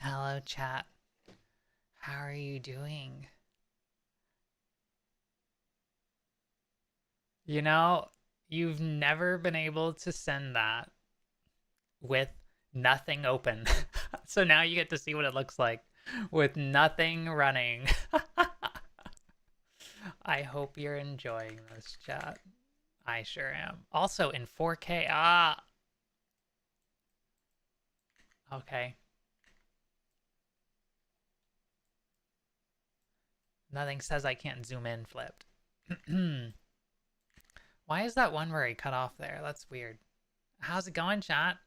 Hello, chat. How are you doing? You know, you've never been able to send that with nothing open. So now you get to see what it looks like with nothing running. I hope you're enjoying this, chat. I sure am. Also in 4K. Ah, okay. Nothing says I can't zoom in flipped. Why is that one where I cut off there? That's weird. How's it going, chat?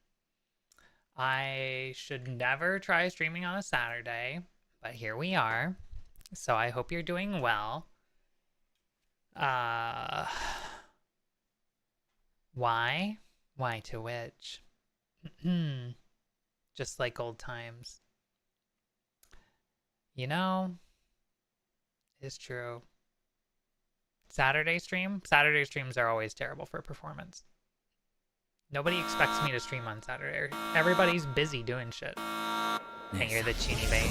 I should never try streaming on a Saturday, but here we are. So I hope you're doing well. Uh, why? Why to which? Just like old times. You know, it's true. Saturday streams are always terrible for performance. Nobody expects me to stream on Saturday. Everybody's busy doing shit. And you're the Chini Bay.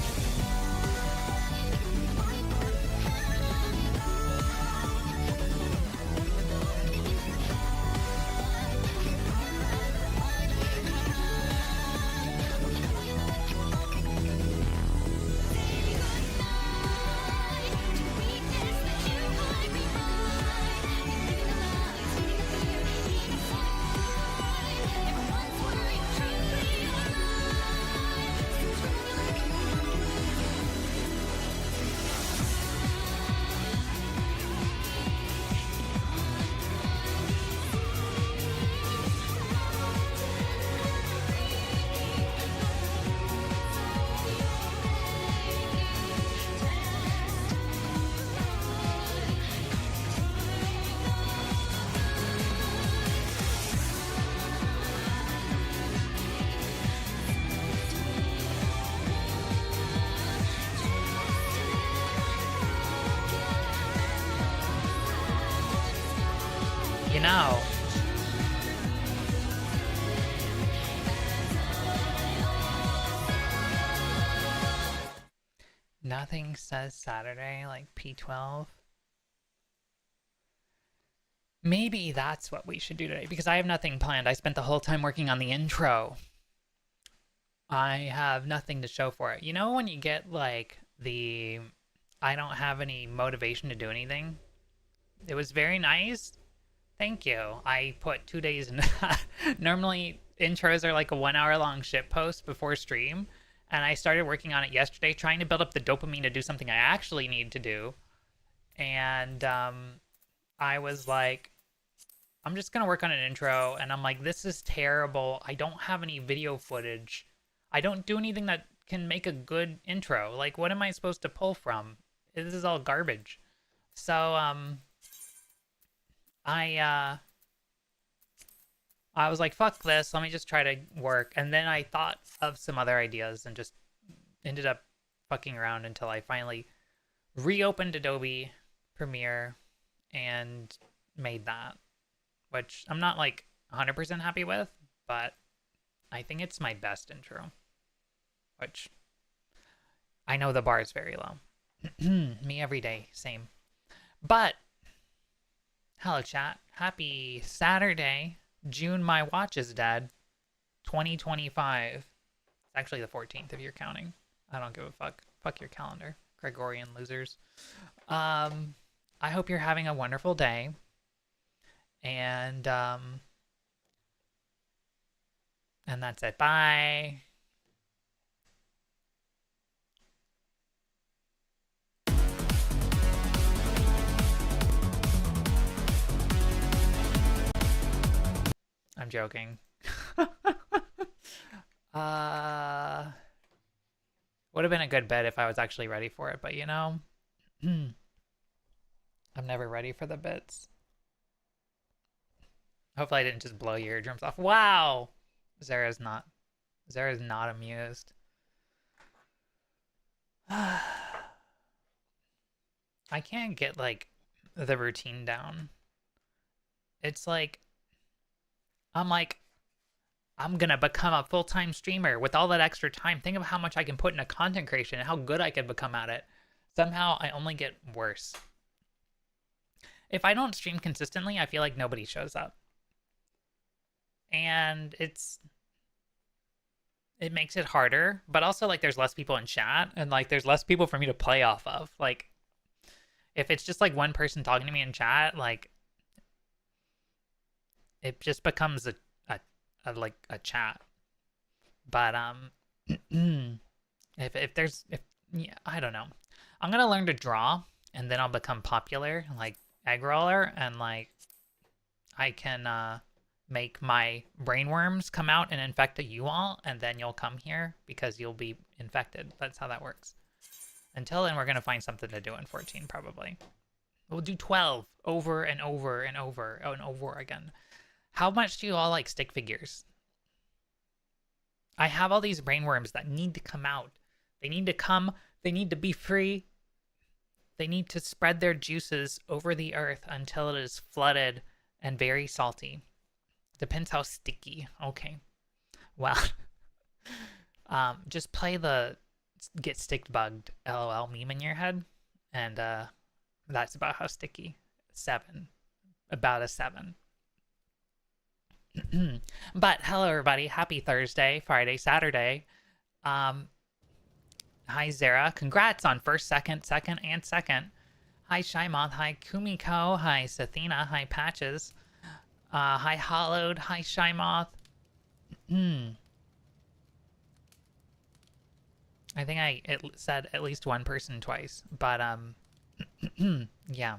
You know, nothing says Saturday like P12. Maybe that's what we should do today because I have nothing planned. I spent the whole time working on the intro. I have nothing to show for it. You know when you get like the I don't have any motivation to do anything? It was very nice. Thank you. I put 2 days in that. Normally intros are like a 1 hour long shit post before stream. And I started working on it yesterday, trying to build up the dopamine to do something I actually need to do. And I was like, I'm just gonna work on an intro, and I'm like, this is terrible. I don't have any video footage. I don't do anything that can make a good intro. Like, what am I supposed to pull from? This is all garbage. So I I was like, fuck this. Let me just try to work. And then I thought of some other ideas and just ended up fucking around until I finally reopened Adobe Premiere and made that, which I'm not like 100% happy with, but I think it's my best intro, which I know the bar is very low. Me every day, same. But hello, chat. Happy Saturday. June, my watch is dead. 2025. It's actually the 14th if you're counting. I don't give a fuck. Fuck your calendar. Gregorian losers. I hope you're having a wonderful day. And that's it. Bye. I'm joking. Would have been a good bet if I was actually ready for it, but you know, I'm never ready for the bits. Hopefully I didn't just blow your eardrums off. Wow! Zara's not amused. I can't get like the routine down. It's like I'm like I'm gonna become a full-time streamer with all that extra time. Think of how much I can put into content creation and how good I could become at it. Somehow I only get worse. If I don't stream consistently, I feel like nobody shows up. And it makes it harder, but also like there's less people in chat and like there's less people for me to play off of. Like if it's just like one person talking to me in chat, like it just becomes a like a chat. But if yeah, I don't know. I'm gonna learn to draw and then I'll become popular like egg roller, and like I can make my brainworms come out and infect you all, and then you'll come here because you'll be infected. That's how that works. Until then, we're gonna find something to do in 14 probably. We'll do 12 over and over and over and over again. How much do you all like stick figures? I have all these brainworms that need to come out. They need to come. They need to be free. They need to spread their juices over the earth until it is flooded and very salty. Depends how sticky. Okay. Well, just play the get stick bugged LOL meme in your head, and that's about how sticky. 7. About a 7. But hello everybody, happy Thursday, Friday, Saturday. Hi Zara, congrats on first, second, and second. Hi Shymoth, hi Kumiko, hi Sathina, hi Patches. Hi Hollowed, hi Shymoth. I think it said at least one person twice, but yeah.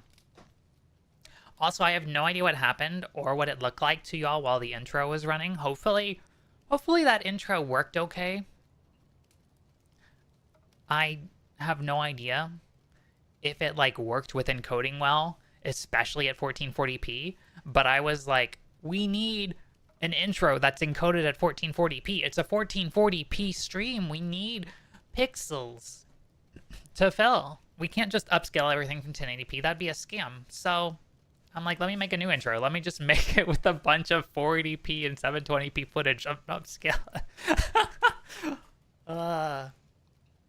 Also, I have no idea what happened or what it looked like to y'all while the intro was running. Hopefully that intro worked okay. I have no idea if it like worked with encoding well, especially at 1440p, but I was like, we need an intro that's encoded at 1440p. It's a 1440p stream. We need pixels to fill. We can't just upscale everything from 1080p. That'd be a scam. So I'm like, let me make a new intro. Let me just make it with a bunch of 480p and 720p footage of upscale.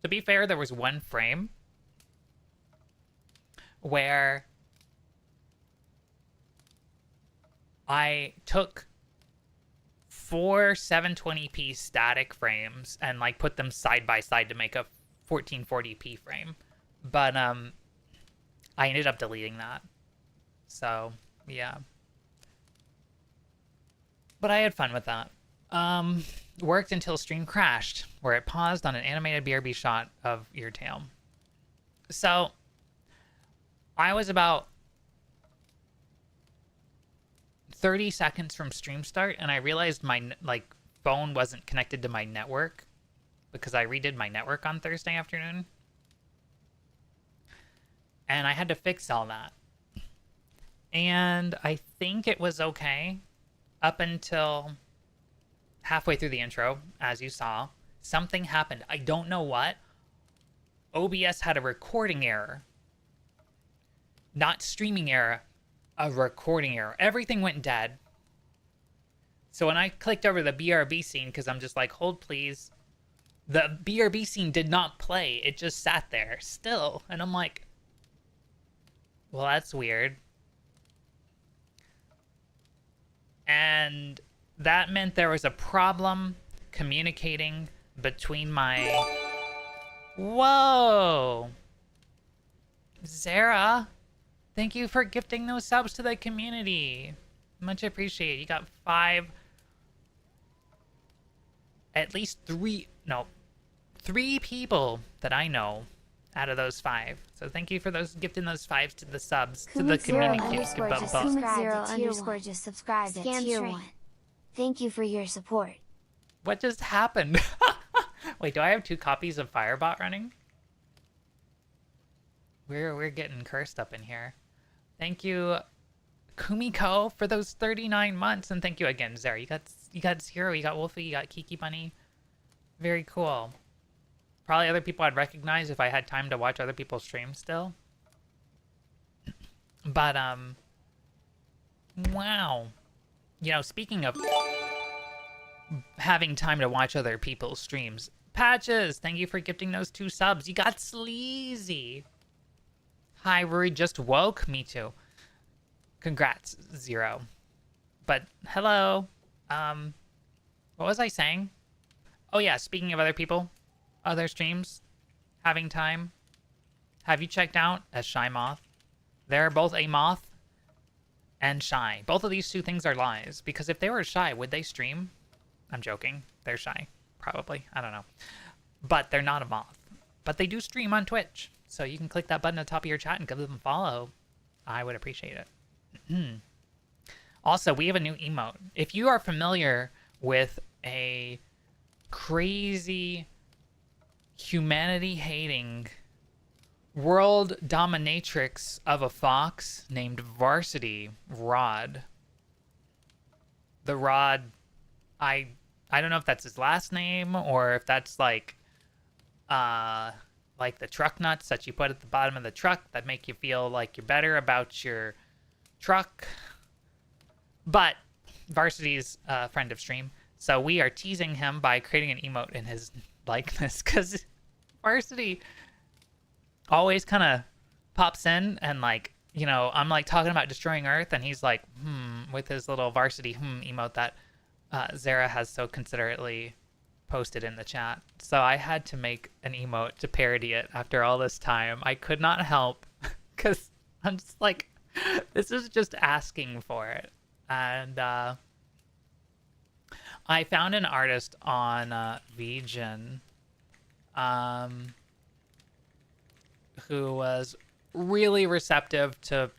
To be fair, there was one frame where I took 4 720p static frames and like put them side by side to make a 1440p frame. But I ended up deleting that. So, yeah. But I had fun with that. Worked until stream crashed, where it paused on an animated BRB shot of your tail. So, I was about 30 seconds from stream start, and I realized my phone wasn't connected to my network because I redid my network on Thursday afternoon. And I had to fix all that. And I think it was okay up until halfway through the intro, as you saw. Something happened. I don't know what. OBS had a recording error. Not streaming error, a recording error. Everything went dead. So when I clicked over the BRB scene, because I'm just like, hold please, the BRB scene did not play. It just sat there still. And I'm like, well, that's weird. And that meant there was a problem communicating between my... Whoa! Zara, thank you for gifting those subs to the community. Much appreciated. You got 5... At least 3... No. 3 people that I know out of those 5. So thank you for those gifting those 5s to the subs to the community. Kumik0_just subscribed at tier 1. Thank you for your support. What just happened? Wait, do I have 2 copies of Firebot running? We're getting cursed up in here. Thank you, Kumiko, for those 39 months, and thank you again, Zara. You got Zero, you got Wolfie, you got Kiki Bunny. Very cool. Probably other people I'd recognize if I had time to watch other people's streams still. But wow. You know, speaking of having time to watch other people's streams. Patches, thank you for gifting those 2 subs. You got sleazy. Hi, Rory just woke. Me too. Congrats, Zero. But hello. What was I saying? Oh yeah, speaking of other people, other streams, having time. Have you checked out a shy moth? They're both a moth and shy. Both of these 2 things are lies, because if they were shy, would they stream? I'm joking. They're shy. Probably. I don't know. But they're not a moth. But they do stream on Twitch. So you can click that button at the top of your chat and give them a follow. I would appreciate it. Also, we have a new emote. If you are familiar with a crazy, humanity-hating, world dominatrix of a fox named Varsity Rod. The Rod, I don't know if that's his last name or if that's like the truck nuts that you put at the bottom of the truck that make you feel like you're better about your truck. But Varsity's a friend of stream, so we are teasing him by creating an emote in his likeness, because Varsity always kind of pops in and, like, you know, I'm like talking about destroying Earth and he's like, with his little Varsity emote that Zara has so considerately posted in the chat. So I had to make an emote to parody it after all this time. I could not help, because I'm just like, this is just asking for it. And I found an artist on VGen who was really receptive to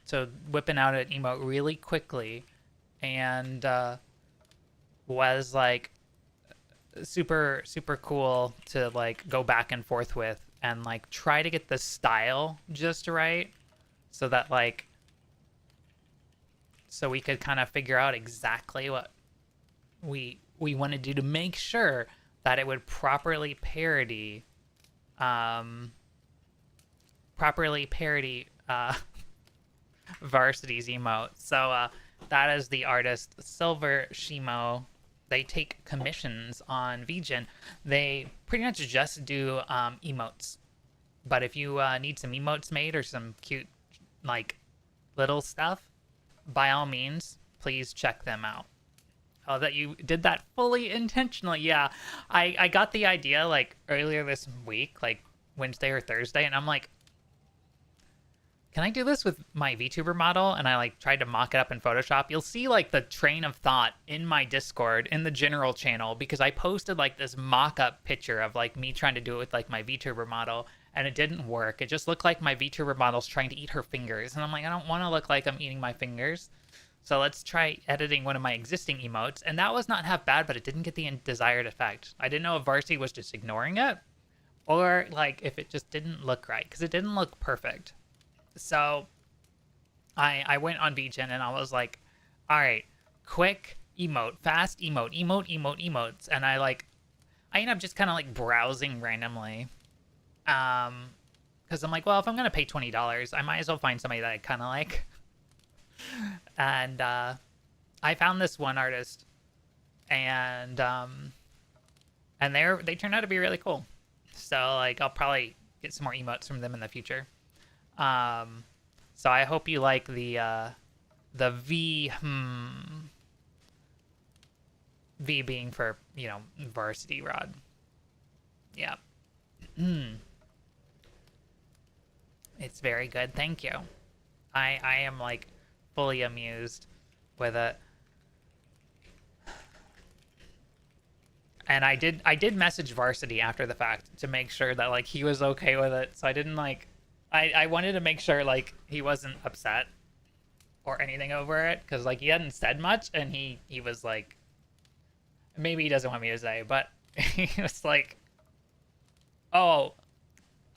whipping out an emote really quickly, and was like super cool to like go back and forth with and like try to get the style just right, so that like so we could kind of figure out exactly what we want to do to make sure that it would properly parody Varsity's emote. So that is the artist Silver Shimo. They take commissions on VGen. They pretty much just do emotes. But if you need some emotes made or some cute like little stuff, by all means, please check them out. Oh, that you did that fully intentionally. Yeah, I got the idea like earlier this week, like Wednesday or Thursday, and I'm like, can I do this with my VTuber model? And I like tried to mock it up in Photoshop. You'll see like the train of thought in my Discord in the general channel, because I posted like this mock-up picture of like me trying to do it with like my VTuber model, and it didn't work. It just looked like my VTuber model's trying to eat her fingers, and I'm like, I don't want to look like I'm eating my fingers. So let's try editing one of my existing emotes, and that was not half bad, but it didn't get the desired effect. I didn't know if Varsity was just ignoring it, or like if it just didn't look right, because it didn't look perfect. So I went on VGen and I was like, all right, quick emote, fast emotes. And I ended up just kind of like browsing randomly. Because I'm like, well, if I'm going to pay $20, I might as well find somebody that I kind of like. And I found this one artist, and they turned out to be really cool. So like I'll probably get some more emotes from them in the future. So I hope you like the V being for, you know, Varsity Rod. Yeah. It's very good. Thank you. I am like fully amused with it. And I did message Varsity after the fact to make sure that like he was okay with it. So I didn't like I wanted to make sure like he wasn't upset or anything over it, because like he hadn't said much, and he was like, maybe he doesn't want me to say, but he was like, oh,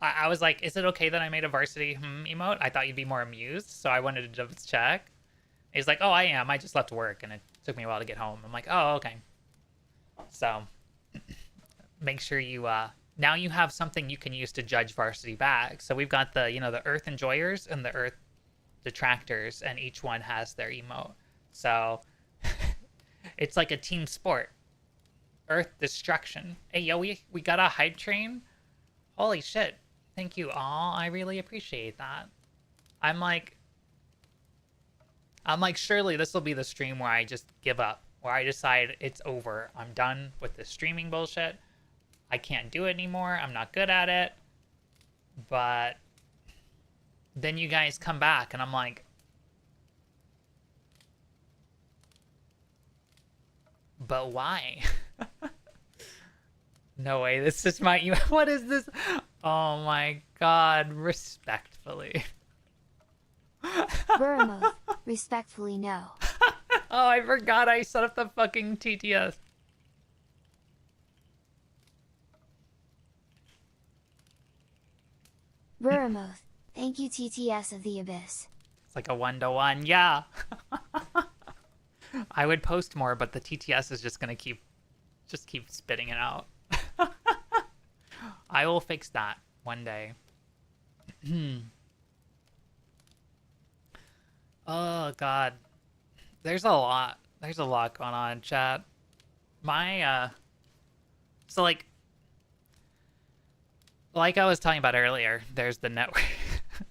I was like, is it okay that I made a Varsity emote? I thought you'd be more amused, so I wanted to just check. He's like, oh, I am. I just left work and it took me a while to get home. I'm like, oh, okay. So make sure you now you have something you can use to judge Varsity back. So we've got the, you know, the Earth Enjoyers and the Earth Detractors, and each one has their emote. So it's like a team sport. Earth destruction. Hey, yo, we got a hype train? Holy shit. Thank you all. I really appreciate that. I'm like, surely this will be the stream where I just give up, where I decide it's over. I'm done with the streaming bullshit. I can't do it anymore. I'm not good at it. But then you guys come back and I'm like, but why? No way, this is my email. What is this? Oh my god, respectfully. Burmoth, respectfully no. Oh, I forgot I set up the fucking TTS. Burmoth, thank you TTS of the Abyss. It's like a 1-to-1, yeah. I would post more, but the TTS is just gonna keep spitting it out. I will fix that one day. Oh god. There's a lot going on, chat. My so like I was talking about earlier, there's the network.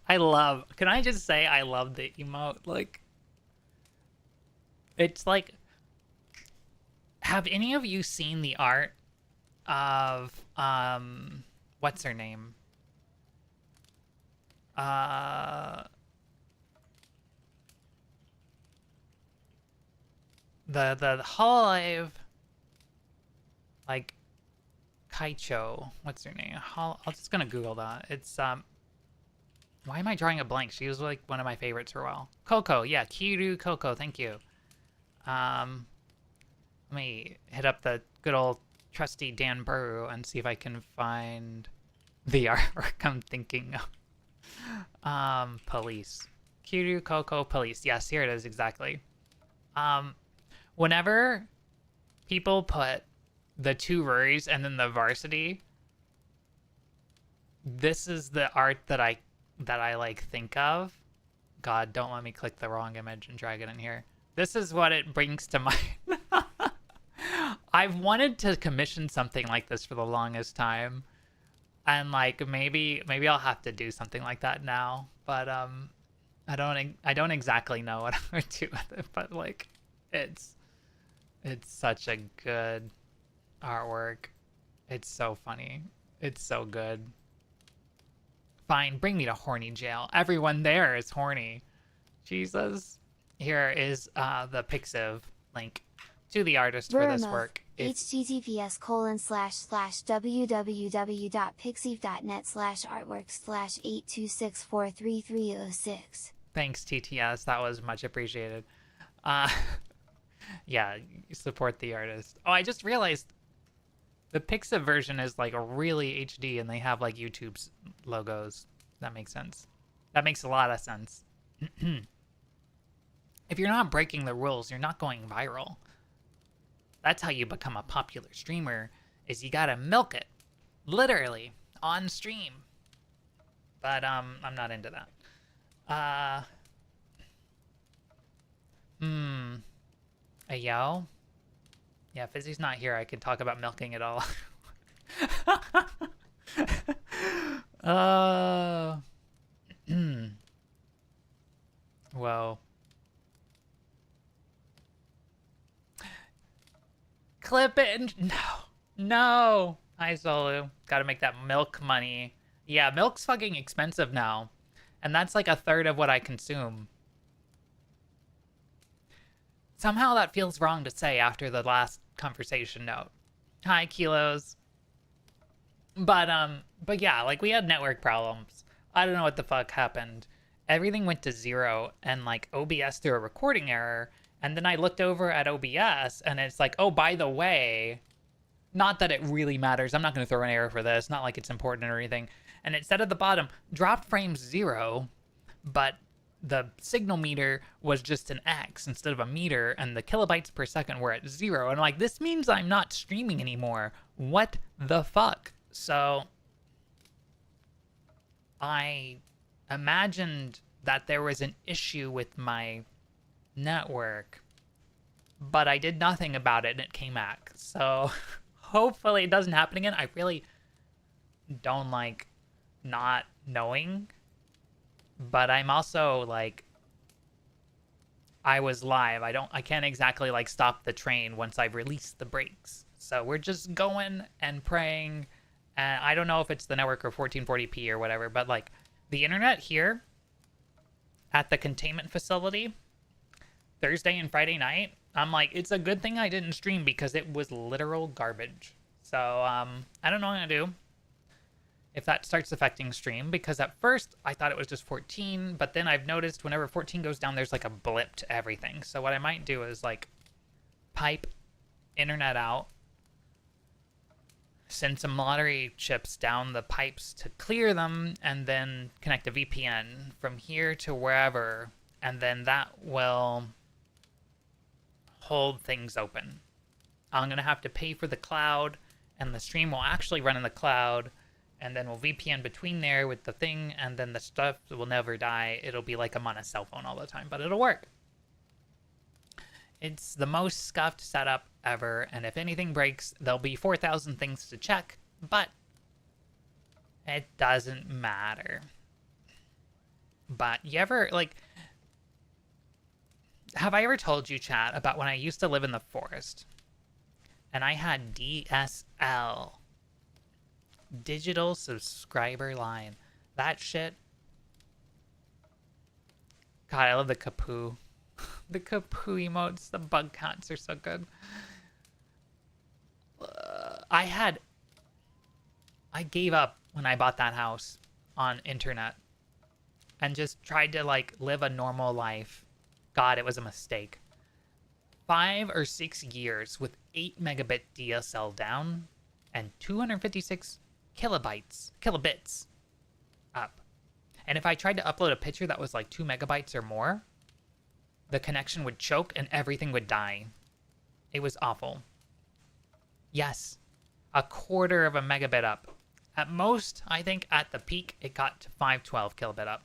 Can I just say I love the emote? Like, it's like, have any of you seen the art of what's her name? The Hololive, like, Kaicho, what's her name? I'm just gonna Google that. It's why am I drawing a blank? She was like one of my favorites for a while. Coco, yeah, Kiru Coco, thank you. Let me hit up the good old trusty Dan Burrow and see if I can find the artwork I'm thinking of. Police. Kiru Coco Police. Yes, here it is exactly. Whenever people put the two Rurys and then the varsity, this is the art that I like think of. God, don't let me click the wrong image and drag it in here. This is what it brings to mind. I've wanted to commission something like this for the longest time, and like maybe I'll have to do something like that now. But I don't exactly know what I would do with it. But like, it's such a good artwork. It's so funny. It's so good. Fine, bring me to horny jail. Everyone there is horny. Jesus. Here is the Pixiv link to the artist for this work. https://www.pixiv.net/artworks/826433306. Thanks, TTS. That was much appreciated. Yeah, you support the artist. Oh, I just realized the Pixiv version is like a really HD and they have like YouTube's logos. That makes sense. That makes a lot of sense. If you're not breaking the rules, you're not going viral. That's how you become a popular streamer, is you gotta milk it. Literally. On stream. But, I'm not into that. A yo? Yeah, Fizzy's not here. I could talk about milking it all. Whoa. Clip it and no. Hi Zolu. Gotta make that milk money. Yeah, milk's fucking expensive now. And that's like a third of what I consume. Somehow that feels wrong to say after the last conversation note. Hi, Kilos. But yeah, like we had network problems. I don't know what the fuck happened. Everything went to 0 and like OBS threw a recording error. And then I looked over at OBS and it's like, oh, by the way, not that it really matters. I'm not going to throw an error for this. Not like it's important or anything. And it said at the bottom, dropped frames 0, but the signal meter was just an X instead of a meter, and the kilobytes per second were at 0. And like, this means I'm not streaming anymore. What the fuck? So I imagined that there was an issue with my network, but I did nothing about it and it came back. So hopefully it doesn't happen again. I really don't like not knowing, but I'm also like, I was live. I can't exactly like stop the train once I've released the brakes. So we're just going and praying. And I don't know if it's the network or 1440p or whatever, but like the internet here at the containment facility Thursday and Friday night, I'm like, it's a good thing I didn't stream because it was literal garbage. So I don't know what I'm gonna do if that starts affecting stream, because at first I thought it was just 14, but then I've noticed whenever 14 goes down, there's like a blip to everything. So what I might do is like pipe internet out, send some lottery chips down the pipes to clear them, and then connect a VPN from here to wherever, and then that will hold things open. I'm gonna have to pay for the cloud, and the stream will actually run in the cloud, and then we'll VPN between there with the thing, and then the stuff will never die. It'll be like I'm on a cell phone all the time, but it'll work. It's the most scuffed setup ever, and if anything breaks, there'll be 4,000 things to check, but it doesn't matter. But you ever, like, have I ever told you, chat, about when I used to live in the forest, and I had DSL, digital subscriber line? That shit. God, I love the Kapoo. The Kapoo emotes, the bug cats are so good. I gave up when I bought that house on internet and just tried to like live a normal life. God, it was a mistake. 5 or 6 years with 8 megabit DSL down and 256 kilobits up. And if I tried to upload a picture that was like 2 megabytes or more, the connection would choke and everything would die. It was awful. Yes, a quarter of a megabit up. At most, I think at the peak, it got to 512 kilobit up.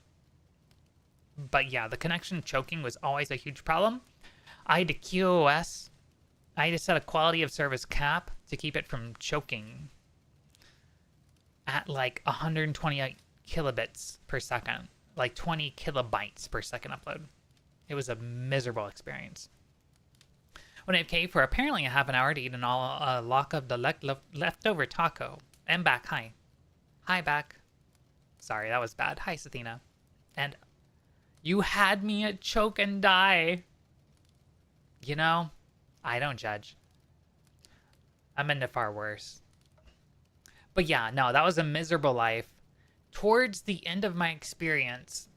But yeah, the connection choking was always a huge problem. I had to QoS. I had to set a quality of service cap to keep it from choking at like 128 kilobits per second, like 20 kilobytes per second upload. It was a miserable experience. When AFK for apparently a half an hour to eat a lock of the leftover taco. I'm back. Hi. Hi, back. Sorry, that was bad. Hi, Sathina. And you had me at choke and die. You know, I don't judge. I'm into far worse. But yeah, no, that was a miserable life. Towards the end of my experience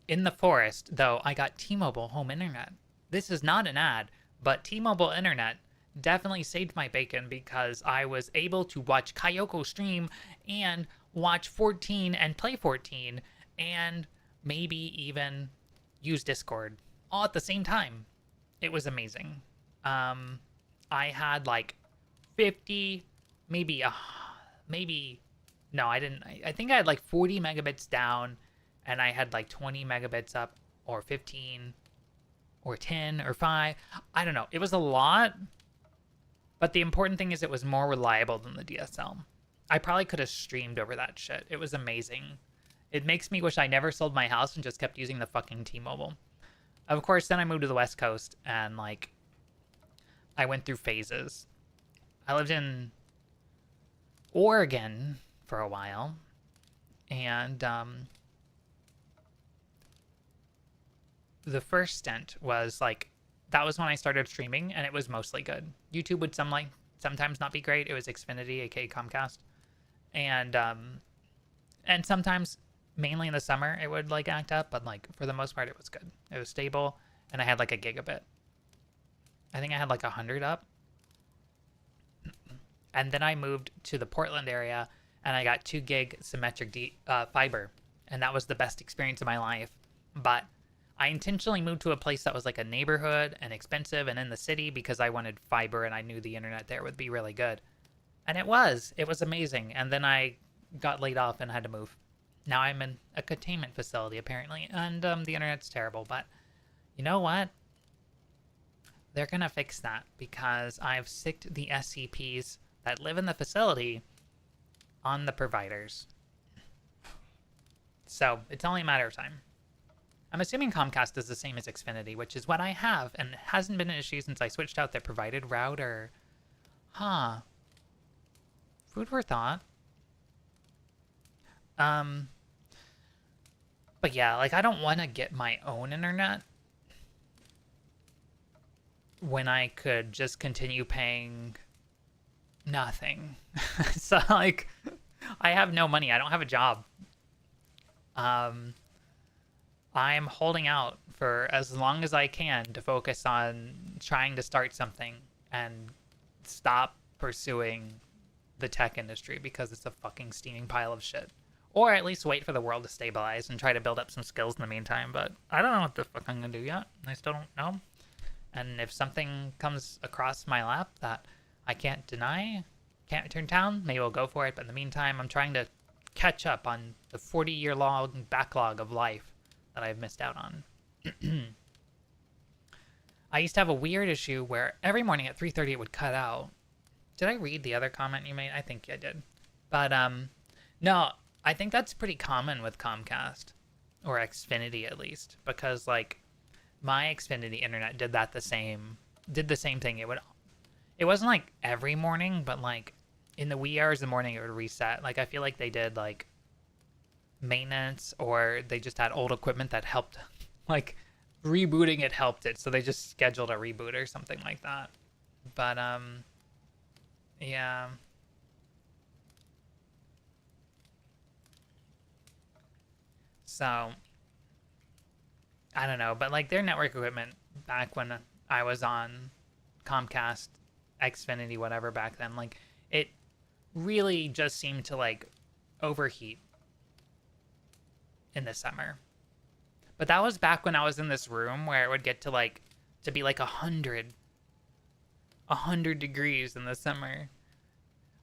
in the forest, though, I got T-Mobile home internet. This is not an ad, but T-Mobile internet definitely saved my bacon because I was able to watch Kyoko stream and watch 14 and play 14 and maybe even use Discord all at the same time. It was amazing. I had like 50, no, I didn't. I think I had like 40 megabits down and I had like 20 megabits up, or 15 or 10 or 5. I don't know. It was a lot, but the important thing is it was more reliable than the DSL. I probably could have streamed over that shit. It was amazing. It makes me wish I never sold my house and just kept using the fucking T-Mobile. Of course, then I moved to the West Coast and like I went through phases. I lived in Oregon for a while, and the first stint was like, that was when I started streaming and it was mostly good. YouTube would sometimes not be great. It was Xfinity, aka Comcast. And sometimes, mainly in the summer, it would like act up, but like for the most part it was good. It was stable, and I had like a gigabit. I think I had like 100 up. And then I moved to the Portland area and I got 2 gig symmetric fiber, and that was the best experience of my life. But I intentionally moved to a place that was like a neighborhood and expensive and in the city because I wanted fiber and I knew the internet there would be really good. And it was amazing. And then I got laid off and had to move. Now I'm in a containment facility apparently, and the internet's terrible, but you know what? They're gonna fix that because I've sicked the SCPs that live in the facility on the providers. So it's only a matter of time. I'm assuming Comcast is the same as Xfinity, which is what I have, and it hasn't been an issue since I switched out their provided router. Huh. Food for thought. But yeah, like I don't want to get my own internet when I could just continue paying nothing. So like I have no money. I don't have a job. I'm holding out for as long as I can to focus on trying to start something and stop pursuing the tech industry because it's a fucking steaming pile of shit. Or at least wait for the world to stabilize and try to build up some skills in the meantime. But I don't know what the fuck I'm gonna do yet. I still don't know. And if something comes across my lap that I can't deny, can't turn down, maybe I'll go for it. But in the meantime, I'm trying to catch up on the 40-year long backlog of life that I've missed out on. I used to have a weird issue where every morning at 3:30 it would cut out. Did I read the other comment you made? I think I did. But no, I think that's pretty common with Comcast or Xfinity at least, because like my Xfinity internet did the same thing. It wasn't like every morning, but like in the wee hours of the morning it would reset. Like I feel like they did like maintenance, or they just had old equipment that helped, like rebooting it helped it, so they just scheduled a reboot or something like that. But yeah. So I don't know, but like their network equipment back when I was on Comcast, Xfinity, whatever back then, like it really just seemed to like overheat in the summer. But that was back when I was in this room where it would get to like to be like 100 degrees in the summer.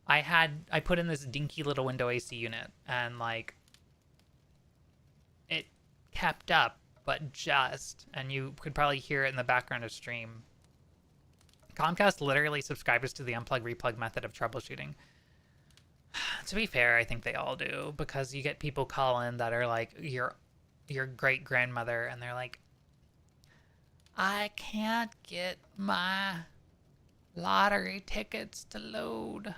I put in this dinky little window AC unit, and like it kept up, but just, and you could probably hear it in the background of stream. Comcast literally subscribes to the unplug replug method of troubleshooting. To be fair, I think they all do, because you get people call in that are like your great grandmother, and they're like, I can't get my lottery tickets to load.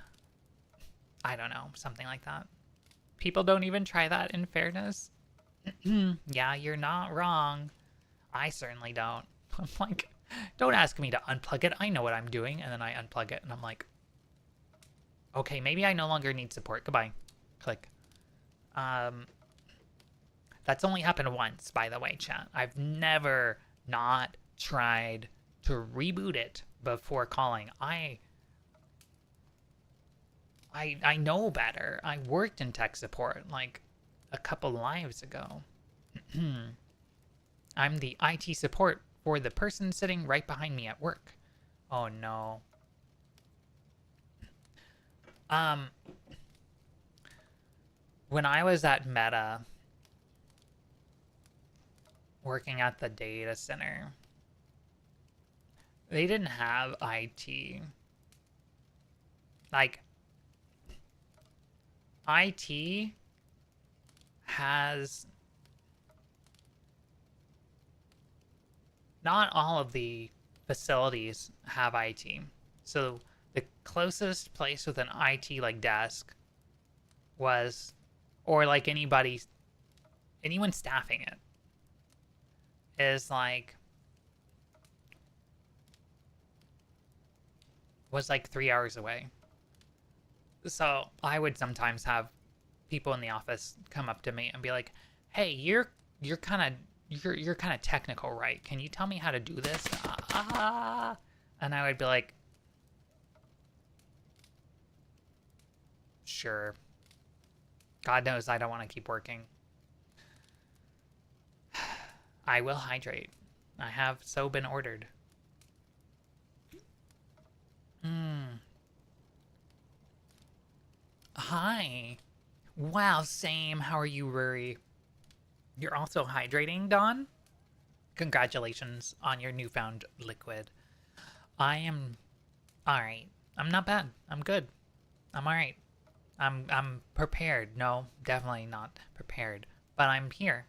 I don't know, something like that. People don't even try that, in fairness. Yeah, you're not wrong. I certainly don't. I'm like, don't ask me to unplug it. I know what I'm doing. And then I unplug it and I'm like, okay, maybe I no longer need support. Goodbye. Click. That's only happened once, by the way, chat. I've never not tried to reboot it before calling. I know better. I worked in tech support like a couple lives ago. I'm the IT support for the person sitting right behind me at work. Oh no. When I was at Meta, working at the data center, they didn't have IT. Like, IT has... Not all of the facilities have IT. So the closest place with an IT like desk was, or like anyone staffing it, is like, was like 3 hours away. So I would sometimes have people in the office come up to me and be like, hey, you're kind of technical, right? Can you tell me how to do this? And I would be like, sure. God knows I don't want to keep working. I will hydrate. I have so been ordered. Hi. Wow, same. How are you, Rory? You're also hydrating, Dawn? Congratulations on your newfound liquid. I am... Alright. I'm not bad. I'm good. I'm alright. I'm prepared. No, definitely not prepared. But I'm here.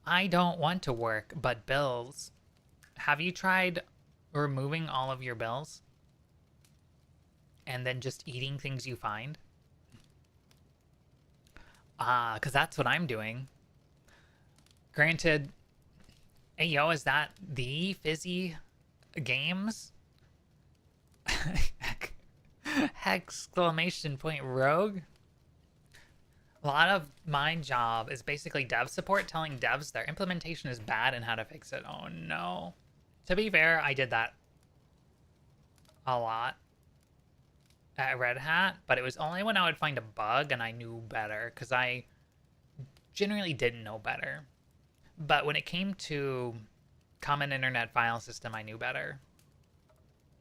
I don't want to work, but bills. Have you tried removing all of your bills? And then just eating things you find? Because that's what I'm doing. Granted, hey yo, is that the Fizzy Games? Exclamation point rogue? A lot of my job is basically dev support, telling devs their implementation is bad and how to fix it. Oh no. To be fair, I did that a lot at Red Hat, but it was only when I would find a bug and I knew better, because I generally didn't know better. But when it came to Common Internet File System, I knew better.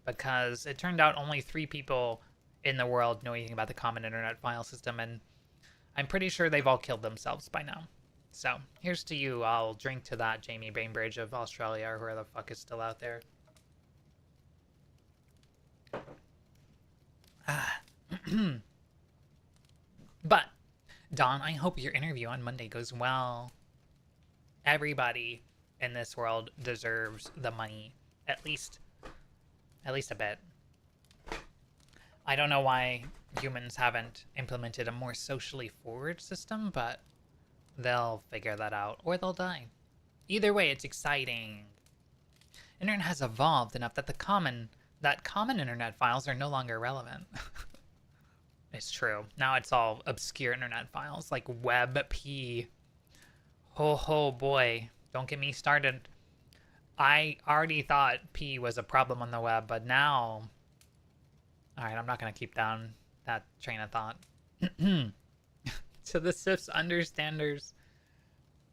Because it turned out only 3 people in the world know anything about the Common Internet File System, and I'm pretty sure they've all killed themselves by now. So, here's to you. I'll drink to that, Jamie Bainbridge of Australia, or whoever the fuck is still out there. But, Don, I hope your interview on Monday goes well. Everybody in this world deserves the money. At least a bit. I don't know why humans haven't implemented a more socially forward system, but they'll figure that out, or they'll die. Either way, it's exciting. Internet has evolved enough that common internet files are no longer relevant. It's true. Now it's all obscure internet files like WebP. Oh boy, don't get me started. I already thought P was a problem on the web, but now... Alright, I'm not going to keep down that train of thought. To the SIF's understanders.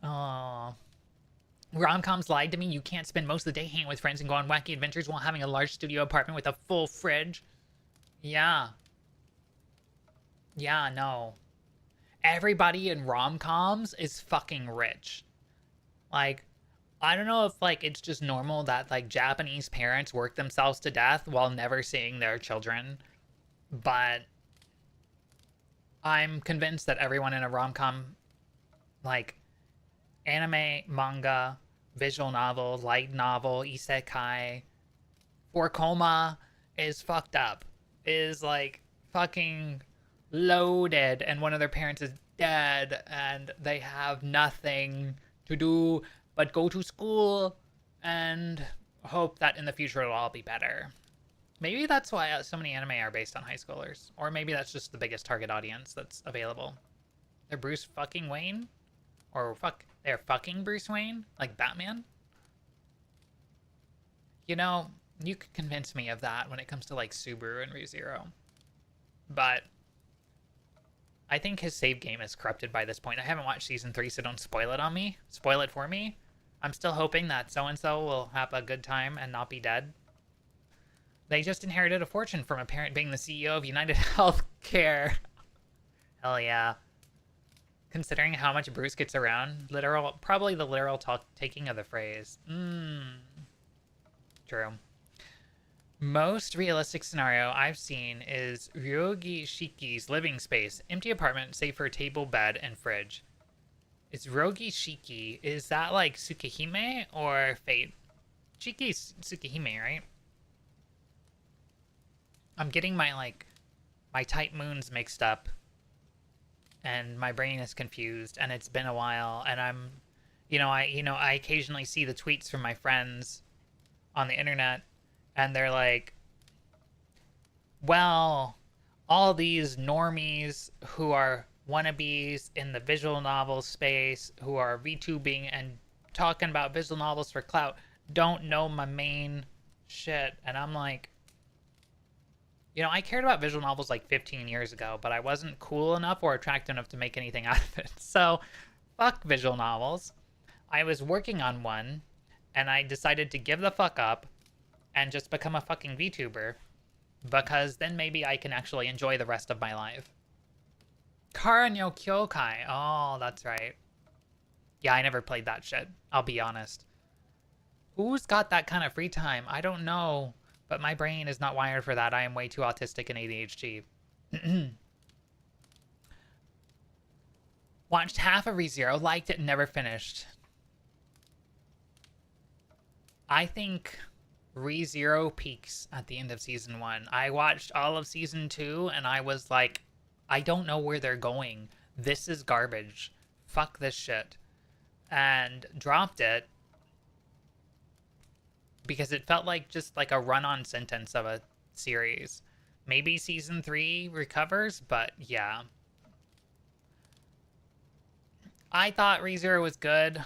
Oh. Rom-coms lied to me. You can't spend most of the day hanging with friends and go on wacky adventures while having a large studio apartment with a full fridge. Yeah. Yeah, no. Everybody in rom-coms is fucking rich. Like, I don't know if, like, it's just normal that, like, Japanese parents work themselves to death while never seeing their children, but I'm convinced that everyone in a rom-com, like, anime, manga, visual novel, light novel, isekai, or coma is fucked up. Is, like, fucking loaded, and one of their parents is dead, and they have nothing to do but go to school and hope that in the future it'll all be better. Maybe that's why so many anime are based on high schoolers. Or maybe that's just the biggest target audience that's available. They're Bruce fucking Wayne? Or they're fucking Bruce Wayne? Like Batman? You know, you could convince me of that when it comes to like Subaru and ReZero. But I think his save game is corrupted by this point. I haven't watched season 3, so don't spoil it on me. Spoil it for me. I'm still hoping that so-and-so will have a good time and not be dead. They just inherited a fortune from a parent being the CEO of United Healthcare. Hell yeah. Considering how much Bruce gets around, probably the literal taking of the phrase. True. Most realistic scenario I've seen is Ryogi Shiki's living space. Empty apartment, save for a table, bed, and fridge. Is Ryogi Shiki, is that like Tsukihime or Fate? Shiki's Tsukihime, right? I'm getting my type moons mixed up. And my brain is confused, and it's been a while, and I occasionally see the tweets from my friends on the internet, and they're like, well, all these normies who are wannabes in the visual novel space, who are VTubing and talking about visual novels for clout, don't know my main shit. And I'm like, I cared about visual novels like 15 years ago, but I wasn't cool enough or attractive enough to make anything out of it. So, fuck visual novels. I was working on one, and I decided to give the fuck up and just become a fucking VTuber, because then maybe I can actually enjoy the rest of my life. Kara no Kyokai. Oh, that's right. Yeah, I never played that shit. I'll be honest. Who's got that kind of free time? I don't know. But my brain is not wired for that. I am way too autistic and ADHD. Watched half of ReZero, liked it, never finished. I think ReZero peaks at the end of season 1. I watched all of season 2 and I was like, I don't know where they're going. This is garbage. Fuck this shit. And dropped it because it felt like just like a run-on sentence of a series. Maybe season 3 recovers, but yeah. I thought ReZero was good,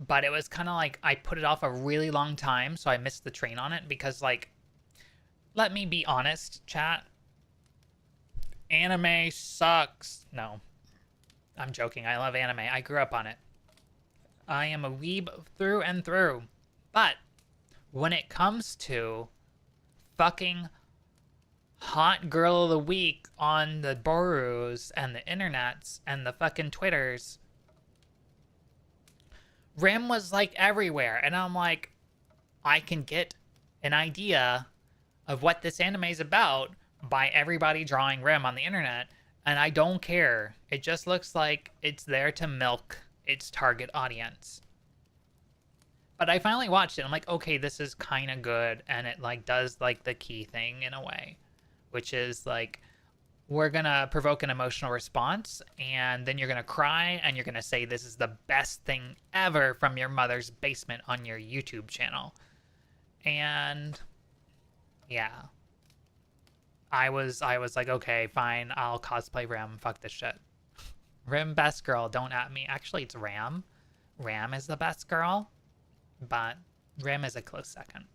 but it was kind of like I put it off a really long time, so I missed the train on it because, like, let me be honest, chat. Anime sucks. No, I'm joking. I love anime. I grew up on it. I am a weeb through and through. But when it comes to fucking hot girl of the week on the Borus and the internets and the fucking Twitters, Rim was like everywhere. And I'm like, I can get an idea of what this anime is about by everybody drawing Rim on the internet. And I don't care. It just looks like it's there to milk its target audience. But I finally watched it. I'm like, okay, this is kind of good. And it like does like the key thing in a way, which is like, we're going to provoke an emotional response, and then you're going to cry, and you're going to say this is the best thing ever from your mother's basement on your YouTube channel. And yeah, I was like, okay, fine, I'll cosplay Rim. Fuck this shit. Rim best girl, don't at me. Actually, it's Ram. Ram is the best girl, but Rim is a close second.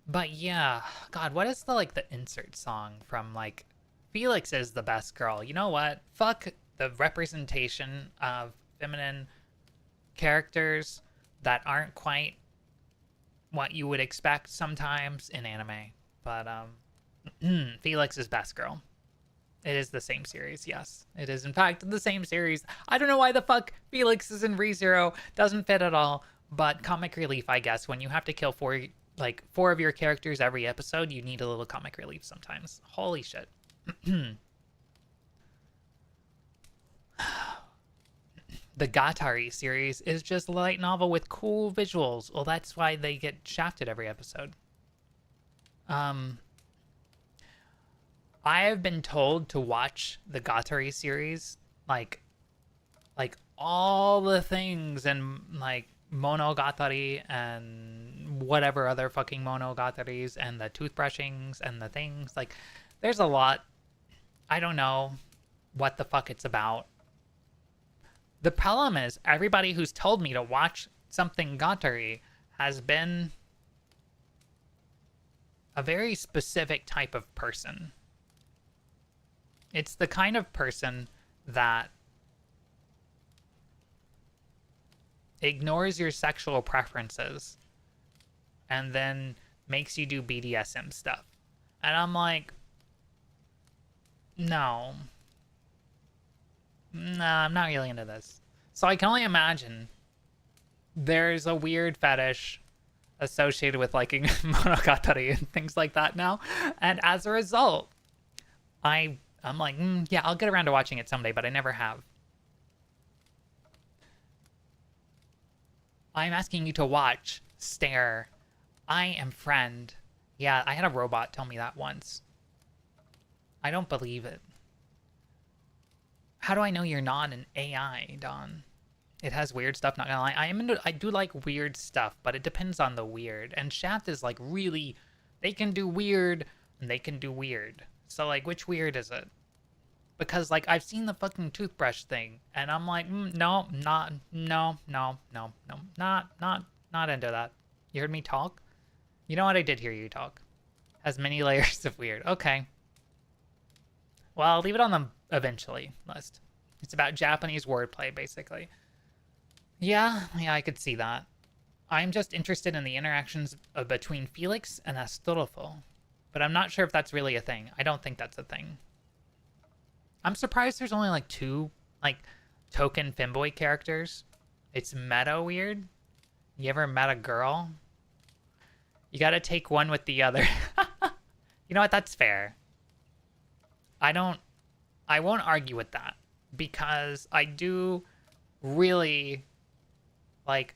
But yeah, God, what is the like the insert song from like Felix is the best girl? You know what? Fuck the representation of feminine characters that aren't quite what you would expect sometimes in anime. But Felix is best girl. It is the same series, yes. It is in fact the same series. I don't know why the fuck Felix is in ReZero. Doesn't fit at all. But comic relief, I guess. When you have to kill four of your characters every episode, you need a little comic relief sometimes. Holy shit. The Gatari series is just a light novel with cool visuals. Well, that's why they get shafted every episode. I have been told to watch the Gatari series, like all the things and like Monogatari and whatever other fucking Monogataris and the toothbrushings and the things. Like, there's a lot. I don't know what the fuck it's about. The problem is everybody who's told me to watch something Gatari has been a very specific type of person. It's the kind of person that ignores your sexual preferences and then makes you do BDSM stuff. And I'm like, no, I'm not really into this. So I can only imagine there's a weird fetish associated with liking Monogatari and things like that now. And as a result, I'm like, yeah, I'll get around to watching it someday, but I never have. I'm asking you to watch, stare. I am friend. Yeah, I had a robot tell me that once. I don't believe it. How do I know you're not an AI, Don? It has weird stuff, not gonna lie. I do like weird stuff, but it depends on the weird. And Shaft is like really, they can do weird and they can do weird. So like, which weird is it? Because like, I've seen the fucking toothbrush thing and I'm like, no, not into that. You heard me talk? You know what? I did hear you talk. Has many layers of weird. Okay. Well, I'll leave it on the eventually list. It's about Japanese wordplay, basically. Yeah, I could see that. I'm just interested in the interactions between Felix and Astolfo, but I'm not sure if that's really a thing. I don't think that's a thing. I'm surprised there's only like 2 like token femboy characters. It's meta weird. You ever met a girl? You gotta take one with the other. You know what? That's fair. I won't argue with that because I do really like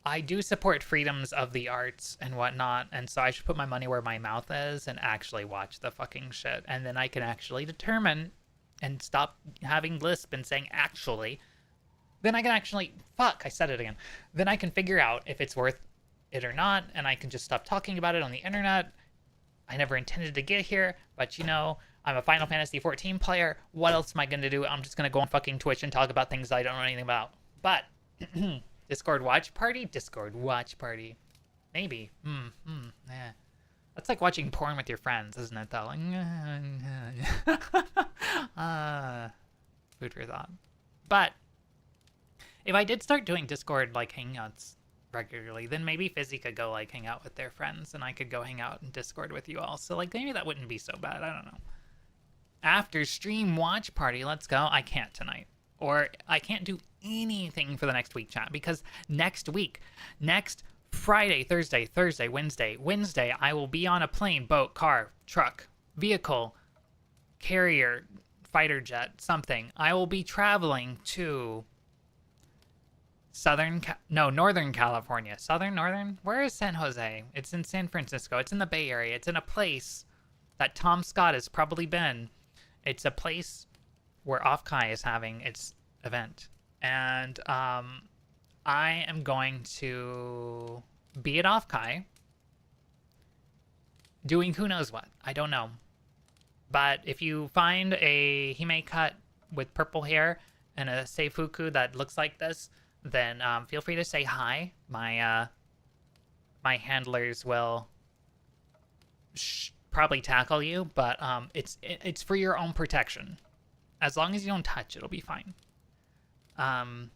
I do support freedoms of the arts and whatnot, and so I should put my money where my mouth is and actually watch the fucking shit, and then I can actually determine and stop having lisp and saying actually. Then I can actually fuck. I said it again. Then I can figure out if it's worth it or not, and I can just stop talking about it on the internet. I never intended to get here, but you know, I'm a Final Fantasy 14 player. What else am I gonna do? I'm just gonna go on fucking Twitch and talk about things I don't know anything about. But Discord watch party? Discord watch party. Maybe. Yeah. That's like watching porn with your friends, isn't it, though? Food for thought. But if I did start doing Discord, like, hangouts regularly, then maybe Fizzy could go, like, hang out with their friends, and I could go hang out in Discord with you all. So, like, maybe that wouldn't be so bad. I don't know. After stream watch party, let's go. I can't tonight. Or I can't do anything for the next week, chat, because next Friday, Thursday, Wednesday, I will be on a plane, boat, car, truck, vehicle, carrier, fighter jet, something. I will be traveling to Northern California. Northern? Where is San Jose? It's in San Francisco. It's in the Bay Area. It's in a place that Tom Scott has probably been. It's a place where Offkai is having its event. And I am going to be at Offkai doing who knows what. I don't know. But if you find a Hime cut with purple hair and a Seifuku that looks like this, then feel free to say hi. My handlers will probably tackle you, but it's for your own protection. As long as you don't touch, it'll be fine. I'm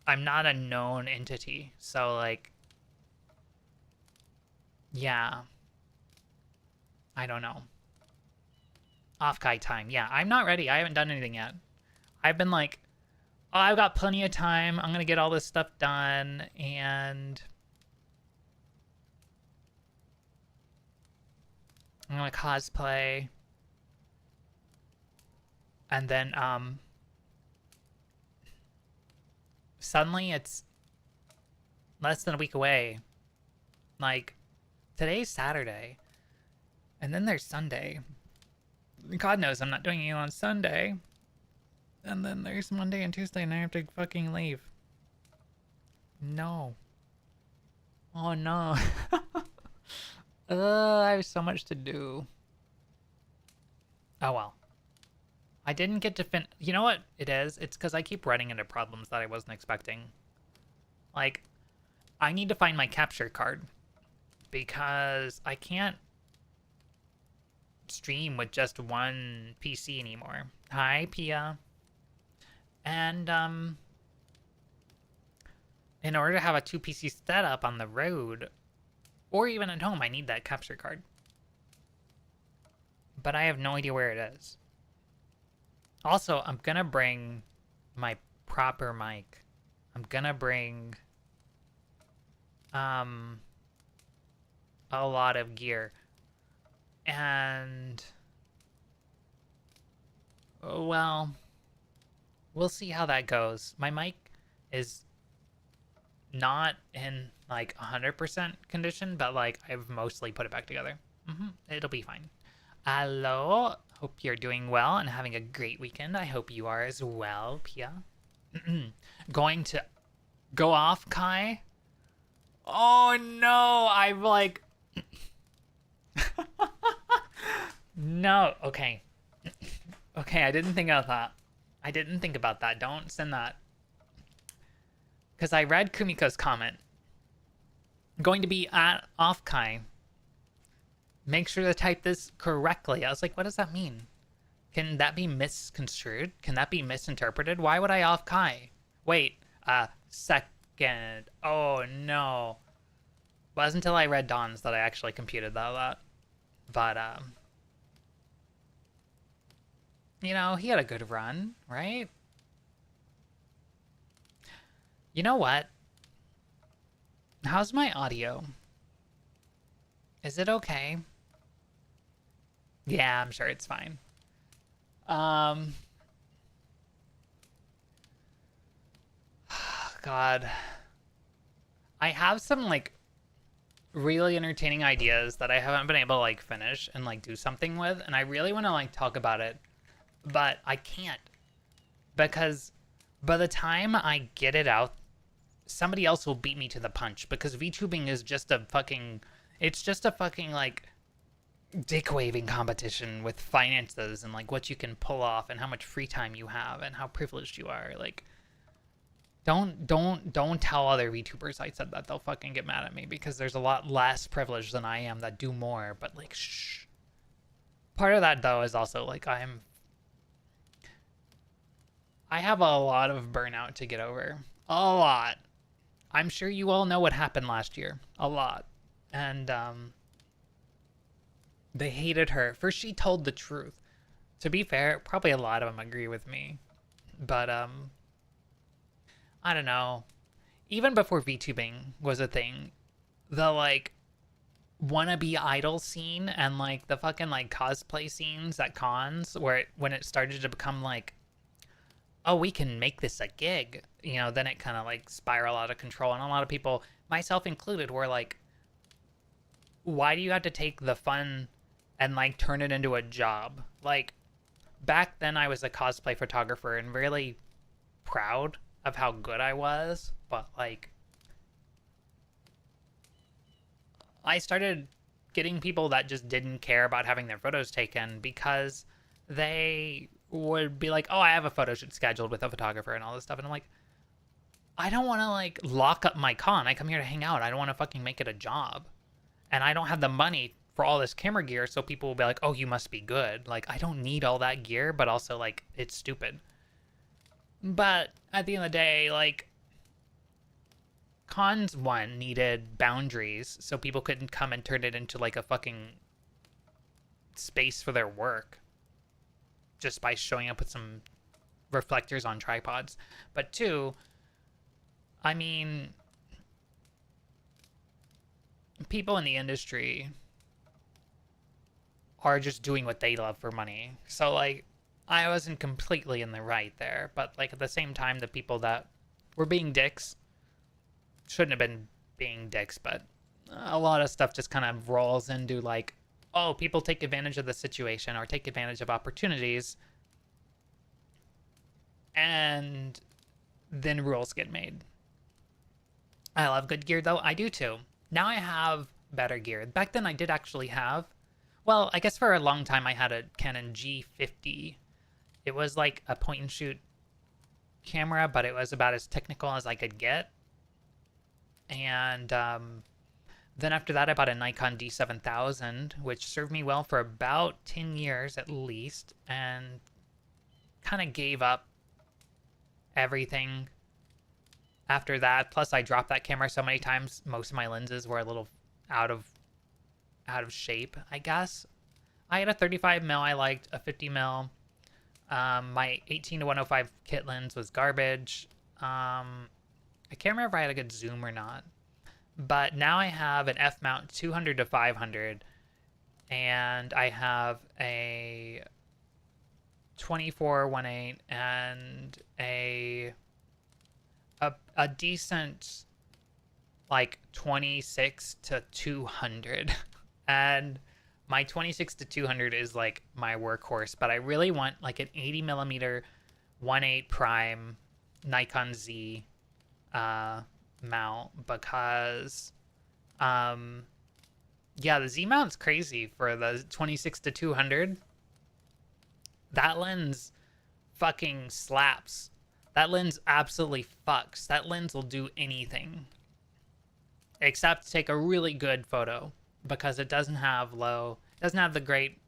not a known entity, so like, yeah. I don't know. Offkai time. Yeah, I'm not ready. I haven't done anything yet. I've been like, oh, I've got plenty of time. I'm gonna get all this stuff done, and I'm gonna cosplay. And then, suddenly it's less than a week away. Like, today's Saturday. And then there's Sunday. God knows I'm not doing it on Sunday. And then there's Monday and Tuesday, and I have to fucking leave. No. Oh, no. I have so much to do. Oh, well. I didn't get to you know what it is? It's because I keep running into problems that I wasn't expecting. Like, I need to find my capture card. Because I can't stream with just one PC anymore. Hi, Pia. And, in order to have a 2 PC setup on the road, or even at home, I need that capture card. But I have no idea where it is. Also, I'm gonna bring my proper mic. I'm gonna bring a lot of gear. And well, we'll see how that goes. My mic is not in like 100% condition, but like I've mostly put it back together. It'll be fine. Hello, hope you're doing well and having a great weekend. I hope you are as well, Pia. Going to go off, Kai? Oh no, I'm like... No, okay. Okay, I didn't think about that. I didn't think about that. Don't send that. Because I read Kumiko's comment. I'm going to be at Offkai. Make sure to type this correctly. I was like, what does that mean? Can that be misconstrued? Can that be misinterpreted? Why would I Offkai? Wait, second. Oh, no. It wasn't until I read Dawn's that I actually computed that. But, you know, he had a good run, right? You know what? How's my audio? Is it okay? Yeah, I'm sure it's fine. Um, God. I have some like really entertaining ideas that I haven't been able to like finish and like do something with, and I really want to like talk about it, but I can't because by the time I get it out, somebody else will beat me to the punch because VTubing is just a fucking it's just a fucking like dick waving competition with finances and like what you can pull off and how much free time you have and how privileged you are. Like don't tell other VTubers I said that. They'll fucking get mad at me because there's a lot less privileged than I am that do more, but like shh. Part of that though is also like I have a lot of burnout to get over. A lot. I'm sure you all know what happened last year. A lot. And they hated her for she told the truth. To be fair, probably a lot of them agree with me. But I don't know. Even before VTubing was a thing, the like wannabe idol scene and like the fucking like cosplay scenes at cons where when it started to become like, oh, we can make this a gig, you know, then it kind of like spiraled out of control. And a lot of people, myself included, were like, why do you have to take the fun and like turn it into a job? Like back then I was a cosplay photographer and really proud of how good I was, but like I started getting people that just didn't care about having their photos taken because they would be like, "Oh, I have a photo shoot scheduled with a photographer and all this stuff." And I'm like, "I don't want to like lock up my con. I come here to hang out. I don't want to fucking make it a job." And I don't have the money for all this camera gear, so people will be like, "Oh, you must be good." Like, I don't need all that gear, but also like it's stupid. But at the end of the day, like cons one needed boundaries so people couldn't come and turn it into like a fucking space for their work just by showing up with some reflectors on tripods. But two, I mean, people in the industry are just doing what they love for money. So like I wasn't completely in the right there, but like at the same time the people that were being dicks shouldn't have been being dicks, but a lot of stuff just kind of rolls into like, oh, people take advantage of the situation or take advantage of opportunities, and then rules get made. I love good gear though. I do too. Now I have better gear. Back then I did actually have, well, I guess for a long time I had a Canon G50. It was like a point and shoot camera, but it was about as technical as I could get. And then after that, I bought a Nikon D7000, which served me well for about 10 years at least, and kind of gave up everything after that. Plus, I dropped that camera so many times, most of my lenses were a little out of shape, I guess. I had a 35 mil I liked, a 50 mil. My 18 to 105 kit lens was garbage. I can't remember if I had a good zoom or not. But now I have an F mount 200 to 500, and I have a 24-1.8 and a decent like 26 to 200. And my 26 to 200 is like my workhorse, but I really want like an 80 millimeter 1.8 prime Nikon Z mount because yeah, the Z mount's crazy for the 26 to 200. That lens fucking slaps. That lens absolutely fucks. That lens will do anything except take a really good photo because it doesn't have the great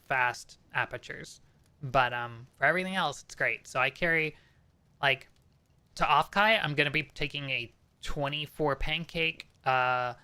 fast apertures. But for everything else, it's great. So I carry like to off-kai, I'm gonna be taking a 24 pancake, a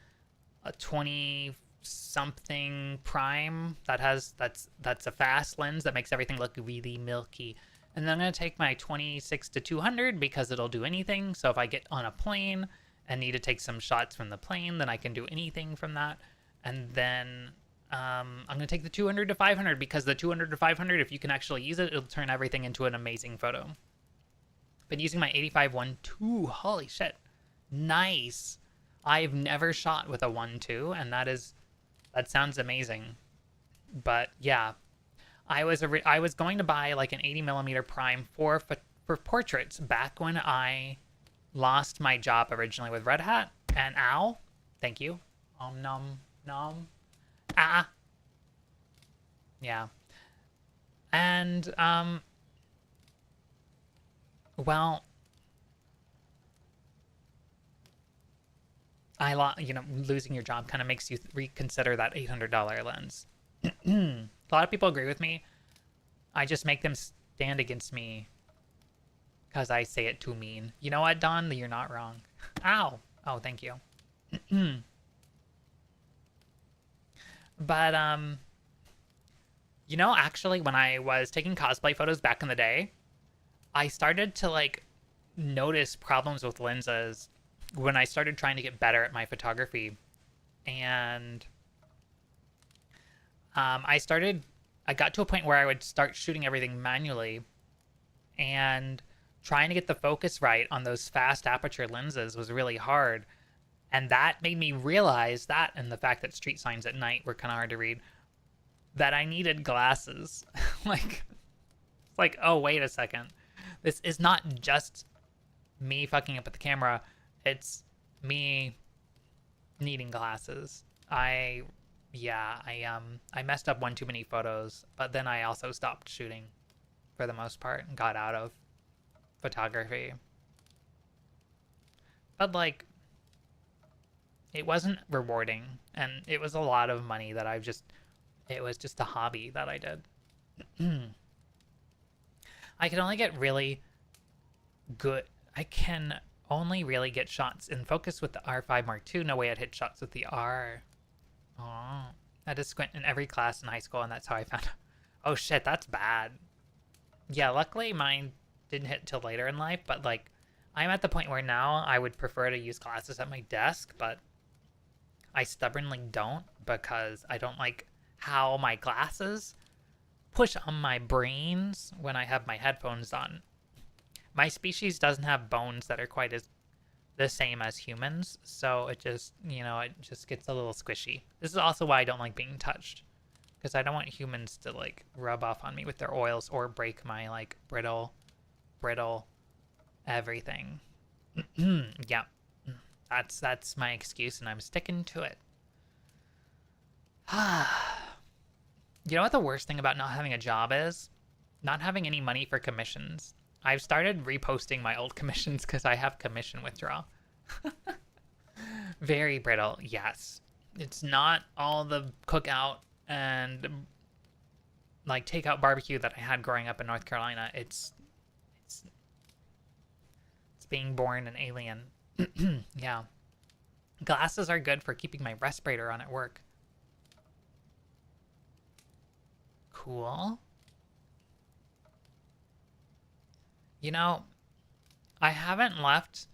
20 something prime that's a fast lens that makes everything look really milky. And then I'm going to take my 26 to 200 because it'll do anything. So if I get on a plane and need to take some shots from the plane, then I can do anything from that. And then I'm going to take the 200 to 500 because the 200 to 500, if you can actually use it, it'll turn everything into an amazing photo. Been using my 85 1.2. Holy shit. Nice. I've never shot with a 1.2, and that sounds amazing. But yeah, I was going to buy like an 80mm prime for portraits back when I lost my job originally with Red Hat. And ow, thank you. Nom nom. Ah. Yeah. And well, losing your job kind of makes you reconsider that $800 lens. A lot of people agree with me. I just make them stand against me because I say it too mean. You know what, Don? You're not wrong. Ow. Oh, thank you. But, actually, when I was taking cosplay photos back in the day, I started to, like, notice problems with lenses when I started trying to get better at my photography. And I got to a point where I would start shooting everything manually, and trying to get the focus right on those fast aperture lenses was really hard. And that made me realize that, and the fact that street signs at night were kind of hard to read, that I needed glasses. like, oh, wait a second. This is not just me fucking up with the camera. It's me needing glasses. I messed up one too many photos, but then I also stopped shooting for the most part and got out of photography. But like, it wasn't rewarding, and it was a lot of money that it was just a hobby that I did. I can only get really good, I can only really get shots in focus with the R5 Mark II. No way I'd hit shots with the R. Oh, I had to squint in every class in high school, and that's how I found out. Oh shit, that's bad. Yeah, luckily mine didn't hit till later in life, but like, I'm at the point where now I would prefer to use glasses at my desk, but I stubbornly don't because I don't like how my glasses push on my brains when I have my headphones on. My species doesn't have bones that are quite as the same as humans, so it just, it just gets a little squishy. This is also why I don't like being touched, because I don't want humans to like rub off on me with their oils or break my like brittle everything. Yeah, that's my excuse, and I'm sticking to it. You know what the worst thing about not having a job is? Not having any money for commissions. I've started reposting my old commissions because I have commission withdrawal. Very brittle, yes. It's not all the cookout and like takeout barbecue that I had growing up in North Carolina. It's being born an alien. Yeah. Glasses are good for keeping my respirator on at work. Cool. I haven't left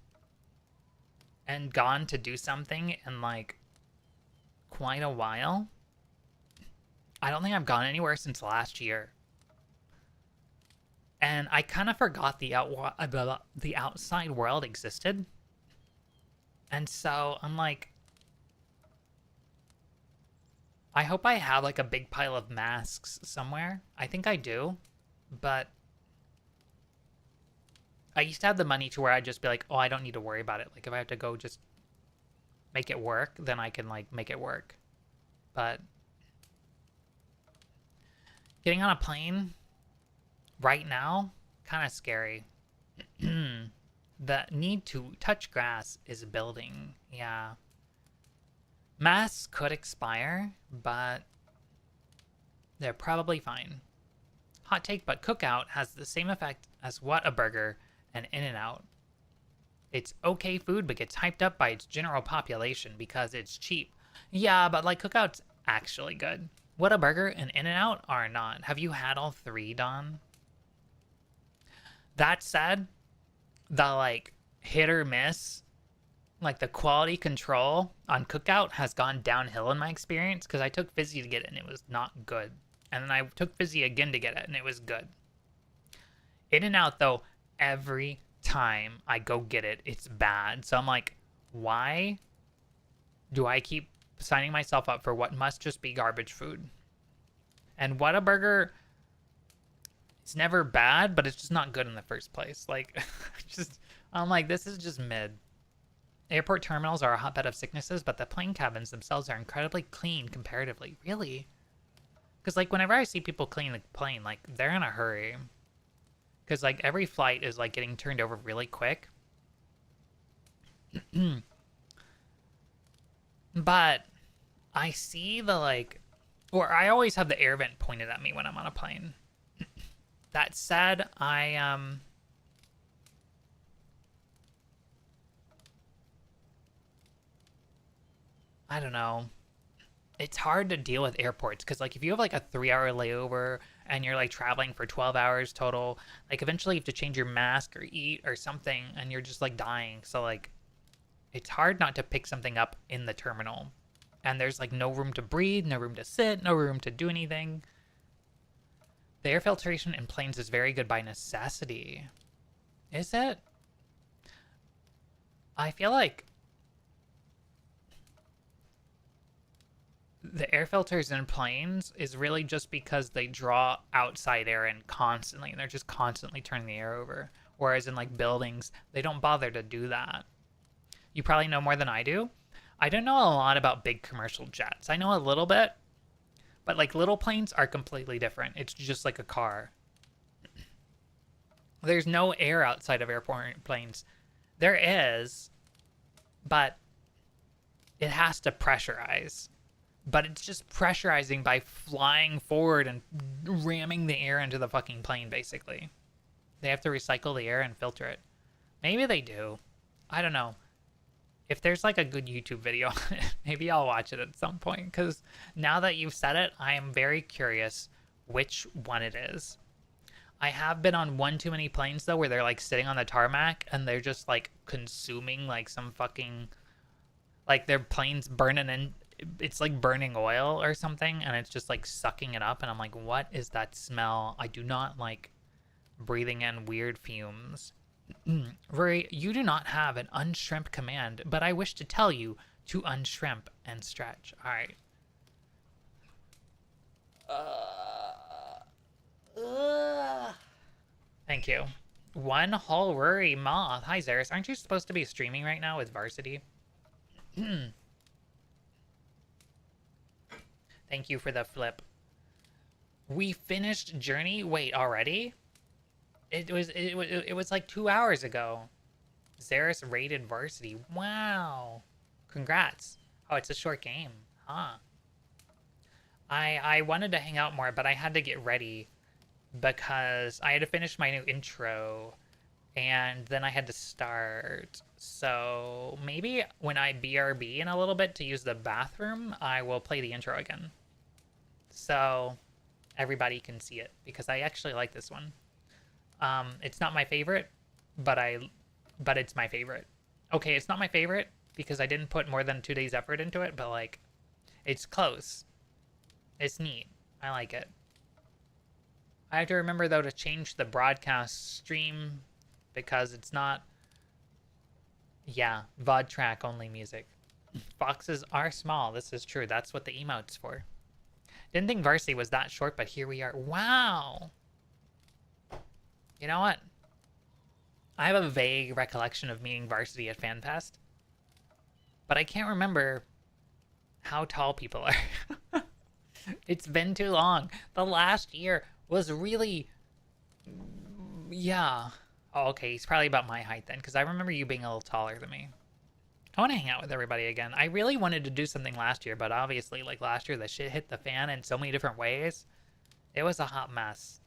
and gone to do something in like quite a while. I don't think I've gone anywhere since last year. And I kind of forgot the outside world existed. And so I'm like, I hope I have like a big pile of masks somewhere. I think I do, but I used to have the money to where I'd just be like, oh, I don't need to worry about it. Like if I have to go just make it work, then I can like make it work. But getting on a plane right now, kind of scary. The need to touch grass is building. Yeah. Masks could expire, but they're probably fine. Hot take, but Cookout has the same effect as Whataburger and In-N-Out. It's okay food, but gets hyped up by its general population because it's cheap. Yeah, but like Cookout's actually good. Whataburger and In-N-Out are not. Have you had all three, Don? That said, the like hit or miss, like the quality control on Cookout has gone downhill in my experience because I took Fizzy to get it and it was not good. And then I took Fizzy again to get it and it was good. In and Out, though, every time I go get it, it's bad. So I'm like, why do I keep signing myself up for what must just be garbage food? And Whataburger, it's never bad, but it's just not good in the first place. Like, I'm like, this is just mid. Airport terminals are a hotbed of sicknesses, but the plane cabins themselves are incredibly clean comparatively. Really? Because, like, whenever I see people clean the plane, like, they're in a hurry. Because, like, every flight is, like, getting turned over really quick. But I see the, like... Or I always have the air vent pointed at me when I'm on a plane. That said, I don't know. It's hard to deal with airports because, like, if you have like a 3-hour layover and you're like traveling for 12 hours total, like eventually you have to change your mask or eat or something and you're just like dying. So like it's hard not to pick something up in the terminal. And there's like no room to breathe, no room to sit, no room to do anything. The air filtration in planes is very good by necessity. Is it? I feel like the air filters in planes is really just because they draw outside air in constantly and they're just constantly turning the air over. Whereas in like buildings, they don't bother to do that. You probably know more than I do. I don't know a lot about big commercial jets. I know a little bit, but like little planes are completely different. It's just like a car. There's no air outside of airport planes. There is, but it has to pressurize. But it's just pressurizing by flying forward and ramming the air into the fucking plane, basically. They have to recycle the air and filter it. Maybe they do. I don't know. If there's like a good YouTube video on it, maybe I'll watch it at some point. Because now that you've said it, I am very curious which one it is. I have been on one too many planes, though, where they're like sitting on the tarmac and they're just like consuming like some fucking... Like their plane's burning and it's like burning oil or something and it's just like sucking it up and I'm like, what is that smell? I do not like breathing in weird fumes. Rory, you do not have an unshrimp command, but I wish to tell you to unshrimp and stretch. All right. Thank you. One whole Rory moth. Hi, Zeris. Aren't you supposed to be streaming right now with Varsity? Thank you for the flip. We finished Journey? Wait, already? It was like 2 hours ago. Zeris rated Varsity. Wow. Congrats. Oh, it's a short game. Huh. I wanted to hang out more, but I had to get ready because I had to finish my new intro and then I had to start. So maybe when I BRB in a little bit to use the bathroom, I will play the intro again. So everybody can see it because I actually like this one. It's not my favorite, but it's my favorite. Okay, it's not my favorite because I didn't put more than 2 days effort into it, but like it's close. It's neat. I like it. I have to remember though to change the broadcast stream because it's not... Yeah, VOD track only music. Foxes are small. This is true. That's what the emote's for. Didn't think Varsity was that short, but here we are. Wow. You know what? I have a vague recollection of meeting Varsity at FanFest, but I can't remember how tall people are. It's been too long. The last year was really... Yeah. Oh, okay, he's probably about my height then, because I remember you being a little taller than me. I want to hang out with everybody again. I really wanted to do something last year, but obviously, like last year, the shit hit the fan in so many different ways. It was a hot mess.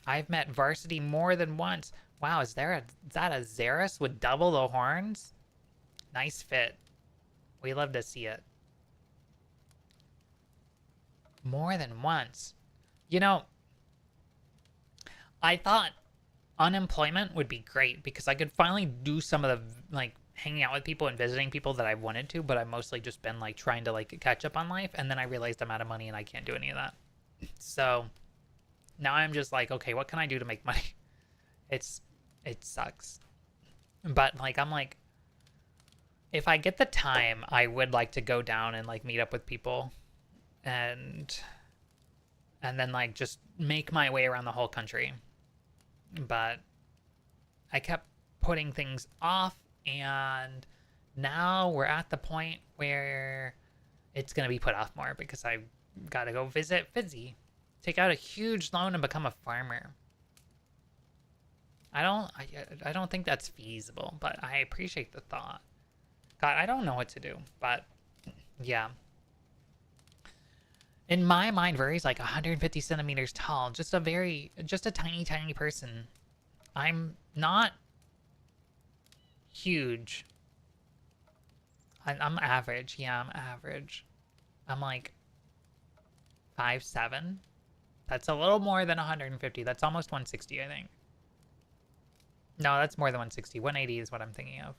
I've met Varsity more than once. Wow, is that a Zeris with double the horns? Nice fit. We love to see it. More than once. You know, I thought unemployment would be great because I could finally do some of the like hanging out with people and visiting people that I wanted to, but I've mostly just been like trying to like catch up on life, and then I realized I'm out of money and I can't do any of that. So now I'm just like, okay, what can I do to make money? It's it sucks. But like I'm like if I get the time, I would like to go down and like meet up with people and then like just make my way around the whole country. But I kept putting things off, and now we're at the point where it's going to be put off more because I got to go visit Fizzy. Take out a huge loan and become a farmer. I don't think that's feasible, but I appreciate the thought. God, I don't know what to do, but yeah. In my mind, Veri's like 150 centimeters tall, just a tiny, tiny person. I'm not huge. I'm average. Yeah, I'm average. I'm like 5'7". That's a little more than 150. That's almost 160, I think. No, that's more than 160. 180 is what I'm thinking of.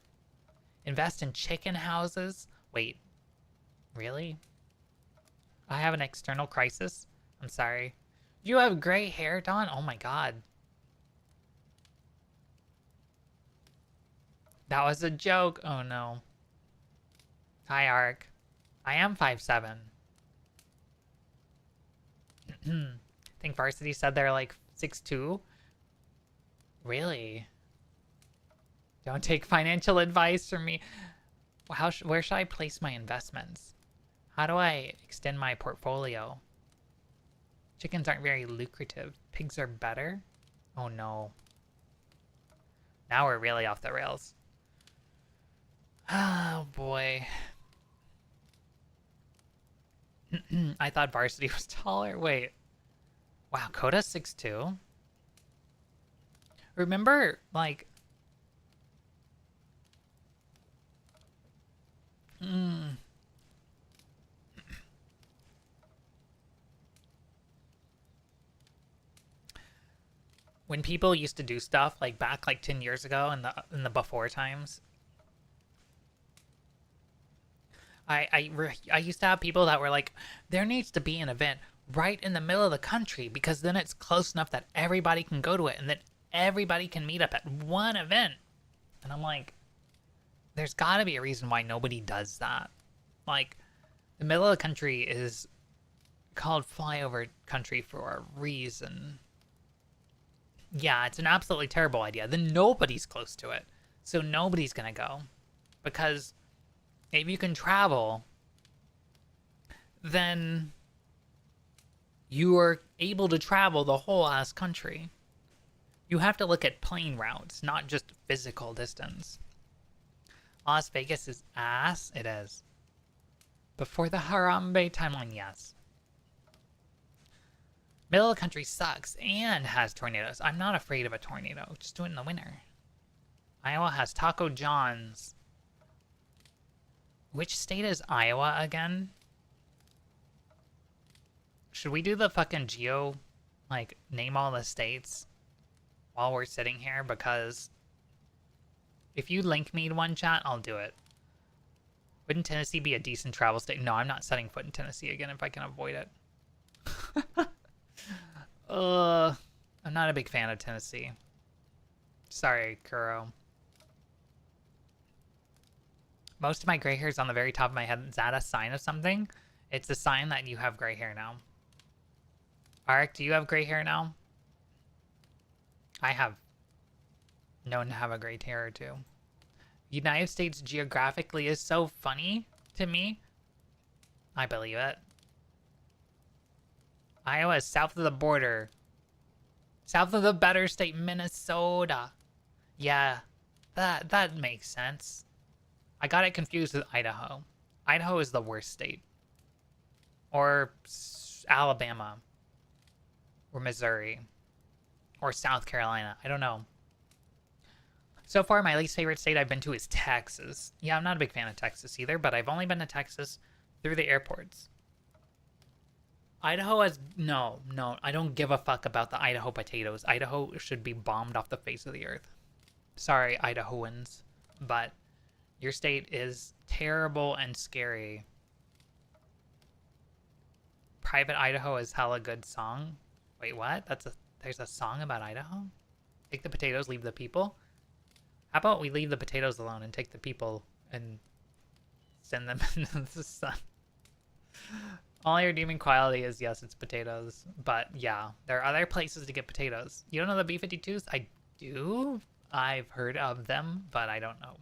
Invest in chicken houses? Wait, really? I have an external crisis? I'm sorry. You have gray hair, Dawn? Oh my god. That was a joke. Oh no. Hi, Ark. I am 5'7". I think Varsity said they're like 6'2". Really? Don't take financial advice from me. Where should I place my investments? How do I extend my portfolio? Chickens aren't very lucrative. Pigs are better? Oh no. Now we're really off the rails. Oh boy. I thought Varsity was taller. Wait. Wow, Coda's 6'2". Remember, like... When people used to do stuff, like back like 10 years ago in the before times, I used to have people that were like, there needs to be an event right in the middle of the country because then it's close enough that everybody can go to it and then everybody can meet up at one event. And I'm like, there's got to be a reason why nobody does that. Like, the middle of the country is called flyover country for a reason. Yeah, it's an absolutely terrible idea. Then nobody's close to it. So nobody's going to go. Because if you can travel, then you are able to travel the whole ass country. You have to look at plane routes, not just physical distance. Las Vegas is ass? It is. Before the Harambe timeline, yes. Middle of the country sucks and has tornadoes. I'm not afraid of a tornado. Just do it in the winter. Iowa has Taco John's. Which state is Iowa again? Should we do the fucking geo, like, name all the states while we're sitting here? Because if you link me to one, chat, I'll do it. Wouldn't Tennessee be a decent travel state? No, I'm not setting foot in Tennessee again if I can avoid it. I'm not a big fan of Tennessee. Sorry, Kuro. Most of my gray hair is on the very top of my head. Is that a sign of something? It's a sign that you have gray hair now. Ark, do you have gray hair now? I have known to have a gray hair or two. United States geographically is so funny to me. I believe it. Iowa is south of the border. South of the better state, Minnesota. Yeah, that makes sense. I got it confused with Idaho. Idaho is the worst state. Or Alabama. Or Missouri. Or South Carolina. I don't know. So far, my least favorite state I've been to is Texas. Yeah, I'm not a big fan of Texas either, but I've only been to Texas through the airports. Idaho has no, no. I don't give a fuck about the Idaho potatoes. Idaho should be bombed off the face of the earth. Sorry, Idahoans, but your state is terrible and scary. Private Idaho is hella good song. Wait, what? There's a song about Idaho? Take the potatoes, leave the people? How about we leave the potatoes alone and take the people and send them into the sun? All your redeeming quality is, yes, it's potatoes. But yeah, there are other places to get potatoes. You don't know the B-52s? I do. I've heard of them, but I don't know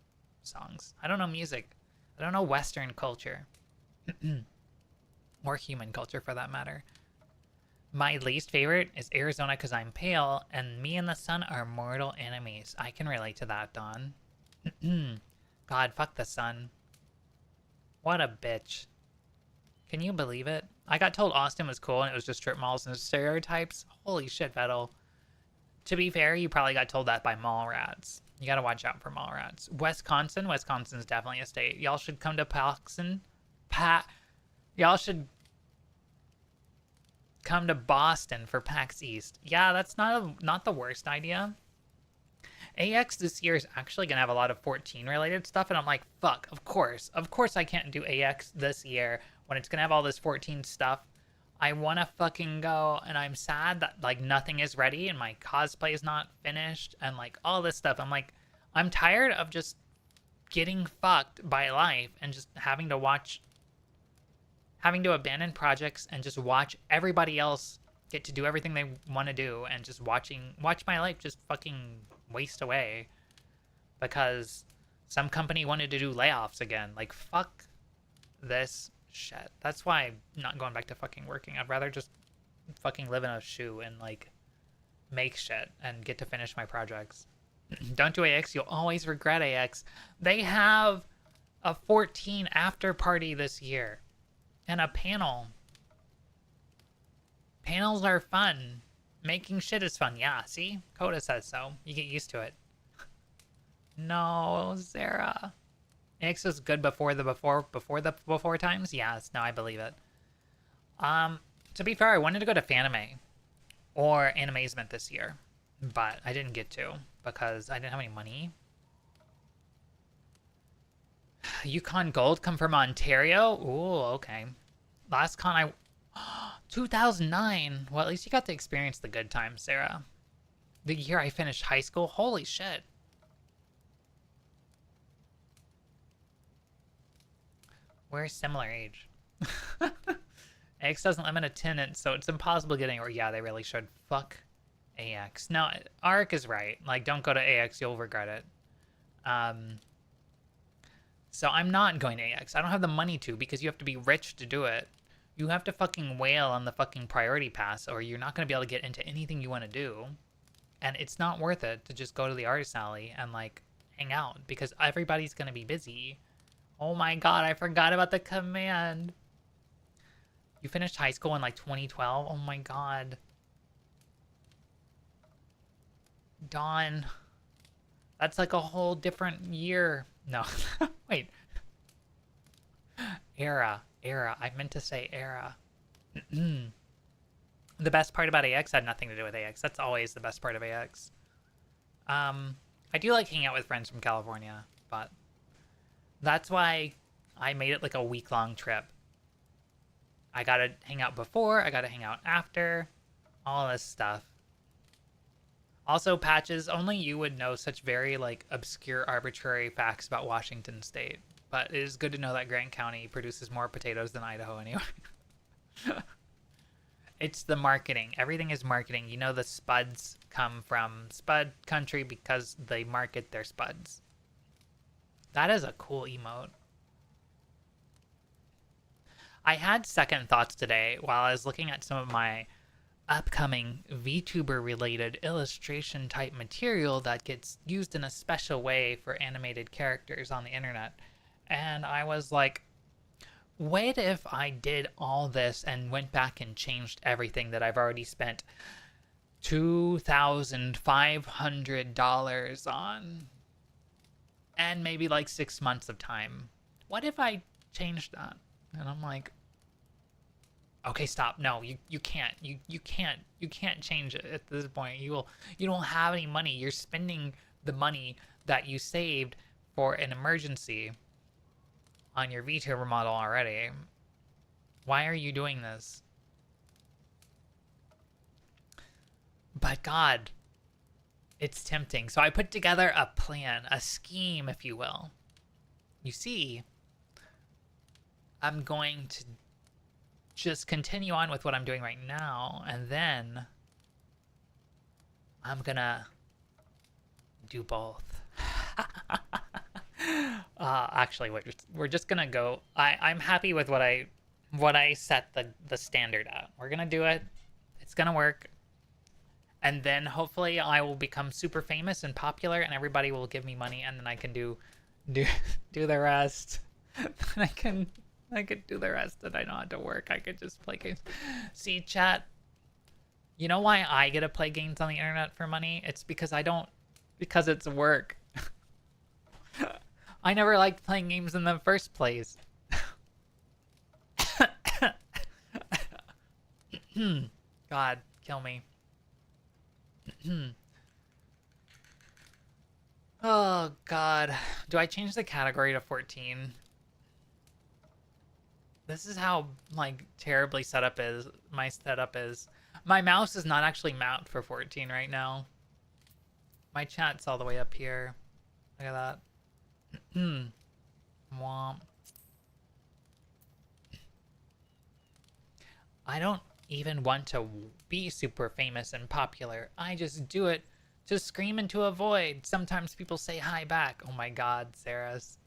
songs. I don't know music. I don't know Western culture. Or human culture, for that matter. My least favorite is Arizona because I'm pale, and me and the sun are mortal enemies. I can relate to that, Dawn. God, fuck the sun. What a bitch. Can you believe it? I got told Austin was cool and it was just strip malls and stereotypes. Holy shit, Vettel. To be fair, you probably got told that by mall rats. You gotta watch out for mall rats. Wisconsin? Wisconsin's definitely a state. Y'all should come to Paxson. Y'all should come to Boston for PAX East. Yeah, that's not the worst idea. AX this year is actually gonna have a lot of 14 related stuff, and I'm like, fuck, of course I can't do AX this year when it's gonna have all this 14 stuff. I wanna fucking go, and I'm sad that like nothing is ready and my cosplay is not finished and like all this stuff. I'm like, I'm tired of just getting fucked by life and just having to abandon projects and just watch everybody else get to do everything they want to do and just watch my life just fucking waste away because some company wanted to do layoffs again. Like, fuck this shit. That's why I'm not going back to fucking working. I'd rather just fucking live in a shoe and like make shit and get to finish my projects. Don't do AX, you'll always regret AX. They have a 14 after party this year and a panel. Panels are fun. Making shit is fun. Yeah, see? Coda says so. You get used to it. No, Sarah. AX was good before the before times? Yes, no, I believe it. To be fair, I wanted to go to Fanime or Animazement this year, but I didn't get to because I didn't have any money. Yukon Gold come from Ontario? Ooh, okay. Last con I 2009. Well, at least you got to experience the good times, Sarah. The year I finished high school. Holy shit. We're a similar age. AX doesn't limit attendance, so it's impossible getting. Or yeah, they really should. Fuck AX. No, Ark is right. Like, don't go to AX. You'll regret it. So I'm not going to AX. I don't have the money to because you have to be rich to do it. You have to fucking whale on the fucking priority pass or you're not going to be able to get into anything you want to do. And it's not worth it to just go to the artist alley and like hang out because everybody's going to be busy. Oh my god, I forgot about the command. You finished high school in like 2012? Oh my god. Dawn. That's like a whole different year. No. Wait. Era. I meant to say era. The best part about AX had nothing to do with AX. That's always the best part of AX. I do like hanging out with friends from California, but that's why I made it like a week-long trip. I gotta hang out before, I gotta hang out after, all this stuff. Also, Patches, only you would know such very like obscure, arbitrary facts about Washington State. But it is good to know that Grant County produces more potatoes than Idaho anyway. It's the marketing. Everything is marketing. You know the spuds come from Spud Country because they market their spuds. That is a cool emote. I had second thoughts today while I was looking at some of my upcoming VTuber related illustration type material that gets used in a special way for animated characters on the internet. And I was like, what if I did all this and went back and changed everything that I've already spent $2,500 on? And maybe like 6 months of time. What if I changed that? And I'm like, Okay, stop. No, you can't. You can't change it at this point. You don't have any money. You're spending the money that you saved for an emergency on your VTuber model already. Why are you doing this? But God, it's tempting. So I put together a plan, a scheme, if you will. You see, I'm going to just continue on with what I'm doing right now, and then I'm gonna do both. Actually, we're just gonna go. I'm happy with what I set the standard at. We're gonna do it. It's gonna work. And then hopefully I will become super famous and popular, and everybody will give me money, and then I can do the rest. I could do the rest, and I don't have to work. I could just play games. See, chat. You know why I get to play games on the internet for money? It's because because it's work. I never liked playing games in the first place. God, kill me. Oh, God. Do I change the category to 14? This is how, like, terribly my setup is. My mouse is not actually mapped for 14 right now. My chat's all the way up here. Look at that. Womp. I don't even want to be super famous and popular. I just do it to scream into a void. Sometimes people say hi back. Oh my God, Sarah's.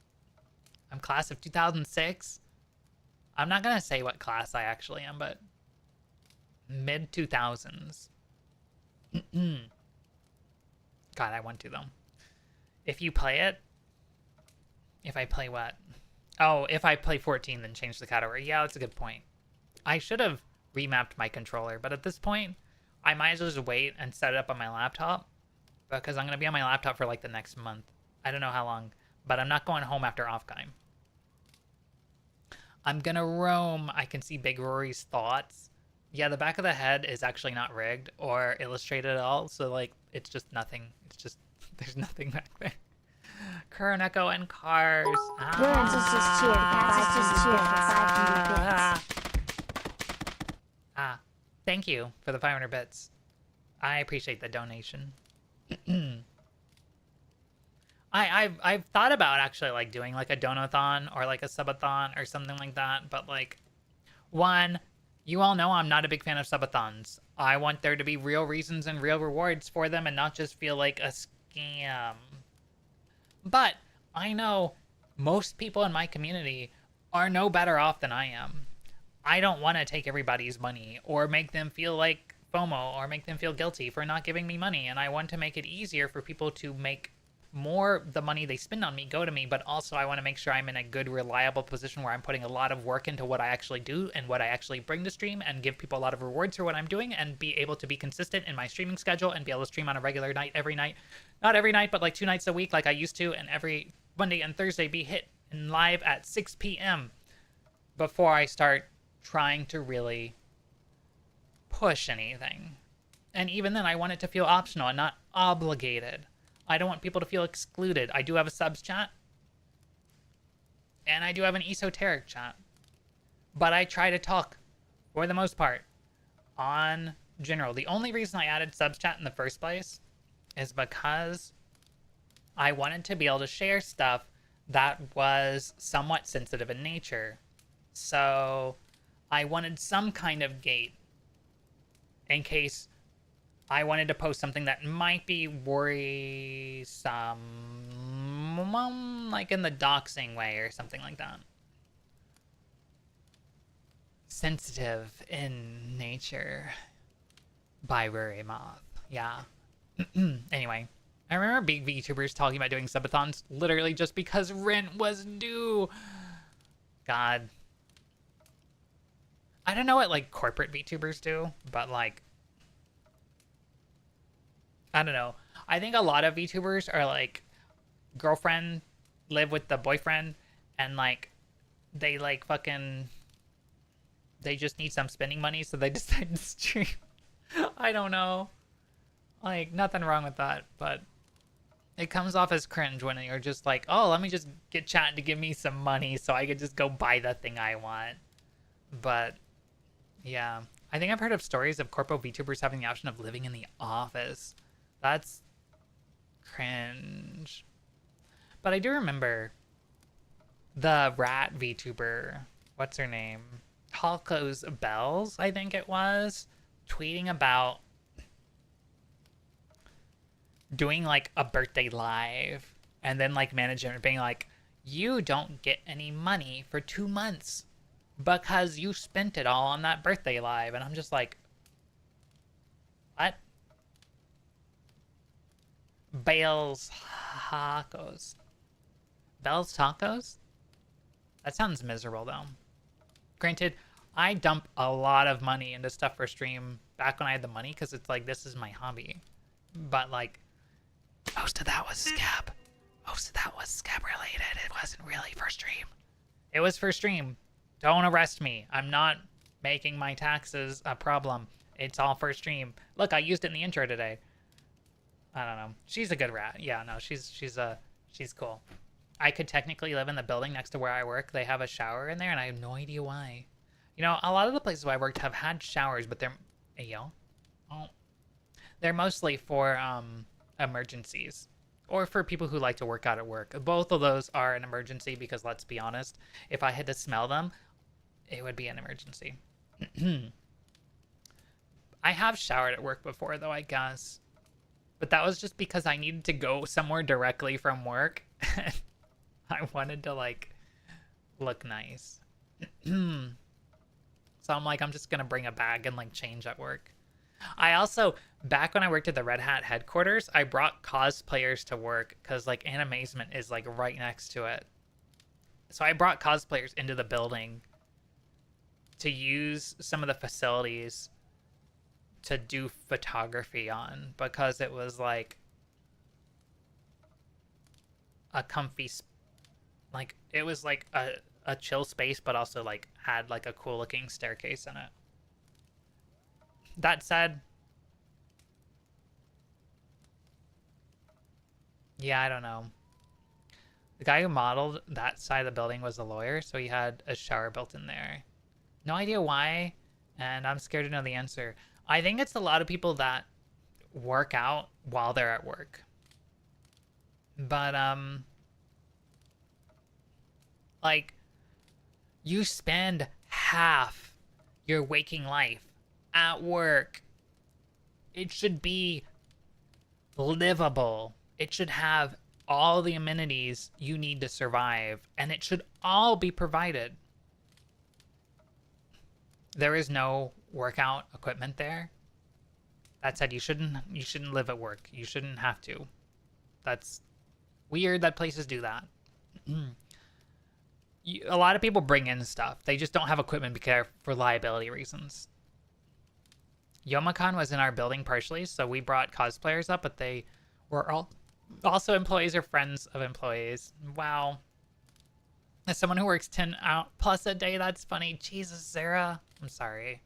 I'm class of 2006. I'm not gonna say what class I actually am, but mid 2000s. God, I want to though. If you play it, if I play what? Oh, if I play 14, then change the category. Yeah, that's a good point. I should have remapped my controller, but at this point, I might as well just wait and set it up on my laptop, because I'm going to be on my laptop for like the next month. I don't know how long, but I'm not going home after off-time. I'm going to roam. I can see Big Rory's thoughts. Yeah, the back of the head is actually not rigged or illustrated at all, so like it's just nothing. It's just, there's nothing back there. Current Echo and Cars. Burns is just cheered. That's just cheered for 500 bits. Thank you for the 500 bits. I appreciate the donation. I've thought about actually like doing like a donathon or like a subathon or something like that, but like, one, you all know I'm not a big fan of subathons. I want there to be real reasons and real rewards for them and not just feel like a scam. But I know most people in my community are no better off than I am. I don't want to take everybody's money or make them feel like FOMO or make them feel guilty for not giving me money. And I want to make it easier for people to make more the money they spend on me go to me, but also I want to make sure I'm in a good, reliable position where I'm putting a lot of work into what I actually do and what I actually bring to stream, and give people a lot of rewards for what I'm doing, and be able to be consistent in my streaming schedule and be able to stream on a regular night every night. Not every night, but like 2 nights a week like I used to, and every Monday and Thursday be hit and live at 6 p.m. before I start trying to really push anything. And even then, I want it to feel optional and not obligated. I don't want people to feel excluded. I do have a subs chat. And I do have an esoteric chat. But I try to talk, for the most part, on general. The only reason I added subs chat in the first place is because I wanted to be able to share stuff that was somewhat sensitive in nature. So I wanted some kind of gate in case I wanted to post something that might be worrisome, like in the doxing way or something like that. Sensitive in nature by Ruri Moth. Yeah. Anyway, I remember big VTubers talking about doing subathons literally just because rent was due. God. I don't know what like corporate VTubers do, but like, I don't know. I think a lot of VTubers are like girlfriend live with the boyfriend, and like they like fucking They just need some spending money, so they decide to stream. I don't know. Like, nothing wrong with that, but it comes off as cringe when you're just like, oh, let me just get chat to give me some money so I could just go buy the thing I want. But yeah, I think I've heard of stories of corpo VTubers having the option of living in the office. That's cringe. But I do remember the rat VTuber, what's her name? Halko's Bells, I think it was, tweeting about doing like a birthday live and then like management being like, you don't get any money for 2 months because you spent it all on that birthday live. And I'm just like, what? Bales Tacos. Bell's Tacos? That sounds miserable though. Granted, I dump a lot of money into stuff for stream back when I had the money because it's like, this is my hobby. But like, most of that was scab. Most of that was scab related. It wasn't really for stream. It was for stream. Don't arrest me. I'm not making my taxes a problem. It's all for stream. Look, I used it in the intro today. I don't know. She's a good rat. Yeah, no, she's cool. I could technically live in the building next to where I work. They have a shower in there, and I have no idea why. You know, a lot of the places where I worked have had showers, but they're, hey, yo, oh, they're mostly for emergencies or for people who like to work out at work. Both of those are an emergency because, let's be honest, if I had to smell them, it would be an emergency. I have showered at work before, though, I guess. But that was just because I needed to go somewhere directly from work. I wanted to, like, look nice. So I'm like, I'm just going to bring a bag and, like, change at work. I also, back when I worked at the Red Hat headquarters, I brought cosplayers to work because, like, Animazement is, like, right next to it. So I brought cosplayers into the building to use some of the facilities to do photography on because it was, like, a comfy, like, it was, like, a chill space, but also, like, had, like, a cool-looking staircase in it. That said, yeah, I don't know. The guy who modeled that side of the building was a lawyer, so he had a shower built in there. No idea why, and I'm scared to know the answer. I think it's a lot of people that work out while they're at work. But, like, you spend half your waking life at work. It should be livable. It should have all the amenities you need to survive, and it should all be provided. There is no workout equipment there. That said, you shouldn't live at work. You shouldn't have to. That's weird that places do that. A lot of people bring in stuff. They just don't have equipment because for liability reasons. Yomacan was in our building partially, so we brought cosplayers up, but they were all also employees or friends of employees. Wow. As someone who works 10 out plus a day, that's funny. Jesus, Sarah. I'm sorry.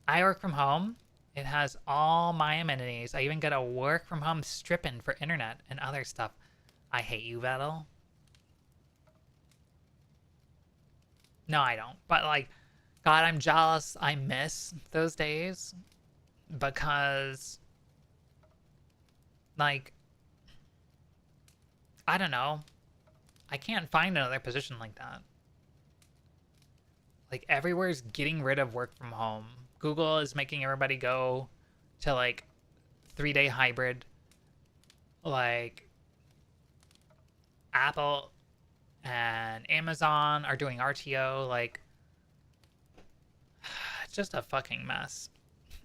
I work from home. It has all my amenities. I even get a work from home stripping for internet and other stuff. I hate you, Vettel. No, I don't. But, like, God, I'm jealous. I miss those days because, like, I don't know. I can't find another position like that. Like, everywhere's getting rid of work from home. Google is making everybody go to, like, 3-day hybrid. Like, Apple and Amazon are doing RTO. Like, it's just a fucking mess.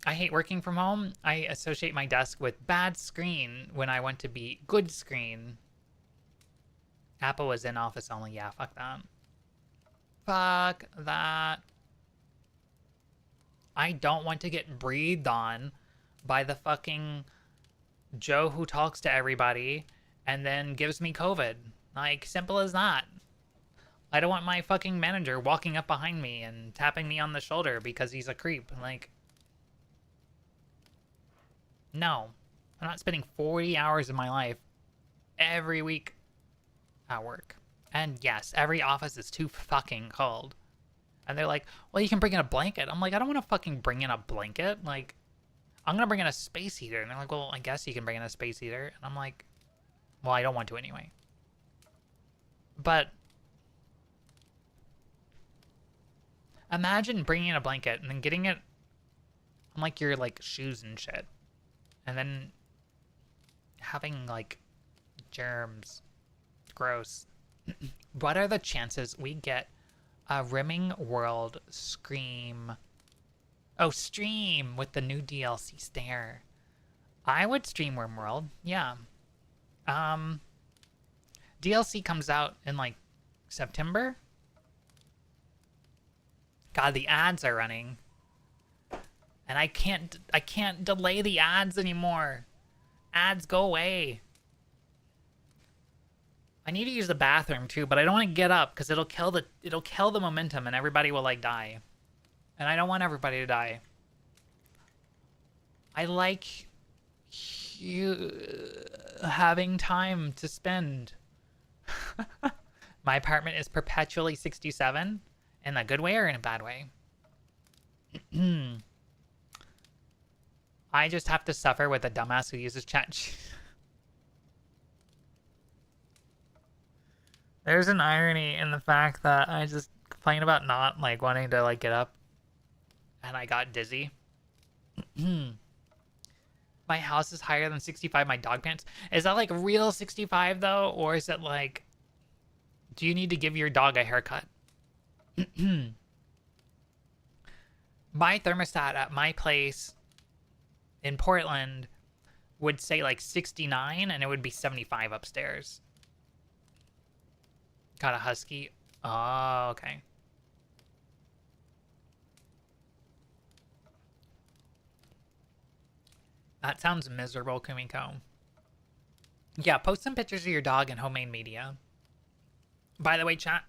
I hate working from home. I associate my desk with bad screen when I want to be good screen. Apple was in office only. Yeah, fuck that. Fuck that. I don't want to get breathed on by the fucking Joe who talks to everybody and then gives me COVID. Like, simple as that. I don't want my fucking manager walking up behind me and tapping me on the shoulder because he's a creep. Like, no. I'm not spending 40 hours of my life every week at work. And yes, every office is too fucking cold. And they're like, well, you can bring in a blanket. I'm like, I don't want to fucking bring in a blanket. Like, I'm going to bring in a space heater. And they're like, well, I guess you can bring in a space heater. And I'm like, well, I don't want to anyway. But imagine bringing in a blanket and then getting it on like your like shoes and shit. And then having like germs. Gross. What are the chances we get a Rimming World Scream? Oh, stream with the new DLC Stare. I would stream RimWorld. Yeah. DLC comes out in like September. God, the ads are running. And I can't delay the ads anymore. Ads, go away. I need to use the bathroom too, but I don't want to get up because it'll kill the momentum and everybody will like die. And I don't want everybody to die. I like having time to spend. My apartment is perpetually 67 in a good way or in a bad way. I just have to suffer with a dumbass who uses chat. There's an irony in the fact that I just complained about not like wanting to like get up and I got dizzy. My house is higher than 65, my dog pants. Is that like real 65 though? Or is it like, do you need to give your dog a haircut? My thermostat at my place in Portland would say like 69 and it would be 75 upstairs. Got a husky. Oh, okay. That sounds miserable, Kumiko. Yeah, post some pictures of your dog in homemade media. By the way, chat,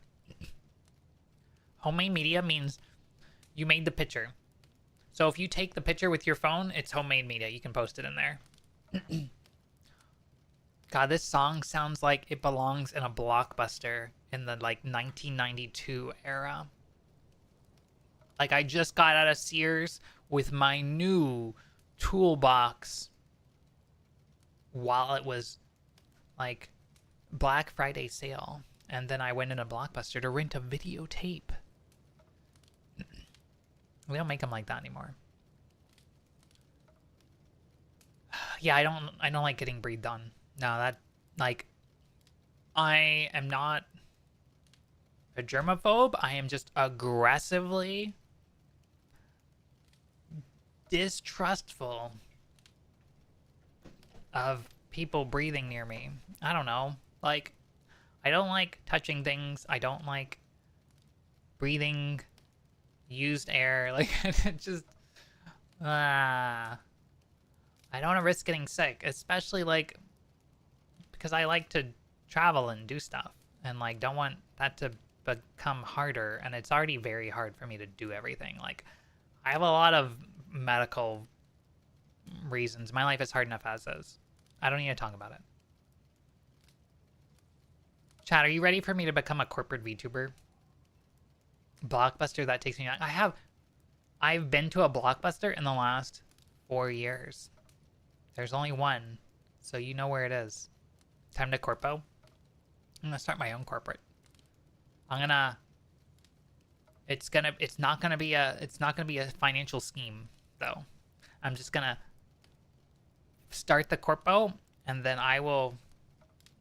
homemade media means you made the picture. So if you take the picture with your phone, it's homemade media. You can post it in there. God, this song sounds like it belongs in a Blockbuster in the like 1992 era. Like I just got out of Sears with my new toolbox while it was like Black Friday sale. And then I went in a Blockbuster to rent a videotape. We don't make them like that anymore. Yeah, I don't like getting breathed on. No, that like I am not a germaphobe. I am just aggressively distrustful of people breathing near me. I don't know. Like, I don't like touching things. I don't like breathing used air. Like, it just... I don't want to risk getting sick. Especially, like, because I like to travel and do stuff. And, like, don't want that to become harder. And it's already very hard for me to do everything. Like, I have a lot of medical reasons. My life is hard enough as is. I don't need to talk about it. Chat, are you ready for me to become a corporate VTuber? Blockbuster, that takes me... I've been to a Blockbuster in the last 4 years. There's only one, so you know where it is. Time to corpo. I'm gonna start my own corporate. It's not gonna be a financial scheme though. I'm just gonna start the corpo and then I will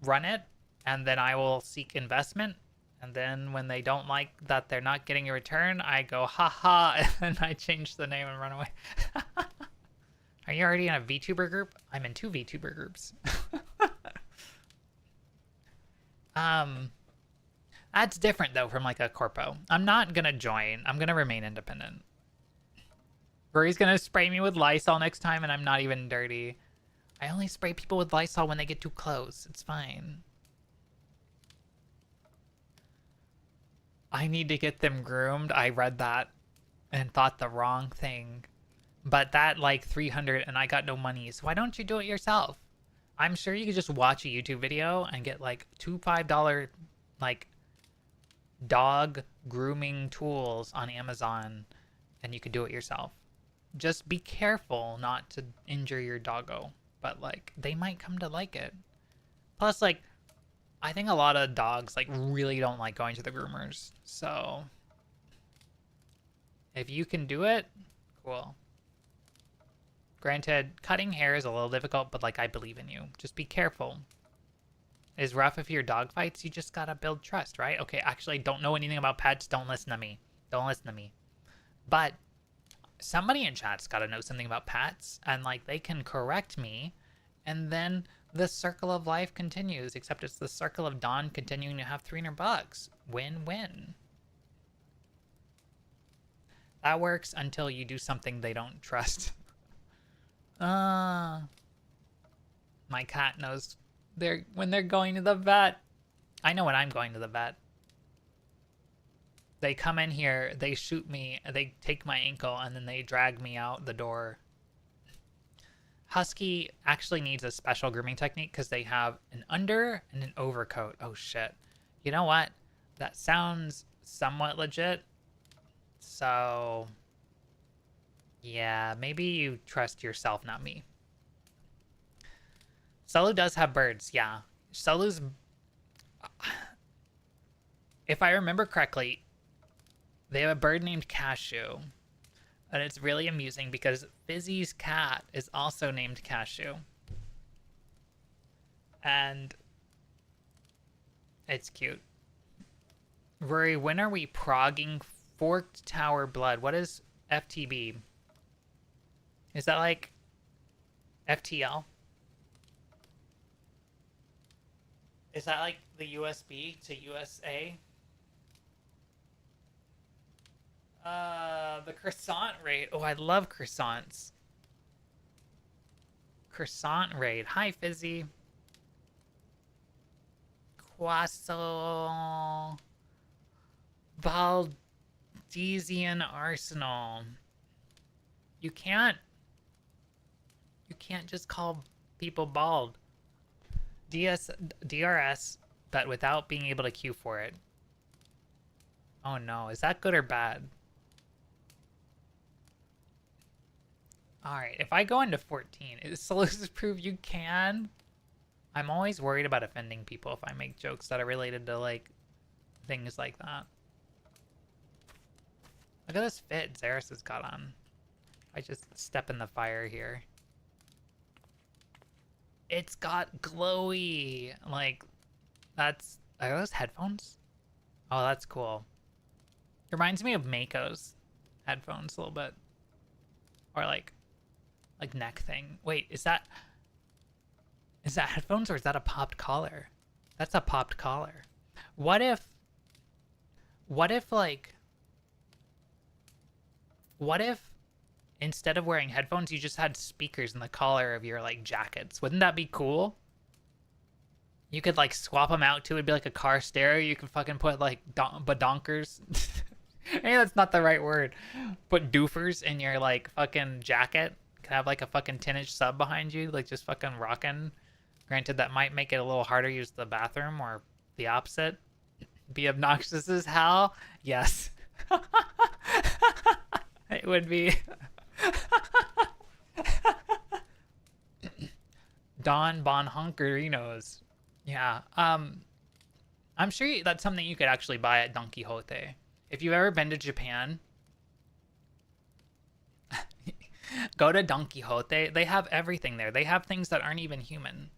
run it and then I will seek investment. And then when they don't like that they're not getting a return, I go, haha, and then I change the name and run away. Are you already in a VTuber group? I'm in 2 VTuber groups. That's different though from like a corpo. I'm not gonna join. I'm gonna remain independent. Rory's gonna spray me with Lysol next time and I'm not even dirty. I only spray people with Lysol when they get too close. It's fine. I need to get them groomed. I read that and thought the wrong thing. But that like 300 and I got no money. So why don't you do it yourself? I'm sure you could just watch a YouTube video and get like two $5 like dog grooming tools on Amazon and you could do it yourself. Just be careful not to injure your doggo, but like they might come to like it. Plus, like, I think a lot of dogs like really don't like going to the groomers. So if you can do it, cool. Granted, cutting hair is a little difficult, but like I believe in you. Just be careful. It's rough if your dog fights. You just gotta build trust, right? Okay, actually, don't know anything about pets. Don't listen to me. Don't listen to me. But somebody in chat's gotta know something about pets, and like they can correct me, and then the circle of life continues. Except it's the circle of Dawn continuing to have $300. Win-win. That works until you do something they don't trust. My cat knows when they're going to the vet. I know when I'm going to the vet. They come in here, they shoot me, they take my ankle, and then they drag me out the door. Husky actually needs a special grooming technique because they have an under and an overcoat. Oh shit. You know what? That sounds somewhat legit. So yeah, maybe you trust yourself, not me. Solo does have birds, yeah. Solo's... If I remember correctly, they have a bird named Cashew. And it's really amusing because Fizzy's cat is also named Cashew. And it's cute. Rory, when are we progging Forked Tower Blood? What is FTB? Is that like FTL? Is that like the USB to USA? The croissant raid. Oh, I love croissants. Croissant raid. Hi, Fizzy. Croissant. Valdesian Arsenal. You can't just call people bald. DRS, but without being able to queue for it. Oh no, is that good or bad? Alright, if I go into 14, is Solutions prove you can? I'm always worried about offending people if I make jokes that are related to, like, things like that. Look at this fit Xeris has got on. I just step in the fire here. It's got glowy, like, are those headphones? Oh, that's cool. It reminds me of Mako's headphones a little bit. Or like neck thing. Wait, is that headphones or is that a popped collar? That's a popped collar. What if instead of wearing headphones, you just had speakers in the collar of your, like, jackets? Wouldn't that be cool? You could, like, swap them out, too. It'd be like a car stereo. You could fucking put, like, badonkers. Maybe that's not the right word. Put doofers in your, like, fucking jacket. Could have, like, a fucking 10-inch sub behind you. Like, just fucking rocking. Granted, that might make it a little harder to use the bathroom, or the opposite. Be obnoxious as hell? Yes. It would be... Don Bon Hunkerinos. Yeah. I'm sure that's something you could actually buy at Don Quixote. If you've ever been to Japan, go to Don Quixote. They have everything there. They have things that aren't even human.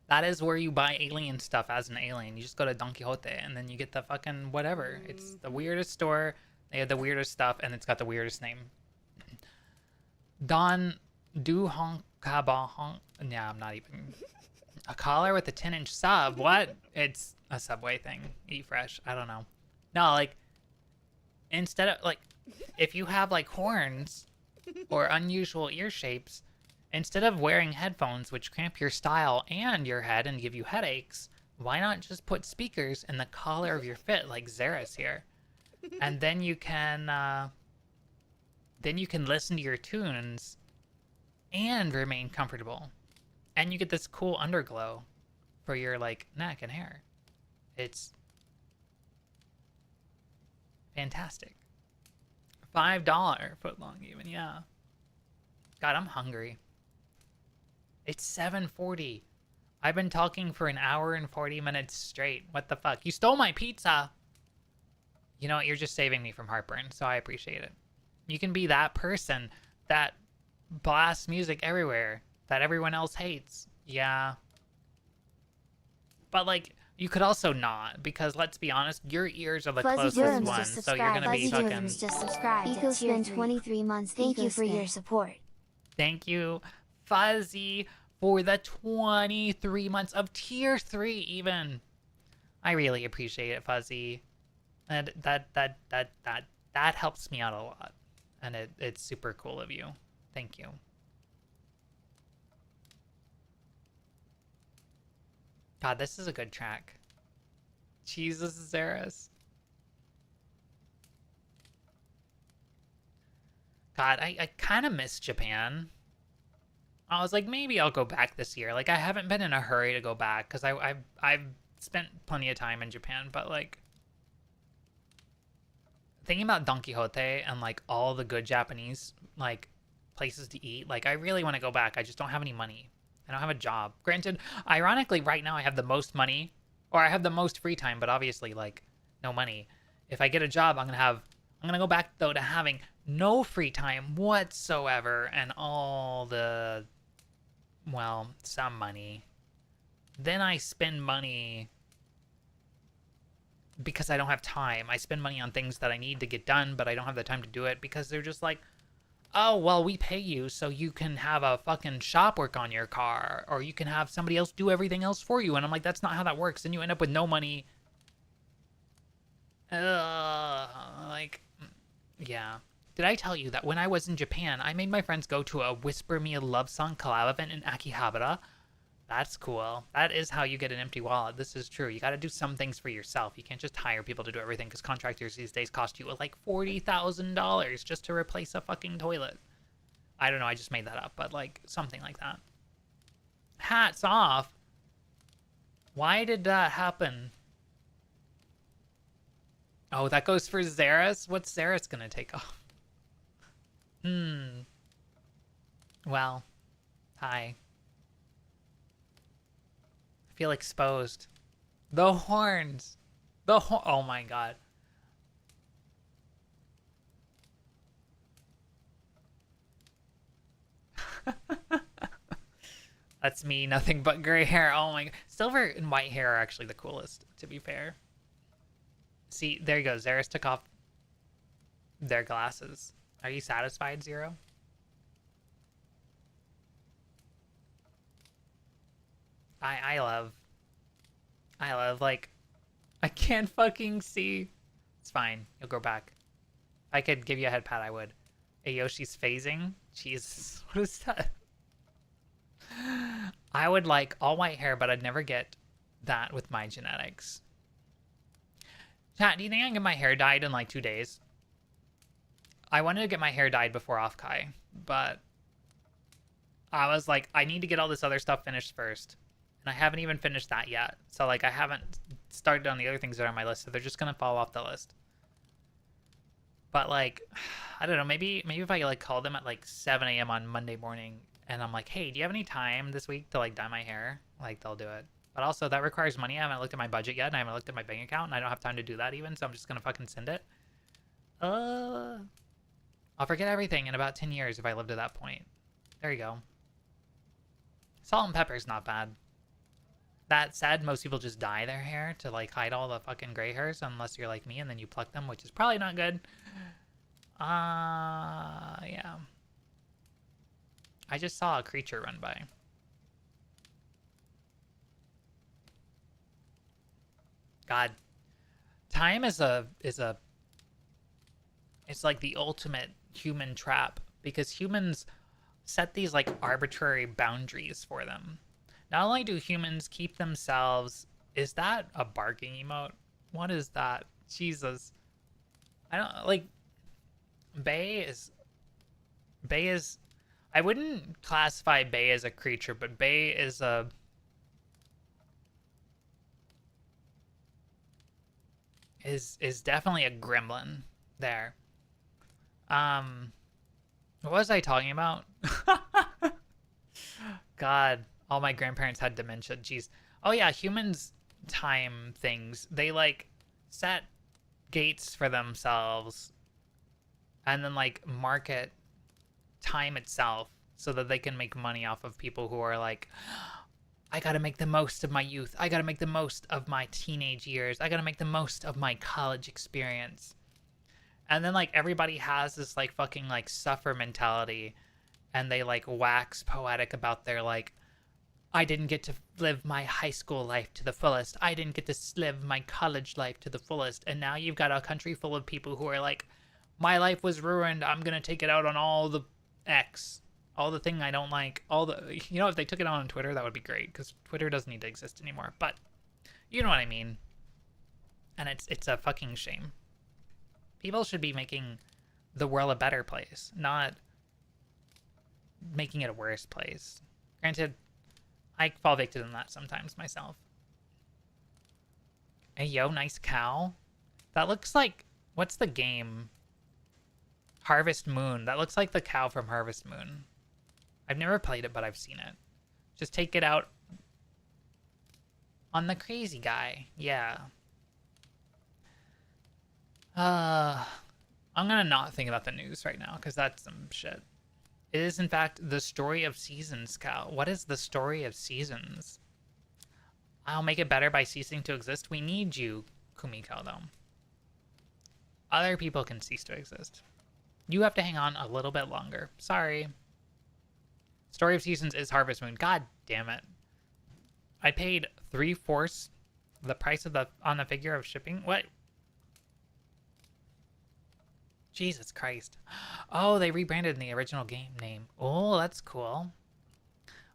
That is where you buy alien stuff as an alien. You just go to Don Quixote and then you get the fucking whatever. It's the weirdest store. They have the weirdest stuff and it's got the weirdest name. Don Du Hong Kaba Hong. Yeah, I'm not even. A collar with a 10-inch sub. What? It's a Subway thing. Eat fresh. I don't know. No, like, instead of, like, if you have, like, horns or unusual ear shapes, instead of wearing headphones, which cramp your style and your head and give you headaches, why not just put speakers in the collar of your fit like Xeris here? And then you can listen to your tunes and remain comfortable. And you get this cool underglow for your like neck and hair. It's fantastic. $5 foot long even, yeah. God, I'm hungry. It's 7:40. I've been talking for an hour and 40 minutes straight. What the fuck? You stole my pizza. You know what? You're just saving me from heartburn, so I appreciate it. You can be that person that blasts music everywhere that everyone else hates. Yeah. But like, you could also not, because let's be honest, your ears are the Fuzzy closest Durham's ones, just so you're subscribed. gonna be Fuzzy fucking. Durham's just subscribed. EcoSpin 23 months. Thank you for your support. Thank you, Fuzzy, for the 23 months of tier 3 even. I really appreciate it, Fuzzy. And that helps me out a lot. And it's super cool of you. Thank you. God, this is a good track. Jesus Zeros. God, I kind of miss Japan. I was like, maybe I'll go back this year. Like, I haven't been in a hurry to go back because I've spent plenty of time in Japan, but like thinking about Don Quixote and like all the good Japanese like places to eat, like I really want to go back. I just don't have any money. I don't have a job. Granted, ironically, right now I have the most money, or I have the most free time, but obviously like no money. If I get a job, I'm gonna go back though to having no free time whatsoever and all the, well, some money. Then I spend money because I don't have time. I spend money on things that I need to get done, but I don't have the time to do it because they're just like, oh, well, we pay you so you can have a fucking shop work on your car, or you can have somebody else do everything else for you. And I'm like, that's not how that works. And you end up with no money. Like, yeah. Did I tell you that when I was in Japan, I made my friends go to a Whisper Me a Love Song collab event in Akihabara? That's cool. That is how you get an empty wallet. This is true. You got to do some things for yourself. You can't just hire people to do everything because contractors these days cost you like $40,000 just to replace a fucking toilet. I don't know. I just made that up, but like something like that. Hats off. Why did that happen? Oh, that goes for Zaris? What's Zaris gonna take off? Well, hi. Feel exposed. The horns. Oh my god. That's me, nothing but gray hair. Oh my god. Silver and white hair are actually the coolest, to be fair. See, there you go. Zaris took off their glasses. Are you satisfied, Zero? I love, like, I can't fucking see. It's fine. You'll go back. If I could give you a head pat, I would. Hey, Yoshi's phasing? Jesus, what is that? I would like all white hair, but I'd never get that with my genetics. Chat, do you think I can get my hair dyed in like 2 days? I wanted to get my hair dyed before Offkai, but I was like, I need to get all this other stuff finished first. And I haven't even finished that yet. So like I haven't started on the other things that are on my list, so they're just gonna fall off the list. But like, I don't know, maybe if I like call them at like 7 a.m. on Monday morning and I'm like, hey, do you have any time this week to like dye my hair? Like they'll do it. But also that requires money. I haven't looked at my budget yet and I haven't looked at my bank account and I don't have time to do that even, so I'm just gonna fucking send it. I'll forget everything in about 10 years if I live to that point. There you go. Salt and pepper is not bad. That said, most people just dye their hair to like hide all the fucking gray hairs unless you're like me and then you pluck them, which is probably not good. Yeah. I just saw a creature run by. God. Time is it's like the ultimate human trap because humans set these like arbitrary boundaries for them. Not only do humans keep themselves... Is that a barking emote? What is that? Jesus. I don't like Bay is I wouldn't classify Bay as a creature, but Bay is definitely a gremlin there. What was I talking about? God, all my grandparents had dementia. Jeez. Oh yeah, humans time things. They like set gates for themselves and then like market time itself so that they can make money off of people who are like, I gotta make the most of my youth. I gotta make the most of my teenage years. I gotta make the most of my college experience. And then like everybody has this like fucking like suffer mentality, and they like wax poetic about their like, I didn't get to live my high school life to the fullest. I didn't get to live my college life to the fullest. And now you've got a country full of people who are like, my life was ruined. I'm gonna take it out on all the X, all the thing I don't like, all the, you know, if they took it out on Twitter, that would be great, because Twitter doesn't need to exist anymore. But you know what I mean. And it's a fucking shame. People should be making the world a better place, not making it a worse place. Granted, I fall victim to that sometimes myself. Hey, yo, nice cow. That looks like, what's the game? Harvest Moon. That looks like the cow from Harvest Moon. I've never played it, but I've seen it. Just take it out on the crazy guy. Yeah. I'm gonna not think about the news right now, because that's some shit. It is, in fact, the story of seasons, cow. What is the story of seasons? I'll make it better by ceasing to exist. We need you, Kumiko, though. Other people can cease to exist. You have to hang on a little bit longer. Sorry. Story of Seasons is Harvest Moon. God damn it. I paid 3/4 the price of on the figure of shipping. What? Jesus Christ. Oh, they rebranded in the original game name. Oh, that's cool.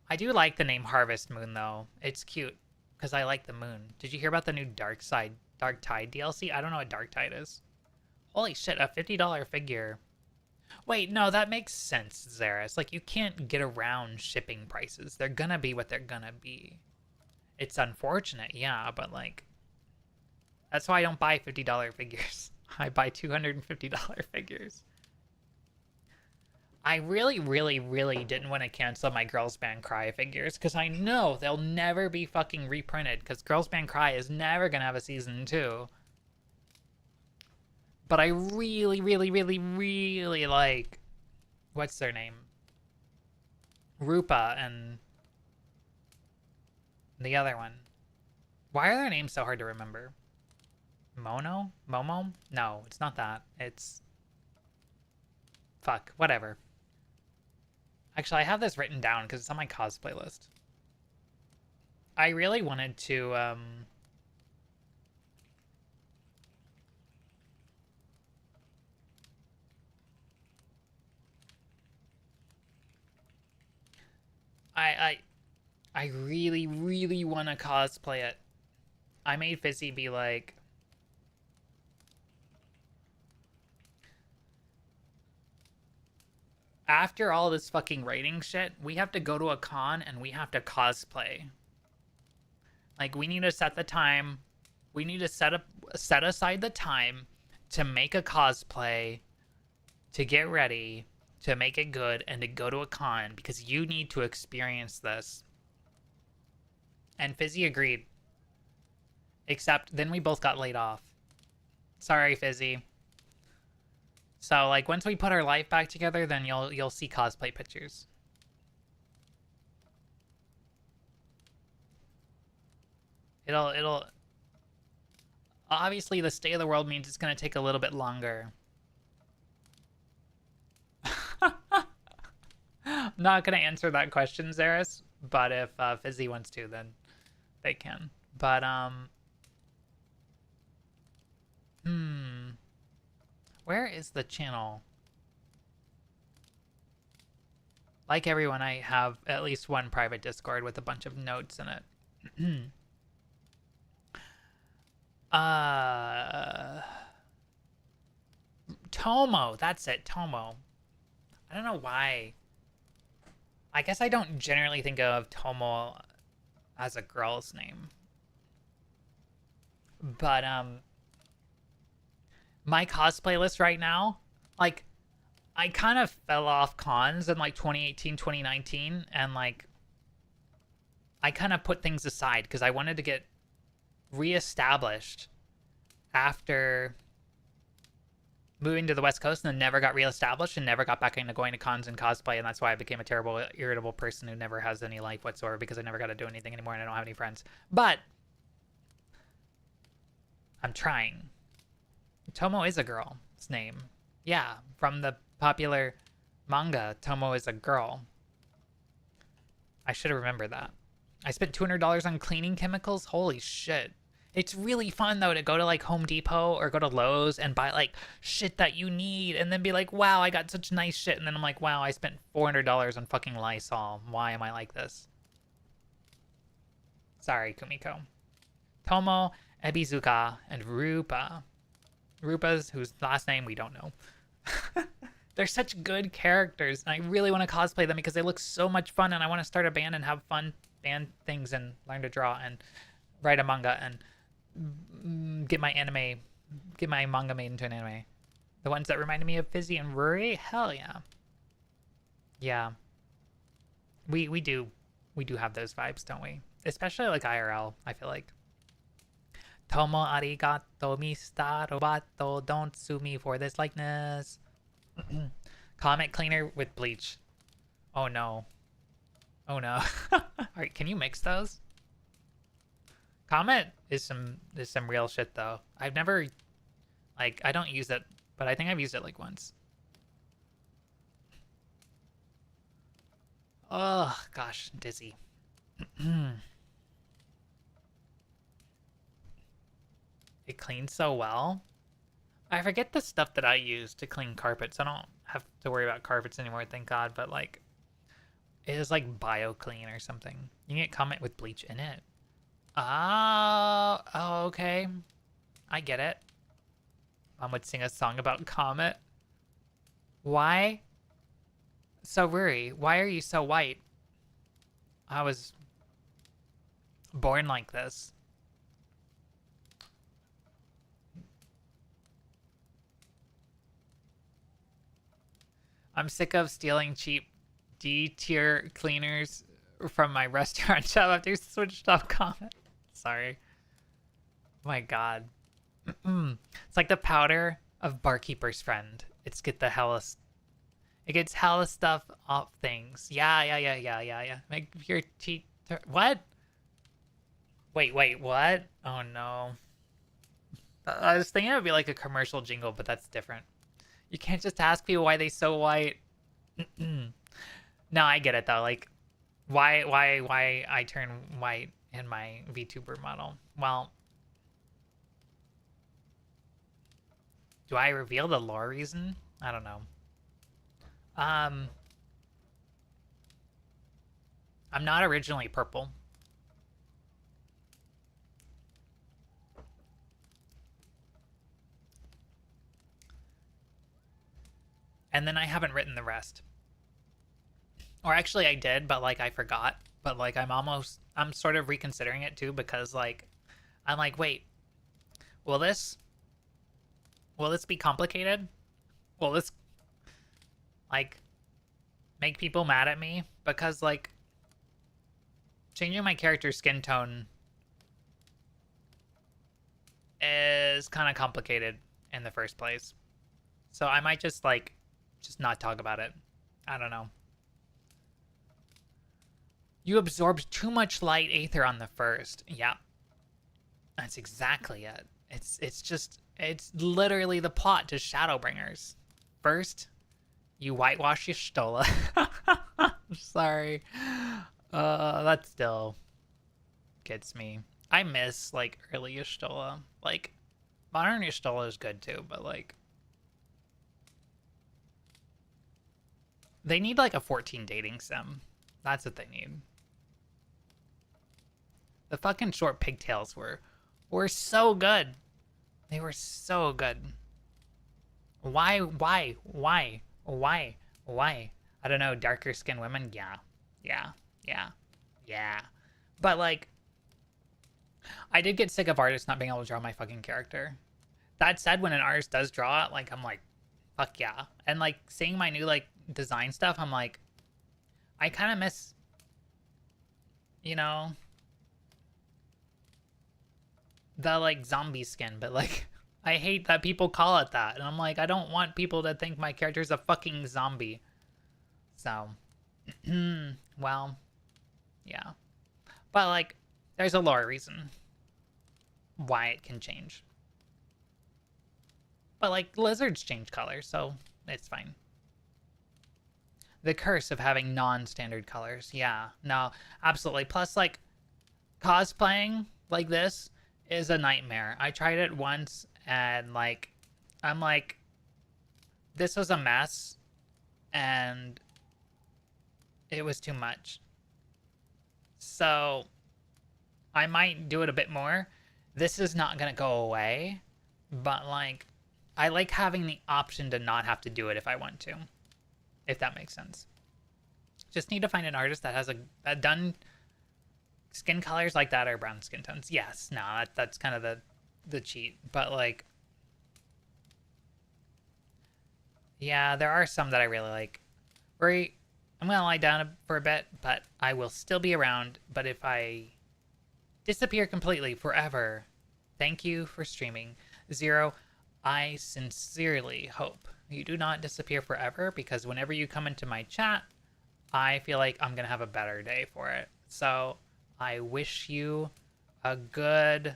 I do like the name Harvest Moon, though. It's cute, because I like the moon. Did you hear about the new Dark Tide DLC? I don't know what Dark Tide is. Holy shit, a $50 figure. Wait, no, that makes sense, Zara. It's like you can't get around shipping prices. They're gonna be what they're gonna be. It's unfortunate, yeah, but like, that's why I don't buy $50 figures. I buy $250 figures. I really, really, really didn't want to cancel my Girls Band Cry figures, because I know they'll never be fucking reprinted, because Girls Band Cry is never gonna have a season 2. But I really, really, really, really like, what's their name? Rupa and the other one. Why are their names so hard to remember? Mono? Momo? No, it's not that. It's... Fuck, whatever. Actually, I have this written down because it's on my cosplay list. I really wanted to, I really, really want to cosplay it. I made Fizzy be like, after all this fucking writing shit, we have to go to a con and we have to cosplay. Like, we need to set the time. We need to set aside the time to make a cosplay, to get ready, to make it good, and to go to a con, because you need to experience this. And Fizzy agreed. Except then we both got laid off. Sorry, Fizzy. So like once we put our life back together, then you'll see cosplay pictures. It'll obviously the state of the world means it's gonna take a little bit longer. I'm not gonna answer that question, Zaris, but if Fizzy wants to, then they can. But where is the channel? Like everyone, I have at least one private Discord with a bunch of notes in it. Tomo. That's it. Tomo. I don't know why. I guess I don't generally think of Tomo as a girl's name. But my cosplay list right now, like, I kind of fell off cons in like 2018, 2019, and like I kind of put things aside because I wanted to get reestablished after moving to the West Coast, and then never got reestablished and never got back into going to cons and cosplay, and that's why I became a terrible, irritable person who never has any life whatsoever because I never got to do anything anymore and I don't have any friends. But I'm trying. Tomo is a girl's name. Yeah, from the popular manga, Tomo is a girl. I should have remembered that. I spent $200 on cleaning chemicals. Holy shit. It's really fun though to go to like Home Depot or go to Lowe's and buy like shit that you need and then be like, wow, I got such nice shit. And then I'm like, wow, I spent $400 on fucking Lysol. Why am I like this? Sorry, Kumiko. Tomo, Ebizuka, and Rupa. Rupa's whose last name we don't know. They're such good characters, and I really want to cosplay them because they look so much fun, and I want to start a band and have fun band things and learn to draw and write a manga and get my manga made into an anime. The ones that reminded me of Fizzy and Ruri? Hell yeah. Yeah. We do have those vibes, don't we? Especially like IRL, I feel like. Tomo arigato, Mr. Roboto. Don't sue me for this likeness. Comet cleaner with bleach. Oh no. Oh no. Alright, can you mix those? Comet is some real shit though. I've never, like, I don't use it, but I think I've used it like once. Oh gosh, dizzy. It cleans so well. I forget the stuff that I use to clean carpets. I don't have to worry about carpets anymore, thank God. But like, it is like BioClean or something. You can get Comet with bleach in it. Oh, okay. I get it. Mom would sing a song about Comet. Why? So Ruri, why are you so white? I was born like this. I'm sick of stealing cheap D-tier cleaners from my restaurant shop after switched off Comet. Sorry. Oh my god. It's like the powder of Barkeeper's Friend. It gets hella stuff off things. Yeah. Make your teeth... What? Wait, what? Oh no. I was thinking it would be like a commercial jingle, but that's different. You can't just ask people why they so white. No, I get it though. Like, why I turn white in my VTuber model? Well, do I reveal the lore reason? I don't know. I'm not originally purple. And then I haven't written the rest. Or actually I did, but like I forgot. But like I'm sort of reconsidering it too because like I'm like, wait, will this be complicated? Will this like make people mad at me? Because like changing my character's skin tone is kind of complicated in the first place. So I might just not talk about it. I don't know. You absorbed too much light aether on the first. Yeah. That's exactly it. It's literally the plot to Shadowbringers. First, you whitewash your Stola. Sorry. That still gets me. I miss like early Stola. Like modern Stola is good too, but like they need like a 14 dating sim. That's what they need. The fucking short pigtails were so good. They were so good. Why? I don't know, darker skinned women? Yeah. Yeah. Yeah. Yeah. But like, I did get sick of artists not being able to draw my fucking character. That said, when an artist does draw it, like, I'm like, fuck yeah. And like, seeing my new like design stuff, I'm like, I kind of miss, you know, the like zombie skin, but like, I hate that people call it that. And I'm like, I don't want people to think my character's a fucking zombie. So, well, yeah. But like, there's a lore reason why it can change. But like, lizards change color, so it's fine. The curse of having non-standard colors. Yeah, no, absolutely. Plus, like, cosplaying like this is a nightmare. I tried it once and like, I'm like, this was a mess and it was too much. So I might do it a bit more. This is not gonna go away, but like, I like having the option to not have to do it if I want to, if that makes sense. Just need to find an artist that has a done skin colors like that or brown skin tones. Yes, no, that's kind of the cheat. But like, yeah, there are some that I really like. Right, I'm gonna lie down for a bit, but I will still be around. But if I disappear completely forever, thank you for streaming. Zero, I sincerely hope you do not disappear forever, because whenever you come into my chat, I feel like I'm gonna have a better day for it. So I wish you a good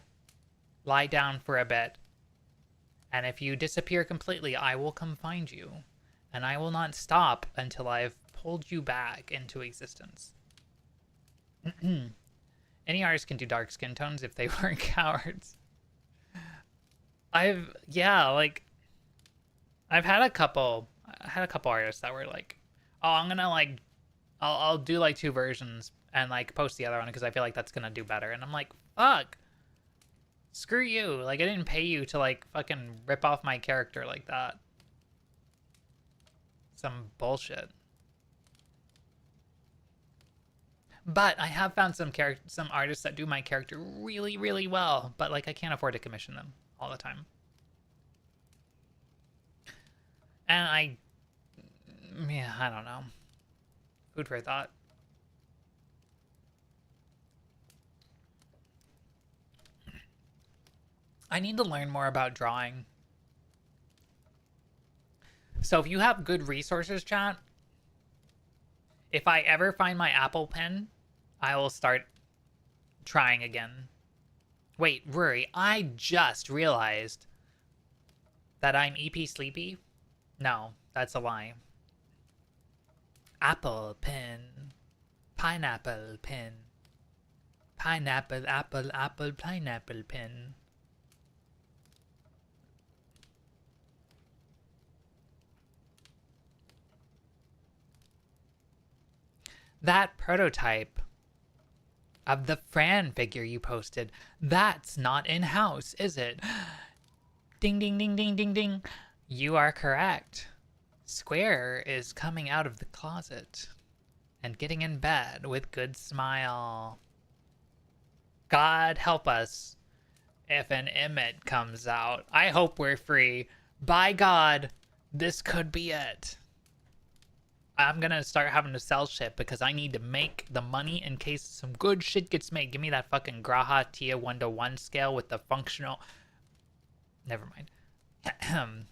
lie down for a bit. And if you disappear completely, I will come find you. And I will not stop until I've pulled you back into existence. Any artist can do dark skin tones if they weren't cowards. Yeah, like, I've had a couple artists that were like, oh, I'm gonna like, I'll do like 2 versions and like post the other one because I feel like that's gonna do better. And I'm like, fuck, screw you. Like, I didn't pay you to like fucking rip off my character like that. Some bullshit. But I have found some artists that do my character really, really well, but like, I can't afford to commission them all the time. And yeah, I don't know. Food for thought. I need to learn more about drawing. So if you have good resources, chat, if I ever find my Apple Pen, I will start trying again. Wait, Rory, I just realized that I'm EP Sleepy. No, that's a lie. Apple Pen. Pineapple Pen. Pineapple, apple, apple, pineapple pen. That prototype of the Fran figure you posted, that's not in-house, is it? Ding, ding, ding, ding, ding, ding. You are correct. Square is coming out of the closet and getting in bed with good smile. God help us if an Emmett comes out. I hope we're free. By God, this could be it. I'm gonna start having to sell shit because I need to make the money in case some good shit gets made. Give me that fucking Graha Tia 1:1 scale with the functional. Never mind.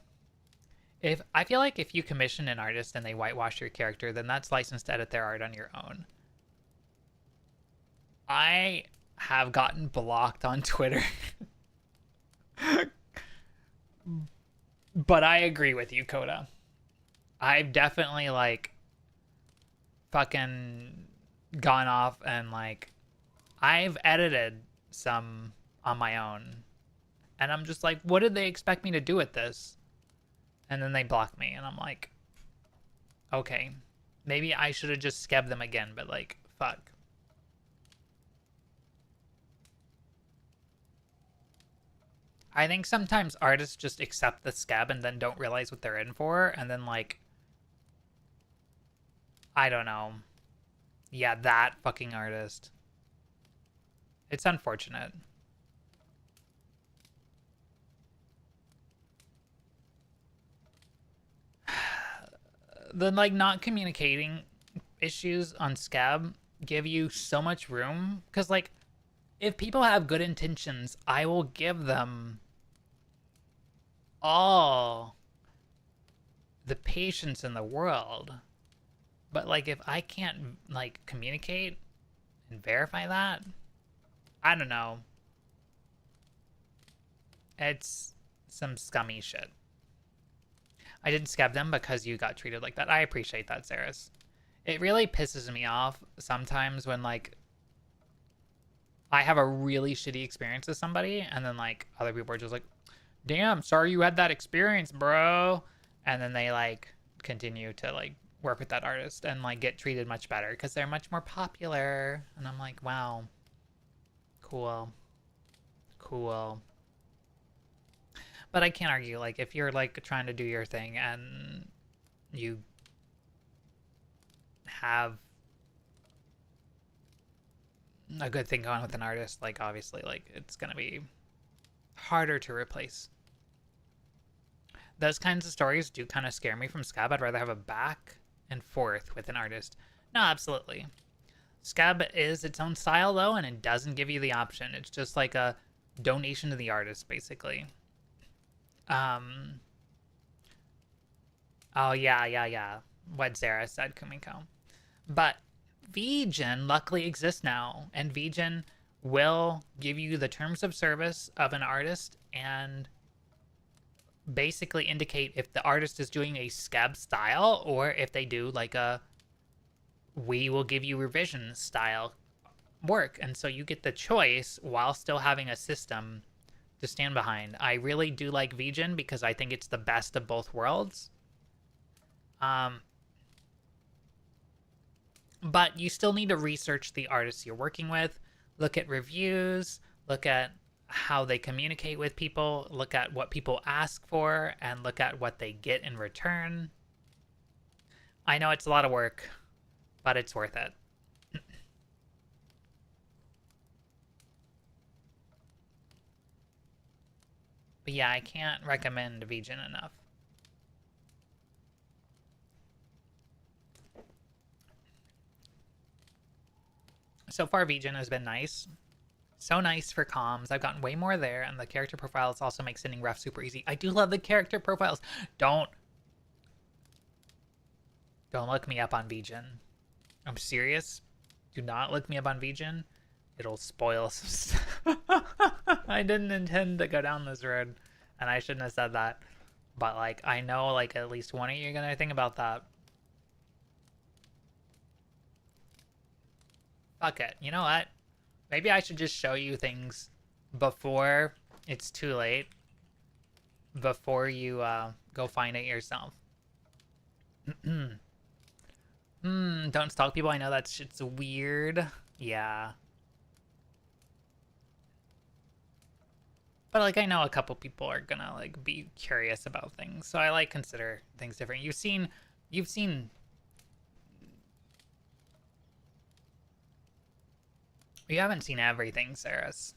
If I feel like if you commission an artist and they whitewash your character, then that's licensed to edit their art on your own. I have gotten blocked on Twitter. But I agree with you, Coda. I've definitely like fucking gone off and like I've edited some on my own. And I'm just like, what did they expect me to do with this? And then they block me and I'm like, okay, maybe I should have just skebbed them again, but like, fuck. I think sometimes artists just accept the scab and then don't realize what they're in for, and then like, I don't know. Yeah, that fucking artist. It's unfortunate. The like not communicating issues on scab give you so much room because like if people have good intentions, I will give them all the patience in the world. But like if I can't like communicate and verify that, I don't know. It's some scummy shit. I didn't scab them because you got treated like that. I appreciate that, Saris. It really pisses me off sometimes when like I have a really shitty experience with somebody and then like other people are just like, damn, sorry you had that experience, bro. And then they like continue to like work with that artist and like get treated much better because they're much more popular. And I'm like, wow, cool, cool. But I can't argue. Like if you're like trying to do your thing and you have a good thing going with an artist, like obviously like it's gonna be harder to replace. Those kinds of stories do kind of scare me from scab. I'd rather have a back and forth with an artist. No, absolutely. Scab is its own style though, and it doesn't give you the option. It's just like a donation to the artist, basically. Um. Oh yeah. What Zara said, Kumiko. But VGen luckily exists now, and VGen will give you the terms of service of an artist and basically indicate if the artist is doing a scab style or if they do like a we will give you revision style work. And so you get the choice while still having a system to stand behind. I really do like VGen because I think it's the best of both worlds. But you still need to research the artists you're working with, look at reviews, look at how they communicate with people, look at what people ask for, and look at what they get in return. I know it's a lot of work, but it's worth it. But yeah, I can't recommend VGen enough. So far, VGen has been nice. So nice for comms. I've gotten way more there, and the character profiles also make sending ref super easy. I do love the character profiles. Don't look me up on VGen. I'm serious. Do not look me up on VGen. It'll spoil some stuff. I didn't intend to go down this road, and I shouldn't have said that. But like, I know like at least one of you are gonna think about that. Fuck it. You know what? Maybe I should just show you things before it's too late. Before you go find it yourself. Don't stalk people. I know that shit's weird. Yeah. But like I know a couple people are gonna like be curious about things. So I like consider things different. You've seen you haven't seen everything, Saris.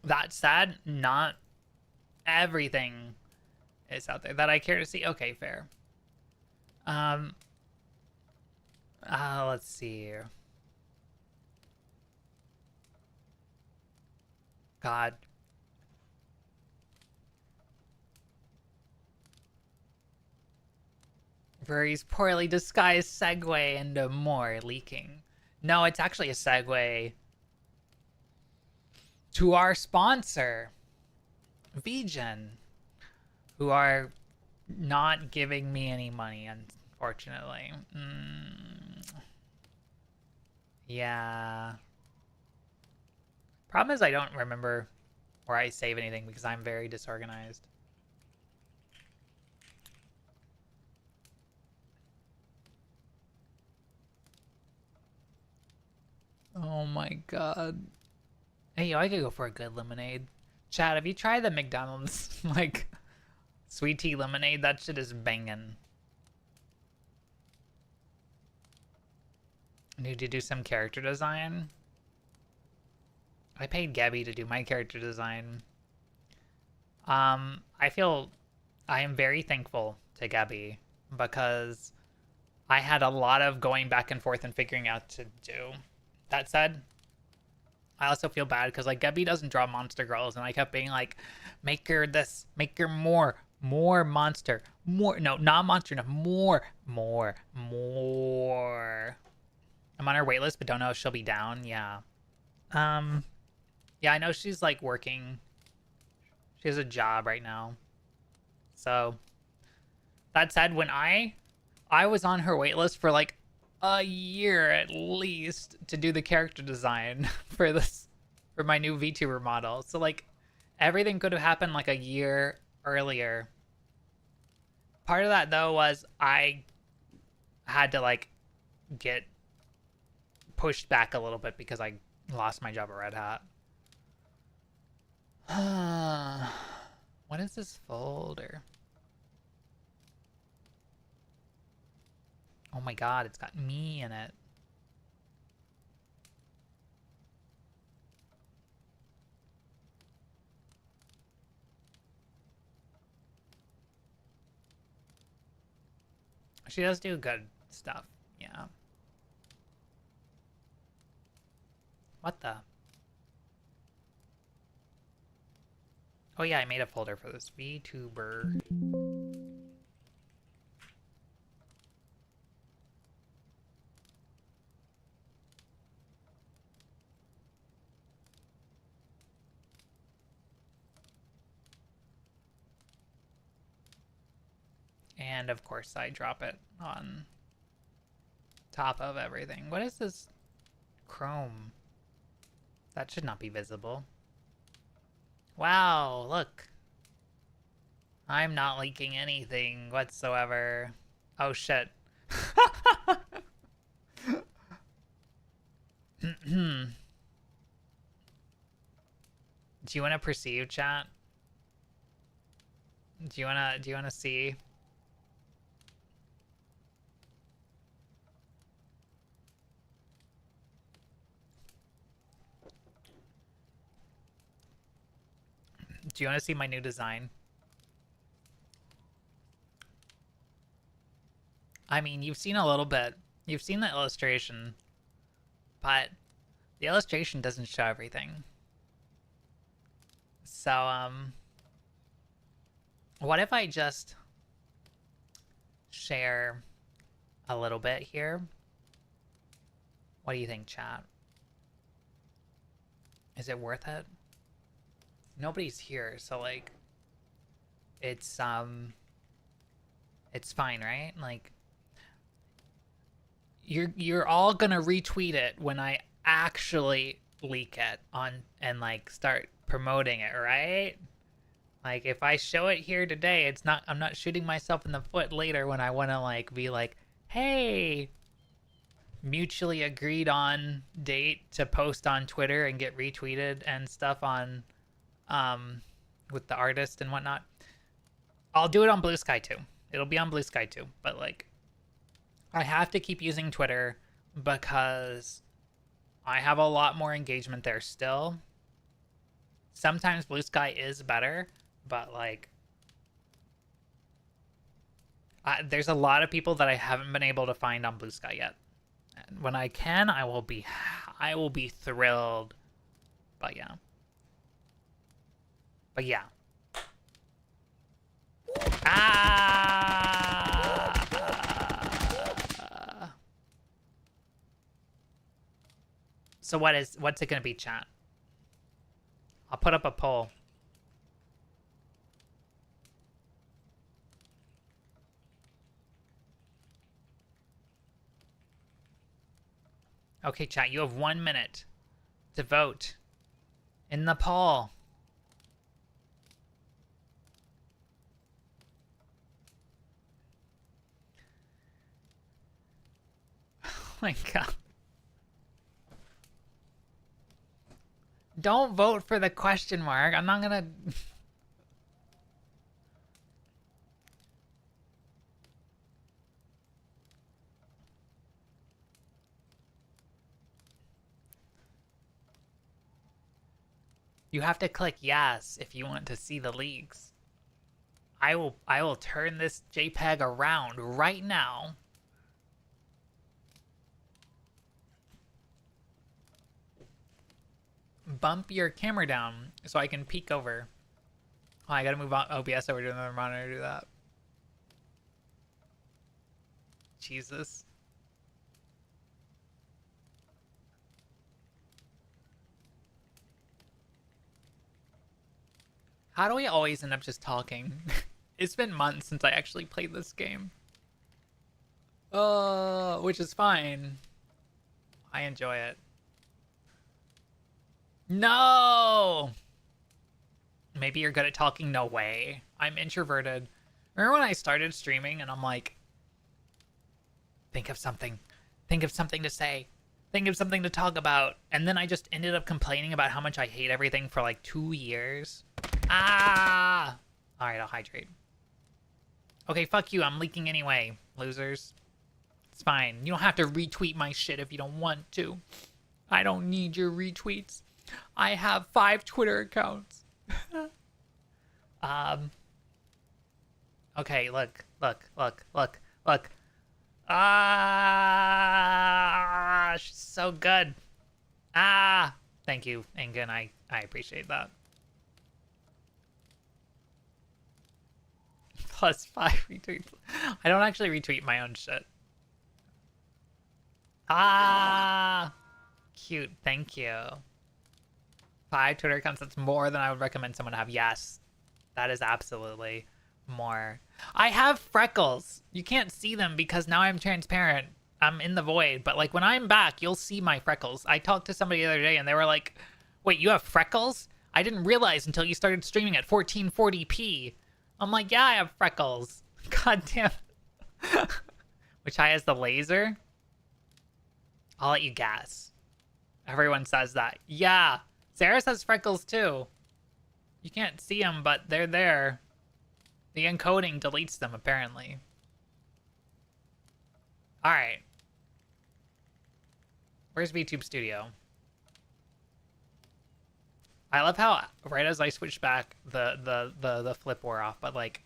That said, not everything is out there that I care to see. Okay, fair. Let's see here. God. Very poorly disguised segue into more leaking. No, it's actually a segue to our sponsor, VGen, who are not giving me any money, unfortunately. Yeah. Problem is I don't remember where I save anything because I'm very disorganized. Oh my god. Hey, yo, I could go for a good lemonade. Chad, have you tried the McDonald's like sweet tea lemonade? That shit is banging. Need to do some character design. I paid Gabby to do my character design. I feel I am very thankful to Gabby because I had a lot of going back and forth and figuring out to do. That said, I also feel bad because like Gabby doesn't draw monster girls, and I kept being like, make her this, make her more monster, more, no, not monster, no, more. I'm on her waitlist, but don't know if she'll be down. Yeah. Yeah, I know she's like working. She has a job right now. So that said, when I was on her waitlist for like a year at least to do the character design for my new VTuber model. So like everything could have happened like a year earlier. Part of that though was I had to like get pushed back a little bit because I lost my job at Red Hat. What is this folder? Oh my god, it's got me in it. She does do good stuff, yeah. What the? Oh yeah, I made a folder for this VTuber. And of course I drop it on top of everything. What is this Chrome? That should not be visible. Wow, look. I'm not leaking anything whatsoever. Oh shit. Do you want to perceive, chat? Do you wanna see? Do you want to see my new design? I mean, you've seen a little bit. You've seen the illustration, but the illustration doesn't show everything. So, what if I just share a little bit here? What do you think, chat? Is it worth it? Nobody's here, so like, it's fine, right? Like, you're all gonna retweet it when I actually leak it on and like start promoting it, right? Like if I show it here today, it's not, I'm not shooting myself in the foot later when I want to like be like, hey, mutually agreed on date to post on Twitter and get retweeted and stuff on with the artist and whatnot. I'll do it on Blue Sky too. It'll be on Blue Sky too, but like I have to keep using Twitter because I have a lot more engagement there still. Sometimes Blue Sky is better, but like there's a lot of people that I haven't been able to find on Blue Sky yet. And when I can, I will be thrilled. But yeah. But yeah. So what's it gonna be, chat? I'll put up a poll. Okay, chat, you have 1 minute to vote in the poll. Oh my god. Don't vote for the question mark. I'm not gonna... You have to click yes if you want to see the leaks. I will turn this JPEG around right now. Bump your camera down so I can peek over. Oh, I gotta move on OBS over to another monitor to do that. Jesus. How do we always end up just talking? It's been months since I actually played this game. Which is fine. I enjoy it. No! Maybe you're good at talking? No way. I'm introverted. Remember when I started streaming and I'm like, think of something. Think of something to say. Think of something to talk about. And then I just ended up complaining about how much I hate everything for like 2 years. Ah! Alright, I'll hydrate. Okay, fuck you. I'm leaking anyway, losers. It's fine. You don't have to retweet my shit if you don't want to. I don't need your retweets. I have 5 Twitter accounts. Okay, look. Ah, she's so good. Ah, thank you, Ingen. I appreciate that. Plus 5 retweets. I don't actually retweet my own shit. Ah, cute. Thank you. 5 Twitter accounts. That's more than I would recommend someone have. Yes, that is absolutely more. I have freckles. You can't see them because now I'm transparent. I'm in the void. But like when I'm back, you'll see my freckles. I talked to somebody the other day and they were like, wait, you have freckles? I didn't realize until you started streaming at 1440p. I'm like, yeah, I have freckles. God damn it. Which eye has the laser? I'll let you guess. Everyone says that. Yeah. Sarah has freckles too. You can't see them, but they're there. The encoding deletes them, apparently. Alright. Where's VTube Studio? I love how right as I switched back, the flip wore off, but like...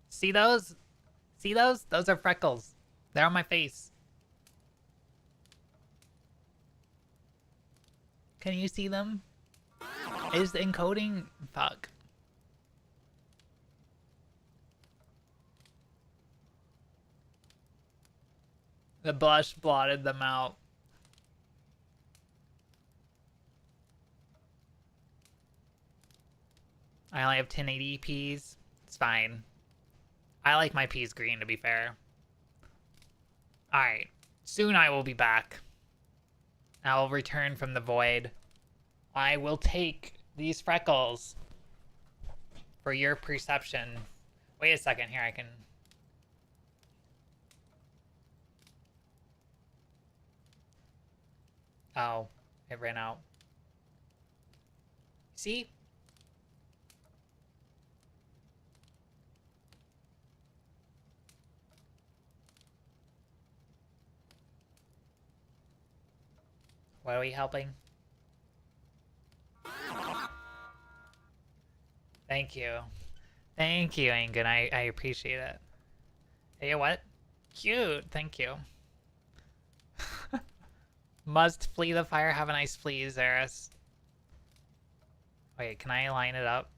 See those? See those? Those are freckles. They're on my face. Can you see them? Is the encoding... Fuck. The blush blotted them out. I only have 1080p's. It's fine. I like my P's green, to be fair. Alright. Soon I will be back. I will return from the void. I will take these freckles for your perception. Wait a second. Here, I can... Oh, it ran out. See? What are we helping? Thank you. Thank you, Ingen. I appreciate it. Hey, what? Cute. Thank you. Must flee the fire. Have a nice flee, Zeris. Wait, can I line it up?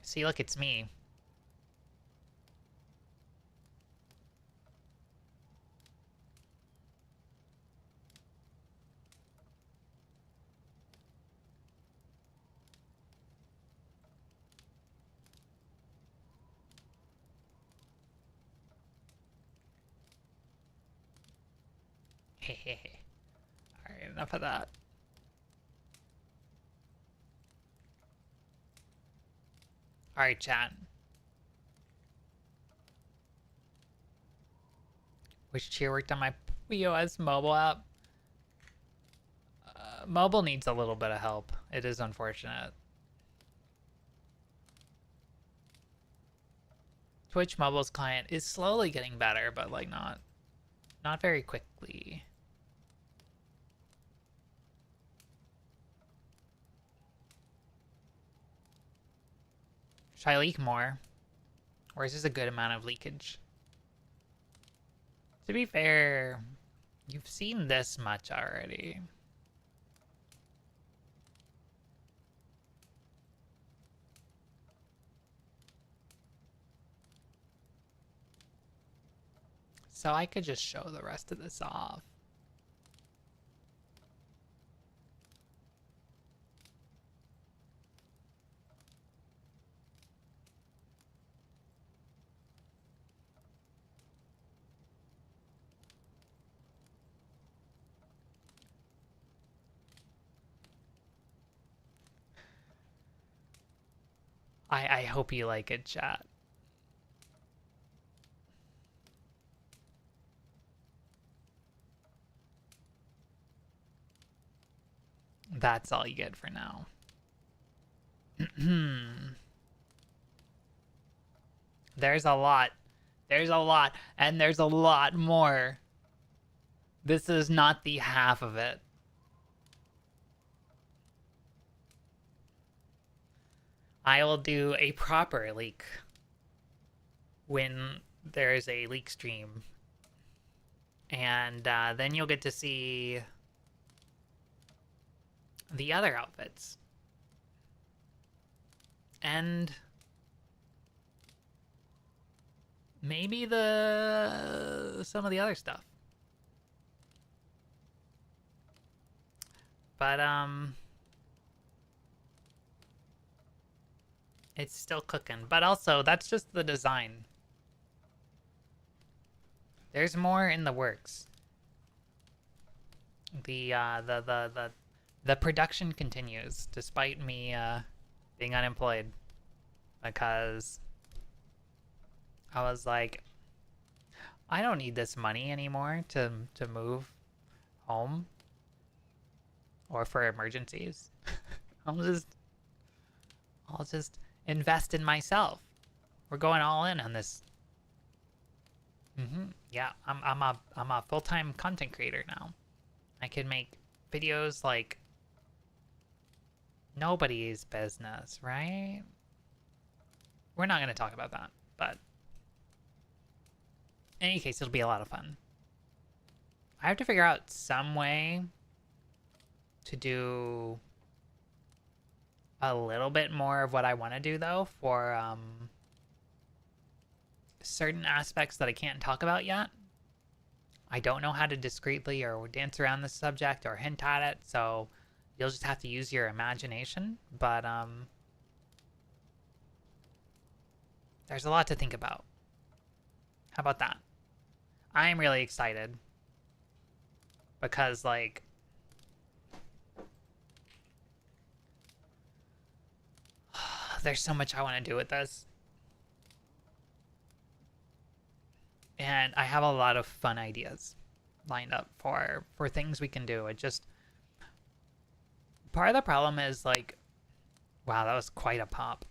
See, look, it's me. Alright, enough of that. Alright, chat. Which cheer worked on my POS mobile app? Mobile needs a little bit of help. It is unfortunate. Twitch mobile's client is slowly getting better, but like not very quickly. Should I leak more? Or is this a good amount of leakage? To be fair, you've seen this much already. So I could just show the rest of this off. I hope you like it, chat. That's all you get for now. There's a lot. There's a lot. And there's a lot more. This is not the half of it. I will do a proper leak when there is a leak stream. And then you'll get to see the other outfits. And maybe some of the other stuff. But it's still cooking. But also, that's just the design. There's more in the works. The production continues despite me being unemployed, because I was like, I don't need this money anymore to move home or for emergencies. I'll just invest in myself. We're going all in on this. Yeah, I'm a full-time content creator now. I can make videos like nobody's business, right? We're not going to talk about that, but in any case, it'll be a lot of fun. I have to figure out some way to do a little bit more of what I want to do, though, for certain aspects that I can't talk about yet. I don't know how to discreetly or dance around the subject or hint at it, so you'll just have to use your imagination. But there's a lot to think about. How about that? I'm really excited because, like, there's so much I want to do with this. And I have a lot of fun ideas lined up for things we can do. It just, part of the problem is, like, wow, that was quite a pop.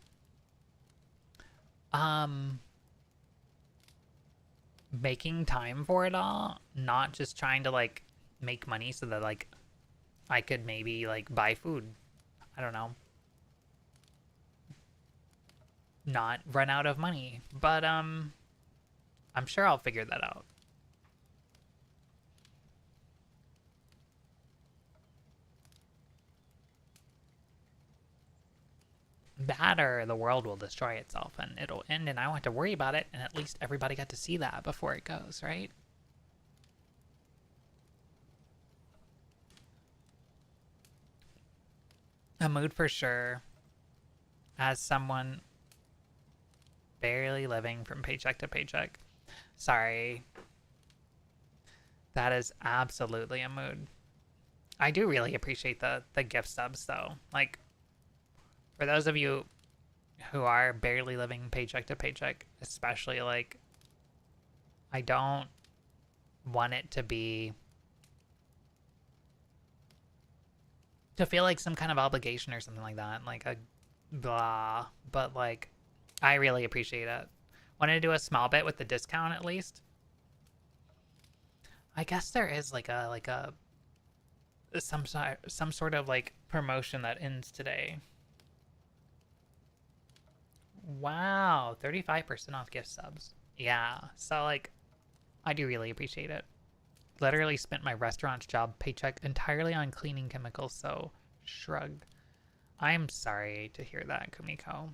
Making time for it all, not just trying to, like, make money so that, like, I could maybe, like, buy food. I don't know. Not run out of money. But, I'm sure I'll figure that out. That or the world will destroy itself and it'll end and I won't have to worry about it, and at least everybody got to see that before it goes, right? A mood for sure. As someone barely living from paycheck to paycheck. Sorry. That is absolutely a mood. I do really appreciate the gift subs, though. Like, for those of you who are barely living paycheck to paycheck, especially, like, I don't want it to be to feel like some kind of obligation or something like that, like a blah. But like, I really appreciate it. Want to do a small bit with the discount at least? I guess there is like a some sort of like promotion that ends today. Wow, 35% off gift subs. Yeah, so like, I do really appreciate it. Literally spent my restaurant job paycheck entirely on cleaning chemicals, so shrugged. I'm sorry to hear that, Kumiko.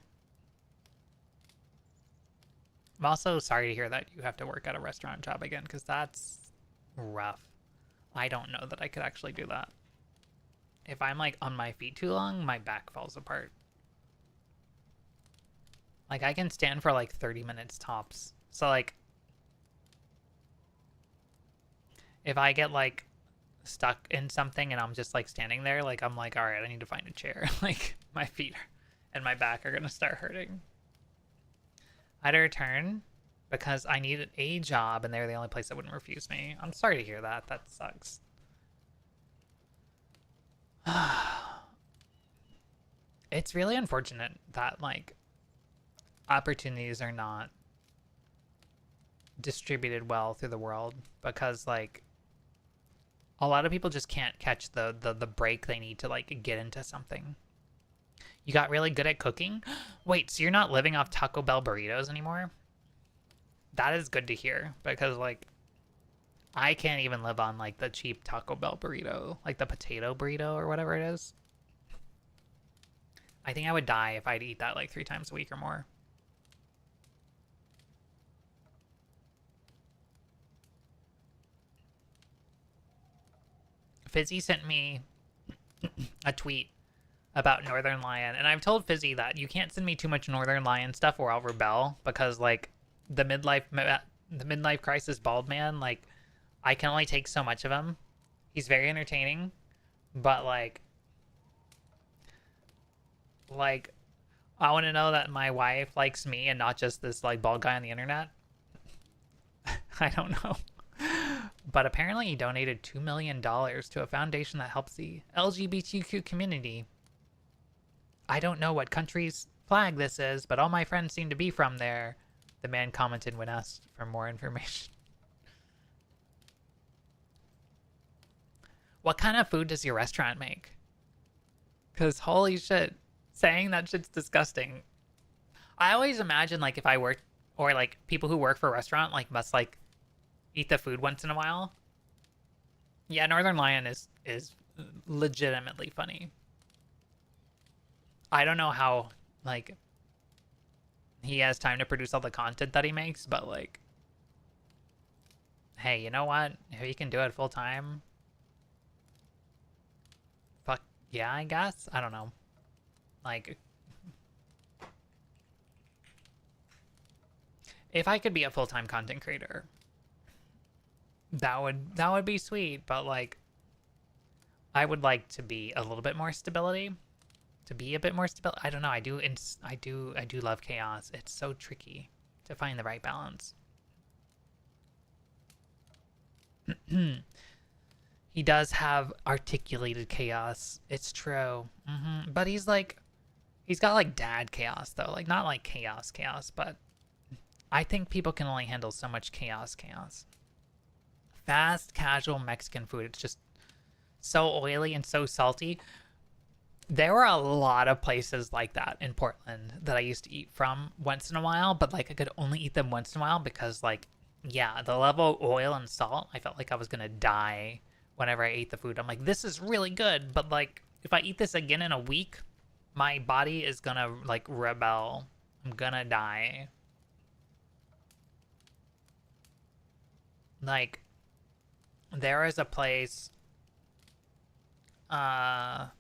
I'm also sorry to hear that you have to work at a restaurant job again, because that's rough. I don't know that I could actually do that. If I'm like on my feet too long, my back falls apart. Like I can stand for like 30 minutes tops. So like if I get like stuck in something and I'm just like standing there, like I'm like, all right, I need to find a chair. Like my feet and my back are gonna start hurting. I had to return because I needed a job and they were the only place that wouldn't refuse me. I'm sorry to hear that. That sucks. It's really unfortunate that like opportunities are not distributed well through the world, because like a lot of people just can't catch the break they need to like get into something. You got really good at cooking? Wait, so you're not living off Taco Bell burritos anymore? That is good to hear, because like I can't even live on like the cheap Taco Bell burrito, like the potato burrito or whatever it is. I think I would die if I'd eat that like 3 times a week or more. Fizzy sent me a tweet about Northern Lion, and I've told Fizzy that you can't send me too much Northern Lion stuff or I'll rebel, because like the midlife crisis bald man, like I can only take so much of him. He's very entertaining, but like I want to know that my wife likes me and not just this like bald guy on the internet. I don't know. But apparently he donated $2 million to a foundation that helps the LGBTQ community. I don't know what country's flag this is, but all my friends seem to be from there, the man commented when asked for more information. What kind of food does your restaurant make? Because holy shit, saying that shit's disgusting. I always imagine like if I work, or like people who work for a restaurant like must like eat the food once in a while. Yeah, Northern Lion is legitimately funny. I don't know how like he has time to produce all the content that he makes, but like, hey, you know what? If he can do it full time, fuck yeah, I guess. I don't know. Like, if I could be a full-time content creator, that would be sweet, but like I would like to be a little bit more stability. To be a bit more stable. I don't know. I do love chaos. It's so tricky to find the right balance. He does have articulated chaos. It's true. But he's got like dad chaos though. Like not like chaos, but I think people can only handle so much chaos. Fast, casual Mexican food. It's just so oily and so salty. There were a lot of places like that in Portland that I used to eat from once in a while, but like I could only eat them once in a while because like, yeah, the level of oil and salt, I felt like I was gonna die whenever I ate the food. I'm like, this is really good, but like if I eat this again in a week, my body is gonna like rebel. I'm gonna die. Like, there is a place that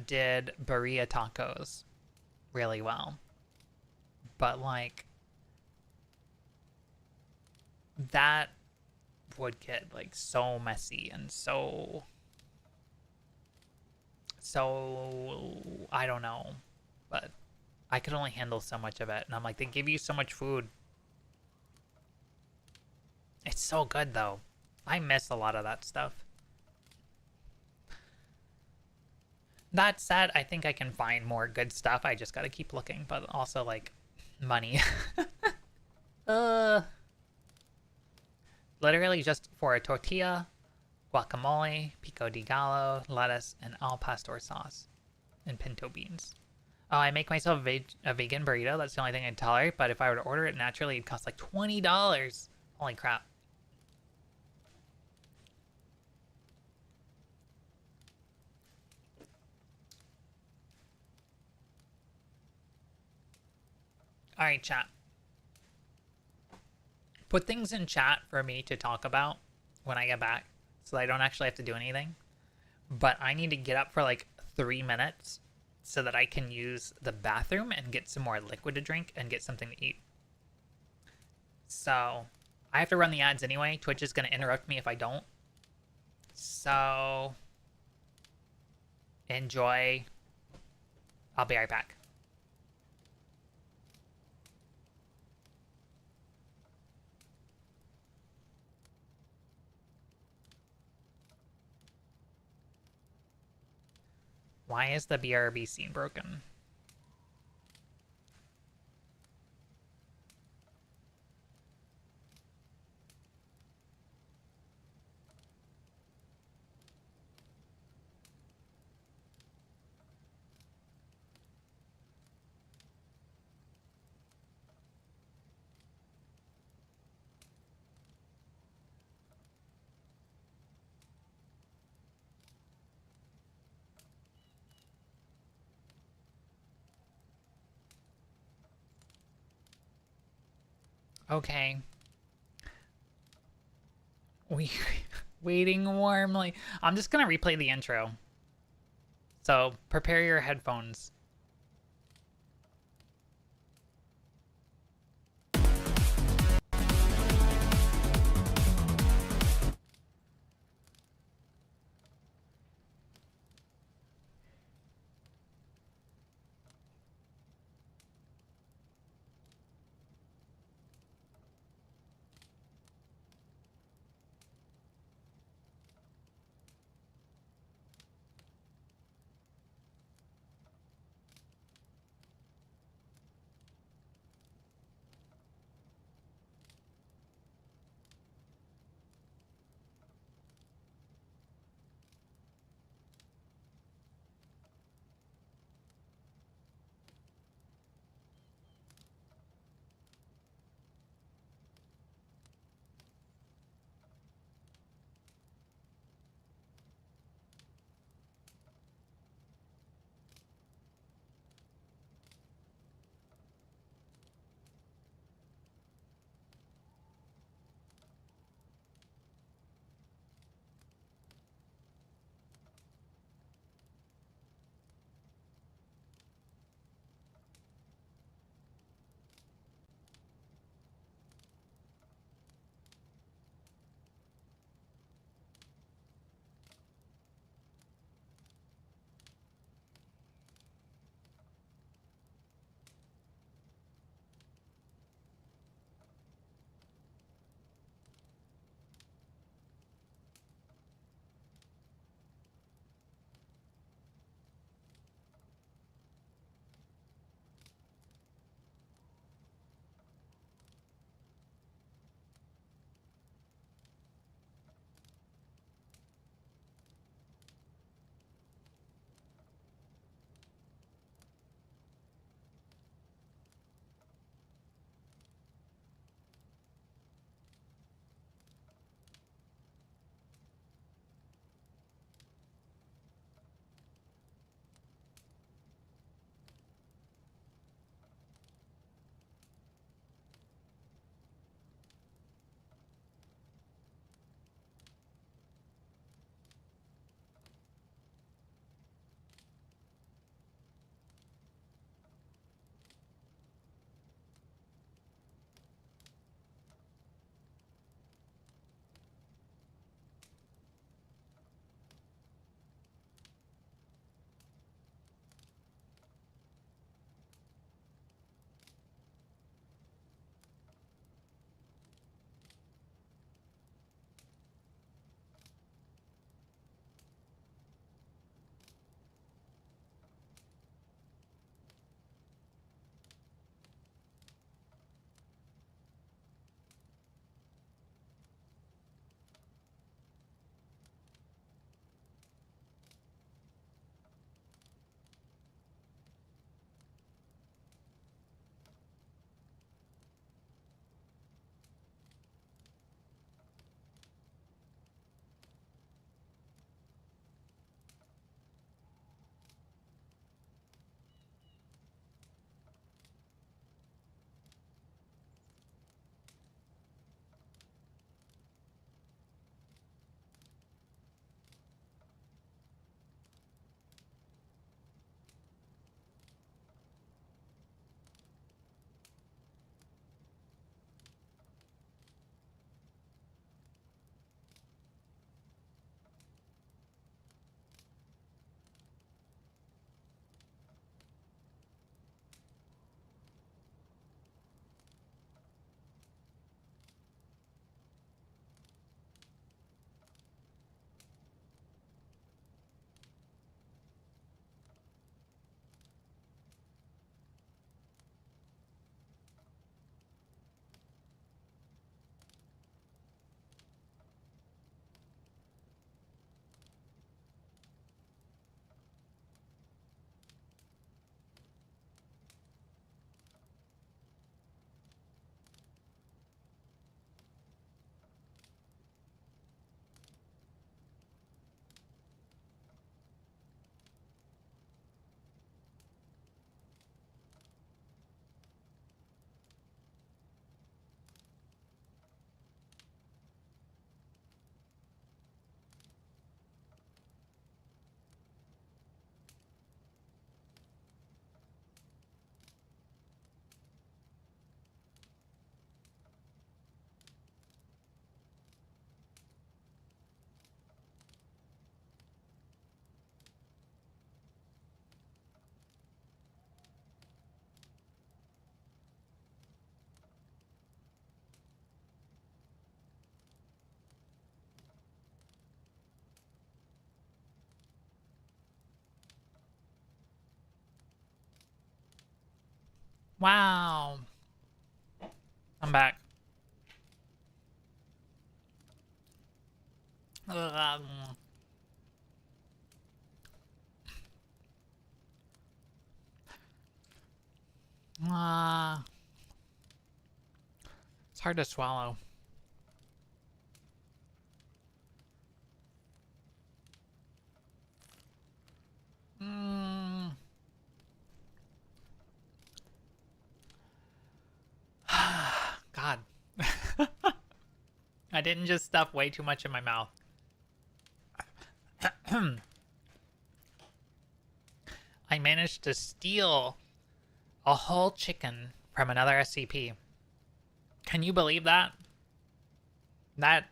did burrito tacos really well, but like that would get like so messy and so I don't know, but I could only handle so much of it, and I'm like, they give you so much food. It's so good though. I miss a lot of that stuff. That said, I think I can find more good stuff. I just gotta keep looking, but also like money. uh, Literally just for a tortilla, guacamole, pico de gallo, lettuce, and al pastor sauce, and pinto beans. Oh, I make myself a vegan burrito. That's the only thing I tolerate. But if I were to order it naturally, it'd cost like $20. Holy crap! All right, chat. Put things in chat for me to talk about when I get back, so I don't actually have to do anything. But I need to get up for like 3 minutes so that I can use the bathroom and get some more liquid to drink and get something to eat. So I have to run the ads anyway. Twitch is going to interrupt me if I don't. So enjoy. I'll be right back. Why is the BRB scene broken? Okay. We waiting warmly. I'm just gonna replay the intro. So prepare your headphones. Wow. I'm back. Ugh. Ah. It's hard to swallow. Mm. God. I didn't just stuff way too much in my mouth. I managed to steal a whole chicken from another SCP. Can you believe that? That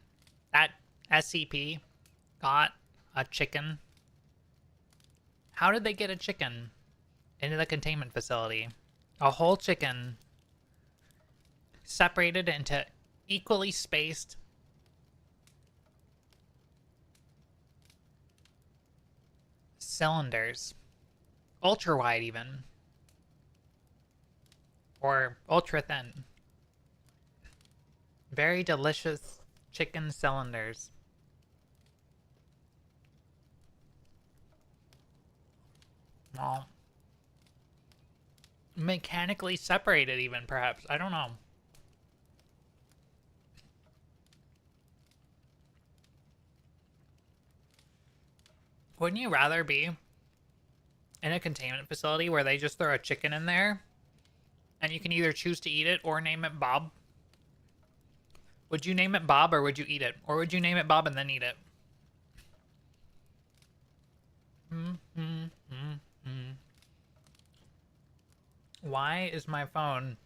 that SCP got a chicken. How did they get a chicken into the containment facility? A whole chicken separated into equally spaced cylinders. Ultra wide even. Or ultra thin. Very delicious chicken cylinders. Well, mechanically separated even, perhaps. I don't know. Wouldn't you rather be in a containment facility where they just throw a chicken in there and you can either choose to eat it or name it Bob? Would you name it Bob or would you eat it? Or would you name it Bob and then eat it? Why is my phone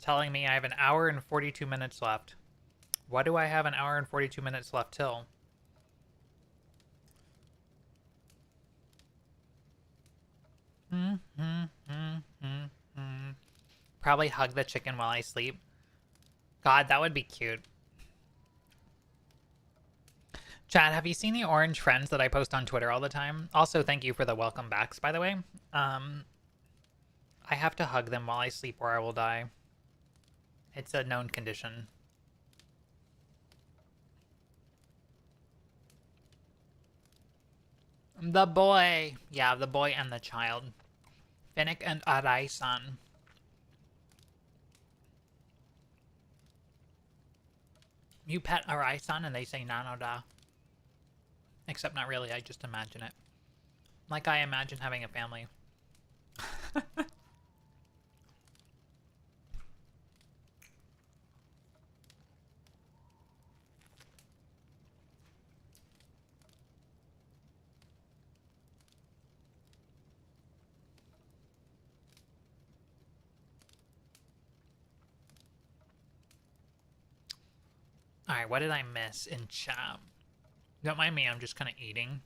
telling me I have an hour and 42 minutes left? What do I have an hour and 42 minutes left till? Probably hug the chicken while I sleep. God, that would be cute. Chad, have you seen the orange friends that I post on Twitter all the time? Also, thank you for the welcome backs, by the way. I have to hug them while I sleep or I will die. It's a known condition. The boy. Yeah, the boy and the child. Finnick and Arai-san. You pet Arai-san and they say Nanoda. Except not really, I just imagine it. Like I imagine having a family. Alright, what did I miss in chat? Don't mind me, I'm just kind of eating.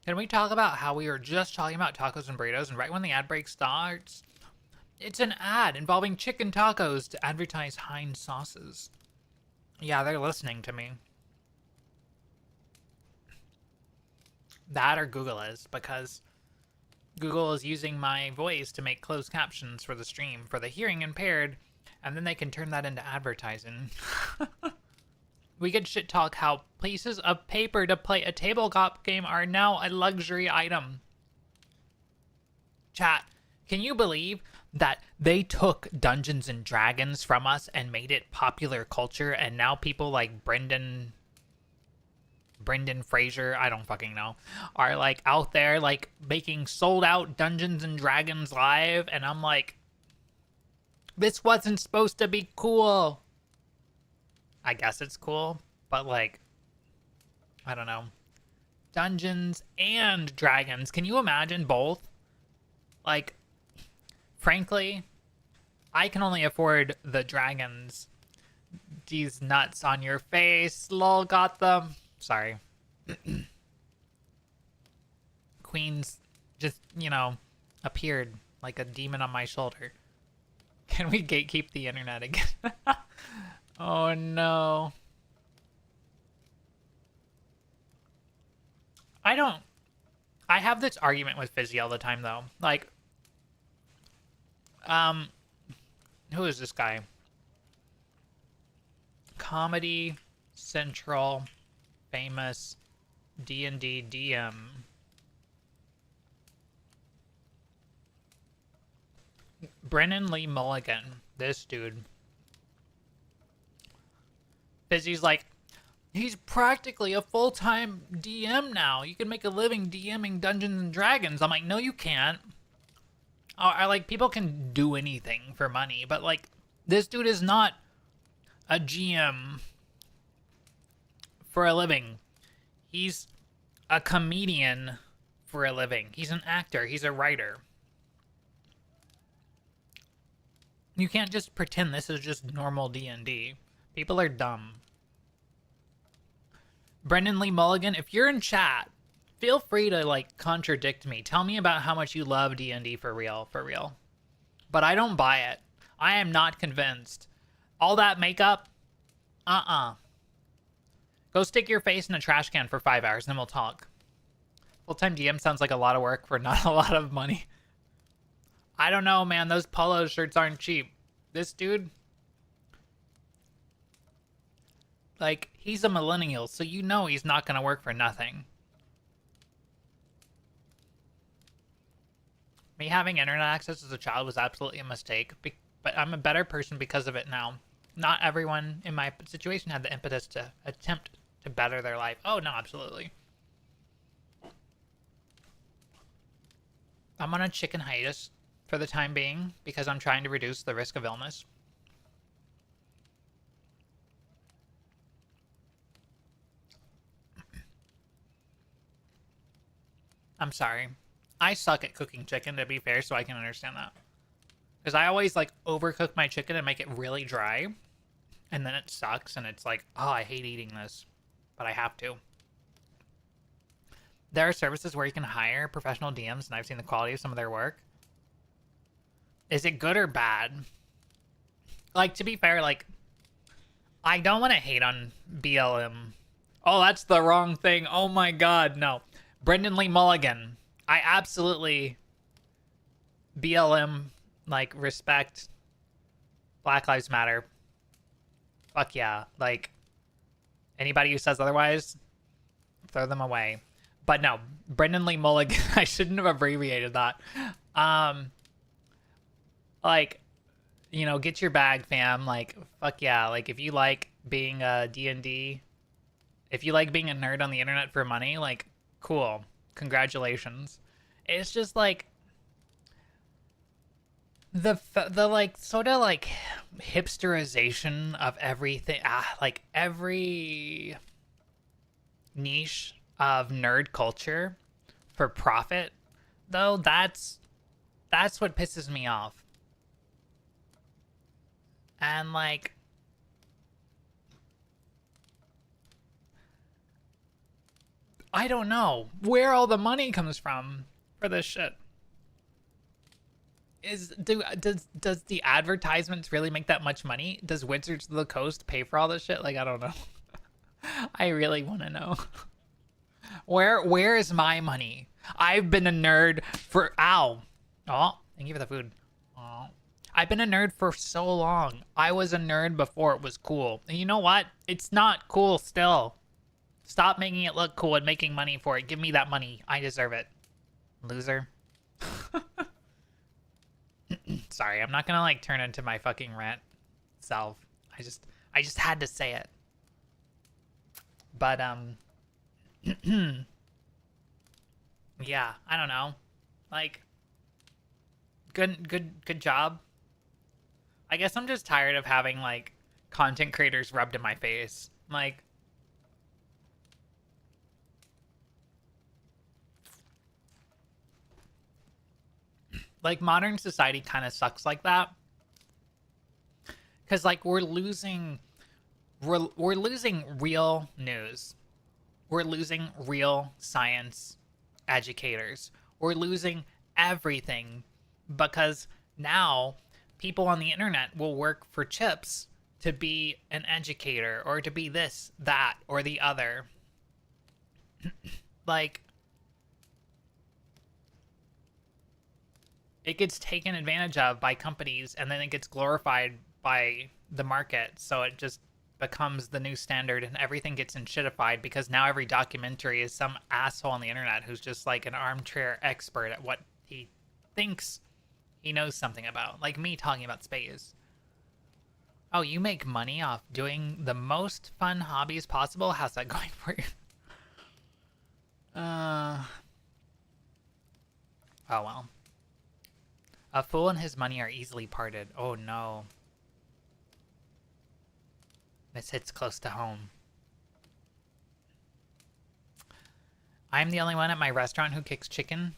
Can we talk about how we were just talking about tacos and burritos, and right when the ad break starts, it's an ad involving chicken tacos to advertise Heinz sauces. Yeah, they're listening to me. That or Google is, because Google is using my voice to make closed captions for the stream for the hearing impaired, and then they can turn that into advertising. We could shit talk how pieces of paper to play a tabletop game are now a luxury item. Chat, can you believe that they took Dungeons and Dragons from us and made it popular culture, and now people like Brendan Fraser, I don't fucking know, are like out there like making sold out Dungeons and Dragons live, and I'm like, this wasn't supposed to be cool. I guess it's cool, but like, I don't know. Dungeons and Dragons. Can you imagine both? Like, frankly, I can only afford the dragons. These nuts on your face. Lol, got them. Sorry. Queens just, appeared like a demon on my shoulder. Can we gatekeep the internet again? Oh no. I have this argument with Fizzy all the time though. Like, Who is this guy? Comedy Central famous D&D DM. Brennan Lee Mulligan. This dude. Fizzy's like, he's practically a full-time DM now. You can make a living DMing Dungeons and Dragons. I'm like, no, you can't. I like, people can do anything for money, but like, this dude is not a GM for a living. He's a comedian for a living. He's an actor. He's a writer. You can't just pretend this is just normal D&D. People are dumb. Brendan Lee Mulligan, if you're in chat, feel free to like contradict me. Tell me about how much you love D&D for real, But I don't buy it. I am not convinced. All that makeup? Go stick your face in a trash can for 5 hours, then we'll talk. Full-time DM sounds like a lot of work for not a lot of money. I don't know, man. Those polo shirts aren't cheap. This dude, like, he's a millennial, so you know he's not going to work for nothing. Me having internet access as a child was absolutely a mistake, but I'm a better person because of it now. Not everyone in my situation had the impetus to attempt to better their life. Oh, no, absolutely. I'm on a chicken hiatus for the time being because I'm trying to reduce the risk of illness. I'm sorry. I suck at cooking chicken, to be fair, so I can understand that. Because I always, like, overcook my chicken and make it really dry. And then it sucks, and it's like, oh, I hate eating this. But I have to. There are services where you can hire professional DMs, and I've seen the quality of some of their work. Is it good or bad? Like, to be fair, like, I don't want to hate on BLM. Oh, that's the wrong thing. Oh my god, no. Brendan Lee Mulligan. I absolutely BLM, like, respect Black Lives Matter. Fuck yeah. Like, anybody who says otherwise, throw them away. But no, Brendan Lee Mulligan, I shouldn't have abbreviated that. Like, you know, get your bag, fam. Like, fuck yeah. Like, if you like being a D&D, if you like being a nerd on the internet for money, like, cool. Congratulations. It's just like the like sort of like hipsterization of everything, like every niche of nerd culture for profit, though. That's what pisses me off. And like, I don't know where all the money comes from for this shit. Does the advertisements really make that much money? Does Wizards of the Coast pay for all this shit? Like, I don't know. I really want to know. Where is my money? I've been a nerd for Oh, thank you for the food. Oh. I've been a nerd for so long. I was a nerd before it was cool. And you know what? It's not cool still. Stop making it look cool and making money for it. Give me that money. I deserve it. Loser. Sorry, I'm not gonna like turn into my fucking rant self. I just had to say it. But yeah, I don't know. Like, good job. I guess I'm just tired of having like content creators rubbed in my face. Like modern society kind of sucks like that. Cause like we're losing real news. We're losing real science educators. We're losing everything because now people on the internet will work for chips to be an educator or to be this, that, or the other. Like, it gets taken advantage of by companies, and then it gets glorified by the market. So it just becomes the new standard, and everything gets shitified because now every documentary is some asshole on the internet who's just like an armchair expert at what he thinks he knows something about, like me talking about space. Oh, you make money off doing the most fun hobbies possible? How's that going for you? Oh well. A fool and his money are easily parted. Oh no. This hits close to home. I'm the only one at my restaurant who cooks chicken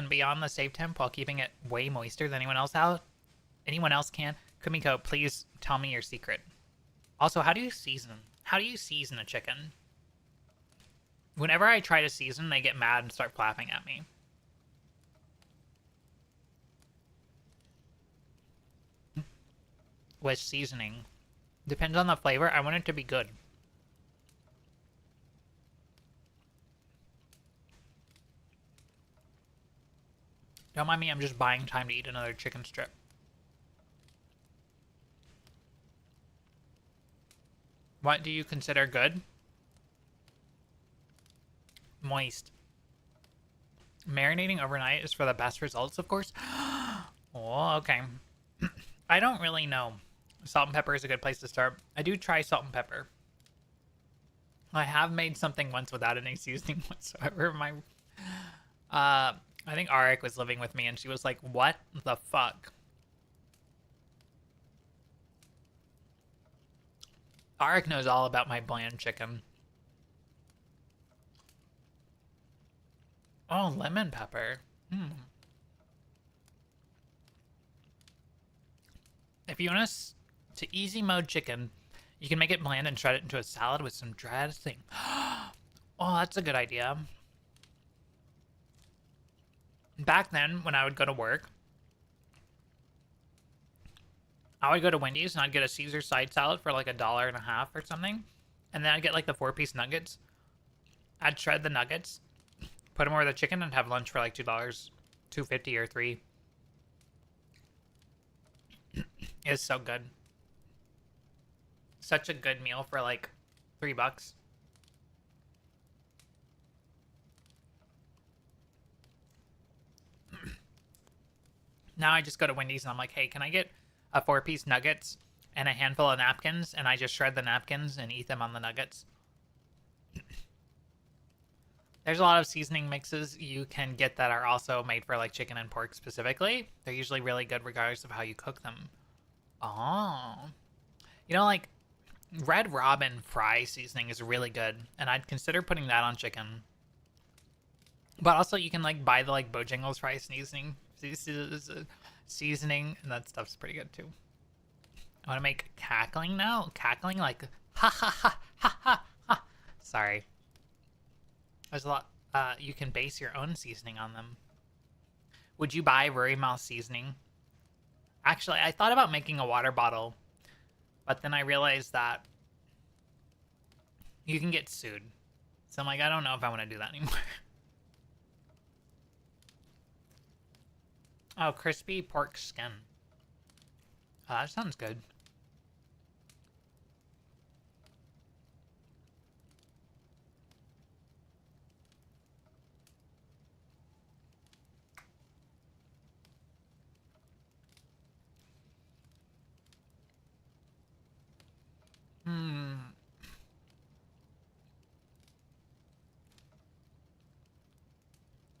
beyond the safe temp while keeping it way moister than anyone else out. Anyone else can? Kumiko, please tell me your secret. Also, how do you season? How do you season a chicken? Whenever I try to season, they get mad and start flapping at me. With seasoning. Depends on the flavor. I want it to be good. Don't mind me, I'm just buying time to eat another chicken strip. What do you consider good? Moist. Marinating overnight is for the best results, of course. Oh, okay. I don't really know. Salt and pepper is a good place to start. I do try salt and pepper. I have made something once without any seasoning whatsoever. I think Arik was living with me and she was like, what the fuck? Arik knows all about my bland chicken. Oh, lemon pepper. If you want to easy mode chicken, you can make it bland and shred it into a salad with some dressing. Oh, that's a good idea. Back then, when I would go to work, I would go to Wendy's and I'd get a Caesar side salad for like $1.50 or something. And then I'd get like the 4-piece nuggets. I'd shred the nuggets, put them over the chicken, and have lunch for like $2, $2.50 or $3. It's so good. Such a good meal for like $3. Now I just go to Wendy's and I'm like, hey, can I get a 4-piece nuggets and a handful of napkins? And I just shred the napkins and eat them on the nuggets. There's a lot of seasoning mixes you can get that are also made for like chicken and pork specifically. They're usually really good regardless of how you cook them. Oh. You know, like Red Robin fry seasoning is really good, and I'd consider putting that on chicken. But also you can like buy the like Bojangles fry seasoning, and that stuff's pretty good too. I want to make cackling now. Cackling like ha ha ha ha ha ha. Sorry. There's a lot. You can base your own seasoning on them. Would you buy Ruri Mouse seasoning? Actually, I thought about making a water bottle, but then I realized that you can get sued. So I'm like, I don't know if I want to do that anymore. Oh, crispy pork skin. Oh, that sounds good.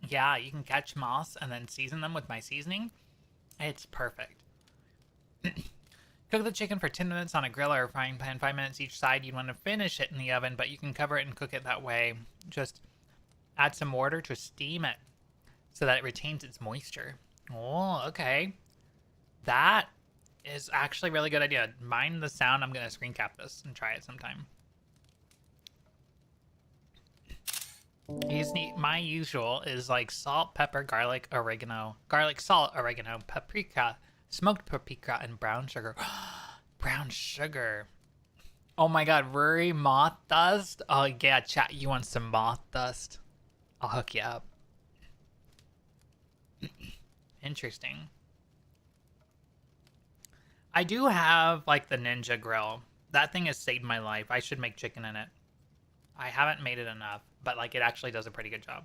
Yeah, you can catch moths and then season them with my seasoning. It's perfect. Cook the chicken for 10 minutes on a grill or a frying pan, 5 minutes each side. You'd want to finish it in the oven, but you can cover it and cook it that way. Just add some water to steam it so that it retains its moisture. Oh, okay. That is actually a really good idea. Mind the sound. I'm going to screen cap this and try it sometime. My usual is like salt, pepper, garlic, oregano, garlic, salt, oregano, paprika, smoked paprika, and brown sugar. Brown sugar. Oh my god, Ruri moth dust? Oh yeah, chat, you want some moth dust? I'll hook you up. Interesting. I do have like the Ninja Grill. That thing has saved my life. I should make chicken in it. I haven't made it enough, but like it actually does a pretty good job.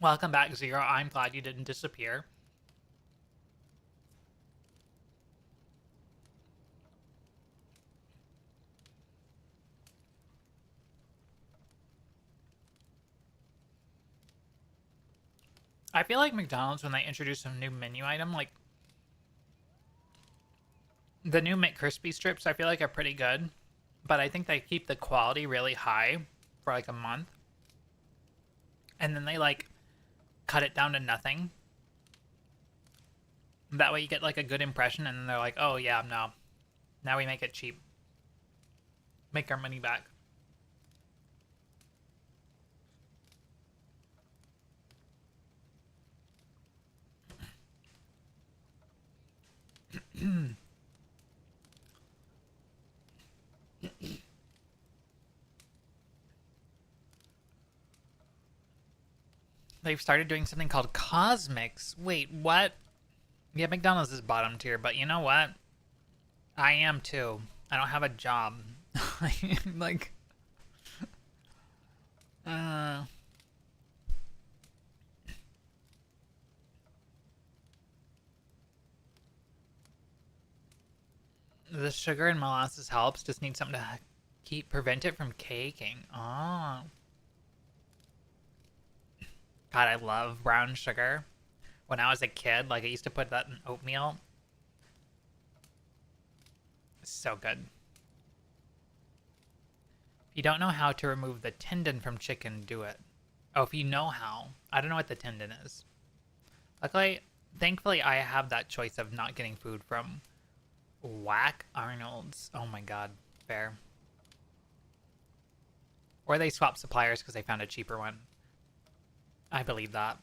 Welcome back, Zero. I'm glad you didn't disappear. I feel like McDonald's, when they introduce a new menu item, like the new McCrispy strips, I feel like are pretty good, but I think they keep the quality really high for like a month, and then they like cut it down to nothing. That way you get like a good impression, and then they're like, oh yeah, no, now we make it cheap, make our money back. They've started doing something called Cosmics. Wait, what? Yeah, McDonald's is bottom tier, but you know what? I am too. I don't have a job. Like, uh, the sugar and molasses helps. Just need something to prevent it from caking. Oh, God, I love brown sugar. When I was a kid, like I used to put that in oatmeal. It's so good. If you don't know how to remove the tendon from chicken, do it. Oh, if you know how. I don't know what the tendon is. Luckily, thankfully, I have that choice of not getting food from Whack Arnold's. Oh my God, fair. Or they swap suppliers because they found a cheaper one. I believe that.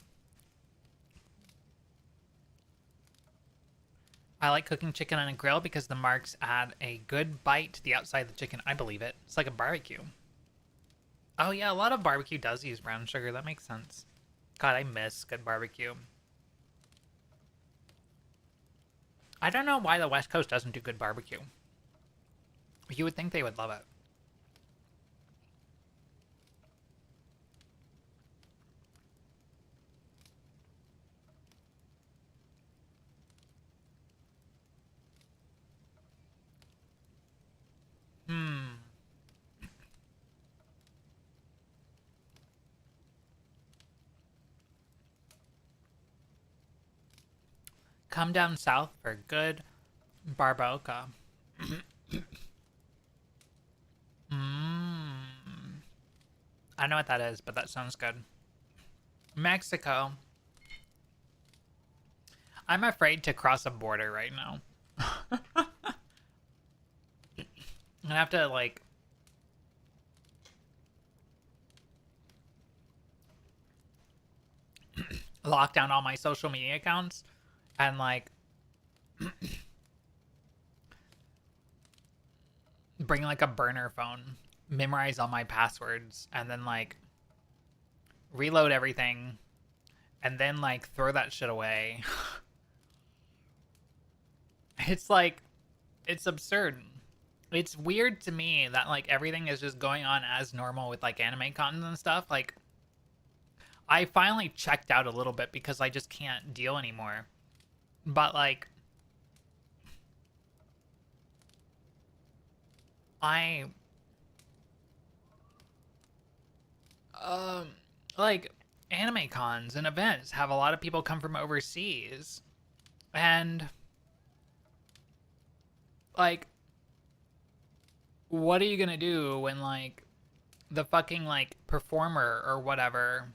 I like cooking chicken on a grill because the marks add a good bite to the outside of the chicken. I believe it. It's like a barbecue. Oh yeah, a lot of barbecue does use brown sugar. That makes sense. God, I miss good barbecue. I don't know why the West Coast doesn't do good barbecue. You would think they would love it. Come down south for good barbacoa. I know what that is, but that sounds good. Mexico. I'm afraid to cross a border right now. I have to, like... lock down all my social media accounts and, like... bring, like, a burner phone. Memorize all my passwords. And then, like... reload everything. And then, like, throw that shit away. It's, like... it's absurd. It's weird to me that like everything is just going on as normal with like anime cons and stuff. Like I finally checked out a little bit because I just can't deal anymore. But like I like anime cons and events have a lot of people come from overseas. And like what are you gonna do when like the fucking like performer or whatever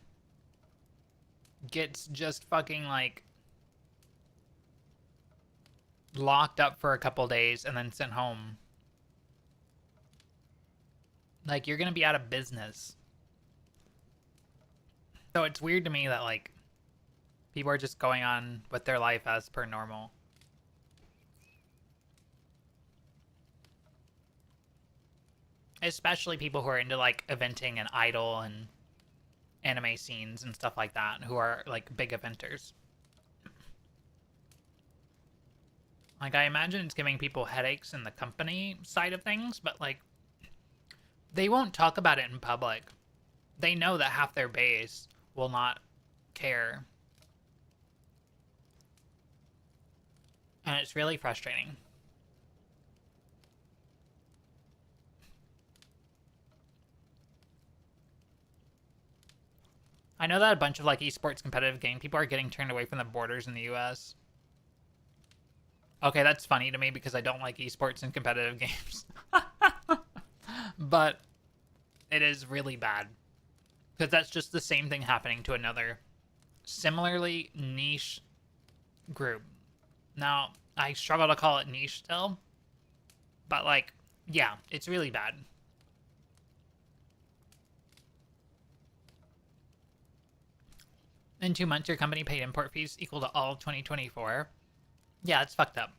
gets just fucking like locked up for a couple days and then sent home? Like you're gonna be out of business. So it's weird to me that like people are just going on with their life as per normal. especially people who are into like eventing and idol and anime scenes and stuff like that, who are like big eventers. Like, I imagine it's giving people headaches in the company side of things, but like, they won't talk about it in public. They know that half their base will not care. And it's really frustrating. I know that a bunch of like esports competitive game people are getting turned away from the borders in the US. Okay, that's funny to me because I don't like esports and competitive games. But it is really bad. Because that's just the same thing happening to another similarly niche group. Now, I struggle to call it niche still. But like, yeah, it's really bad. In 2 months, your company paid import fees equal to all of 2024. Yeah, it's fucked up.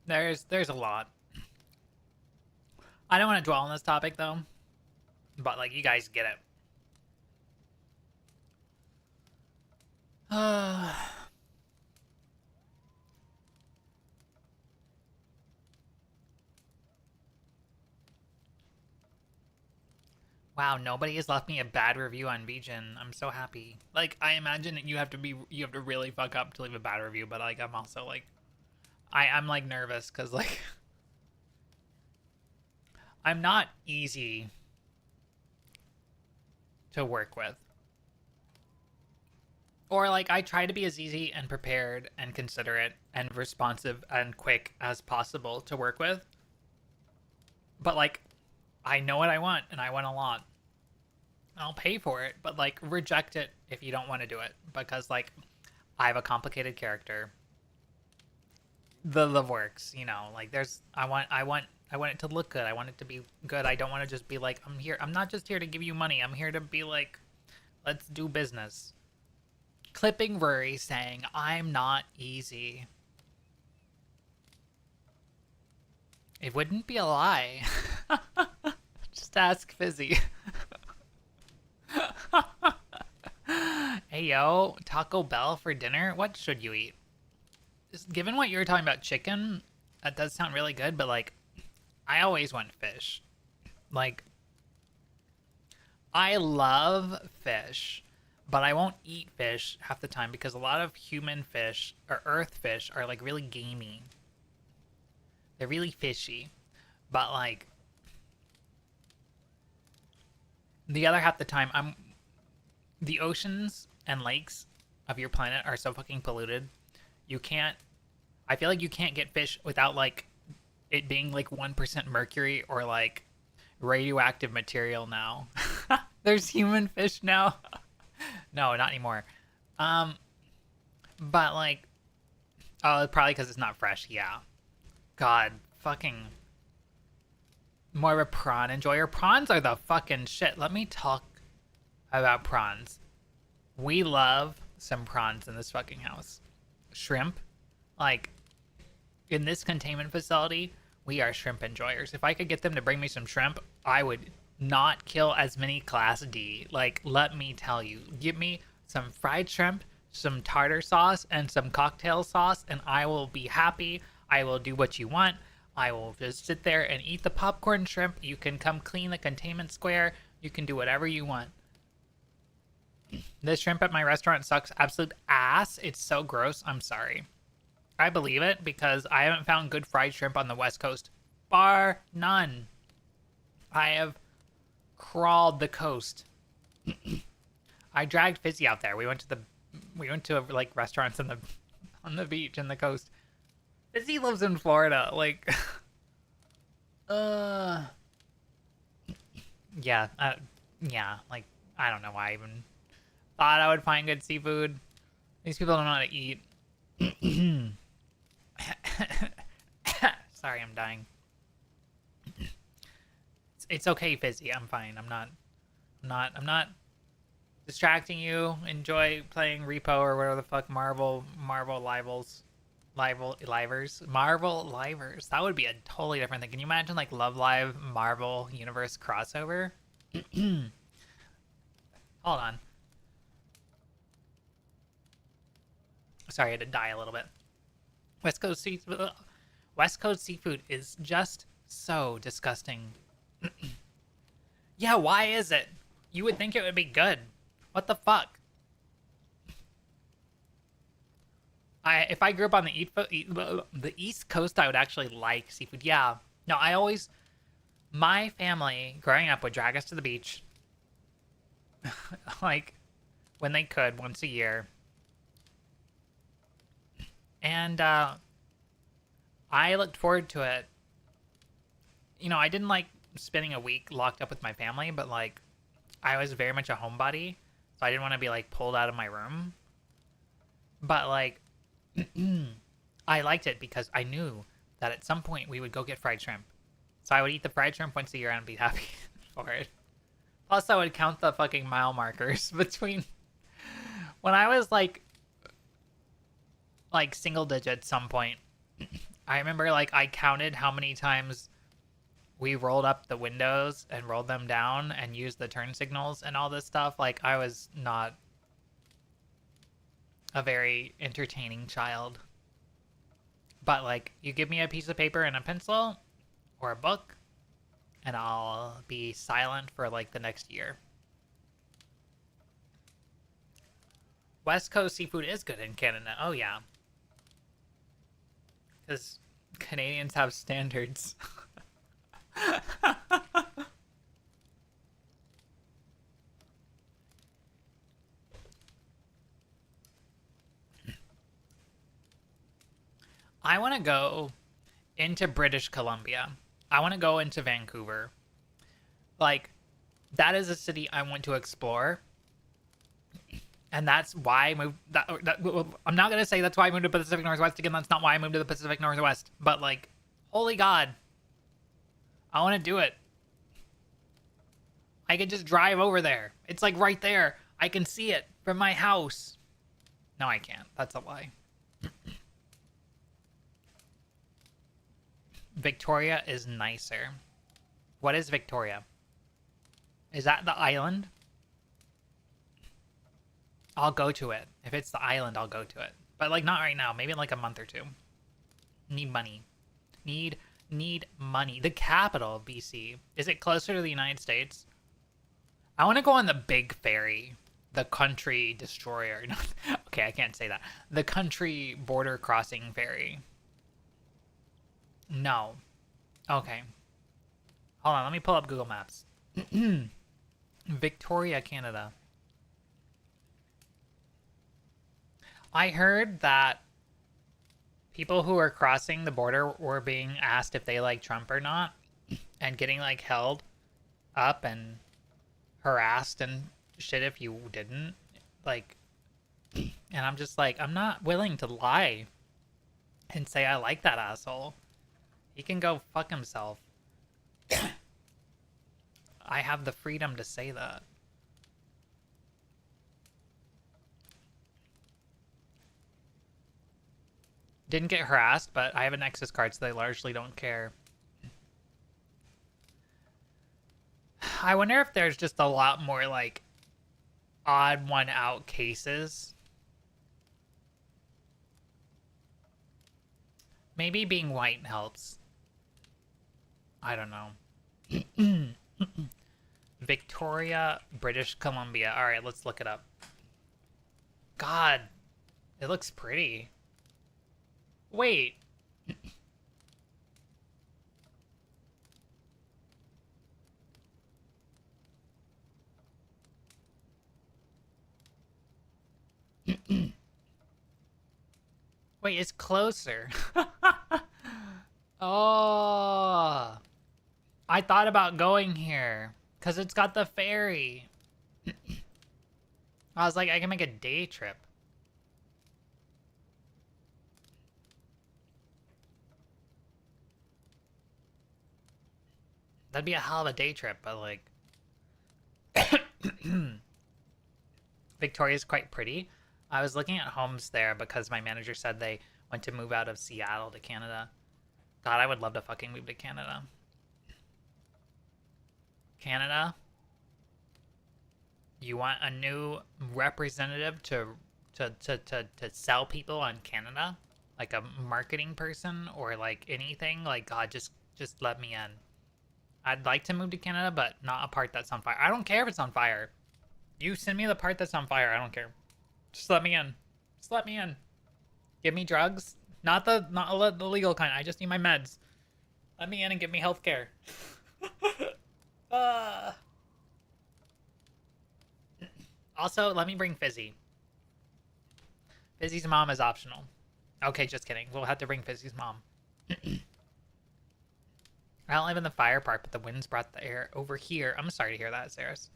There's a lot. I don't want to dwell on this topic though, but like, you guys get it. Wow, nobody has left me a bad review on Beijing. I'm so happy. Like, I imagine that you have to really fuck up to leave a bad review, but like, I'm also like, I'm like nervous because like, I'm not easy to work with. Or like, I try to be as easy and prepared and considerate and responsive and quick as possible to work with. But like, I know what I want and I want a lot. I'll pay for it, but like, reject it if you don't want to do it, because like, I have a complicated character. The love works, you know, like I want it to look good. I want it to be good. I don't want to just be like, I'm not just here to give you money. I'm here to be like, let's do business. Clipping Rory saying, I'm not easy. It wouldn't be a lie. Just ask Fizzy. Hey yo, Taco Bell for dinner? What should you eat? Given what you were talking about chicken, that does sound really good, but like, I always want fish. Like, I love fish, but I won't eat fish half the time because a lot of human fish or earth fish are like really gamey. They're really fishy. But like, the other half the time, the oceans and lakes of your planet are so fucking polluted. I feel like you can't get fish without like it being like 1% mercury or like radioactive material now. There's human fish now. No, not anymore. But like, oh, probably because it's not fresh. Yeah. God, fucking Moira prawn enjoyer. Prawns are the fucking shit. Let me talk about prawns. We love some prawns in this fucking house. Shrimp, like, in this containment facility, we are shrimp enjoyers. If I could get them to bring me some shrimp, I would not kill as many Class D. Like, let me tell you, give me some fried shrimp, some tartar sauce, and some cocktail sauce, and I will be happy. I will do what you want. I will just sit there and eat the popcorn shrimp. You can come clean the containment square. You can do whatever you want. This shrimp at my restaurant sucks absolute ass. It's so gross. I'm sorry. I believe it because I haven't found good fried shrimp on the West Coast. Bar none. I have crawled the coast. I dragged Fizzy out there. We went to like restaurants on the beach and the coast. Fizzy lives in Florida. Like, yeah, like, I don't know why I even thought I would find good seafood. These people don't know how to eat. Sorry, I'm dying. It's okay, Fizzy. I'm fine. I'm not distracting you. Enjoy playing Repo or whatever the fuck. Marvel Livers. That would be a totally different thing. Can you imagine like Love Live Marvel Universe crossover? Hold on. Sorry, I had to die a little bit. West Coast seafood is just so disgusting. Yeah, why is it? You would think it would be good. What the fuck? If I grew up on the East Coast, I would actually like seafood. Yeah. No, my family growing up would drag us to the beach, like when they could once a year, and I looked forward to it. You know, I didn't like spending a week locked up with my family, but like I was very much a homebody, so I didn't want to be like pulled out of my room. But like I liked it because I knew that at some point we would go get fried shrimp. So I would eat the fried shrimp once a year and be happy for it. Plus, I would count the fucking mile markers between when I was like single digits. Some point, I remember like I counted how many times we rolled up the windows and rolled them down and used the turn signals and all this stuff. Like I was not a very entertaining child. But like you give me a piece of paper and a pencil or a book and I'll be silent for like the next year. West Coast seafood is good in Canada. Oh yeah. Because Canadians have standards. I want to go into British Columbia. I want to go into Vancouver. Like, that is a city I want to explore. And that's why I moved. I'm not going to say that's why I moved to the Pacific Northwest. Again, that's not why I moved to the Pacific Northwest. But, like, holy God. I want to do it. I could just drive over there. It's, like, right there. I can see it from my house. No, I can't. That's a lie. Victoria is nicer. What is Victoria? Is that the island? I'll go to it. If it's the island, I'll go to it. But like not right now. Maybe in like a month or two. Need money. Need money. The capital of BC. Is it closer to the United States? I want to go on the big ferry. The country destroyer. Okay, I can't say that. The country border crossing ferry. No. Okay. Hold on, let me pull up Google Maps. Victoria, Canada. I heard that people who are crossing the border were being asked if they like Trump or not and getting like held up and harassed and shit if you didn't. Like, and I'm just like, I'm not willing to lie and say I like that asshole. He can go fuck himself. I have the freedom to say that. Didn't get harassed, but I have an Nexus card, so they largely don't care. I wonder if there's just a lot more, like, odd one out cases. Maybe being white helps. I don't know. Victoria, British Columbia. All right, let's look it up. God, it looks pretty. Wait. Wait, it's closer. Oh. I thought about going here because it's got the ferry. I was like, I can make a day trip. That'd be a hell of a day trip, but like... Victoria's quite pretty. I was looking at homes there because my manager said they went to move out of Seattle to Canada. God, I would love to fucking move to Canada. Canada, you want a new representative to sell people on Canada? Like a marketing person or like anything? Like, God, just let me in. I'd like to move to Canada, but not a part that's on fire. I don't care if it's on fire. You send me the part that's on fire. I don't care. Just let me in. Just let me in. Give me drugs. Not the legal kind. I just need my meds. Let me in and give me health care. Also, let me bring Fizzy. Fizzy's mom is optional. Okay, just kidding. We'll have to bring Fizzy's mom. I don't live in the fire part, but the winds brought the air over here. I'm sorry to hear that, Saris.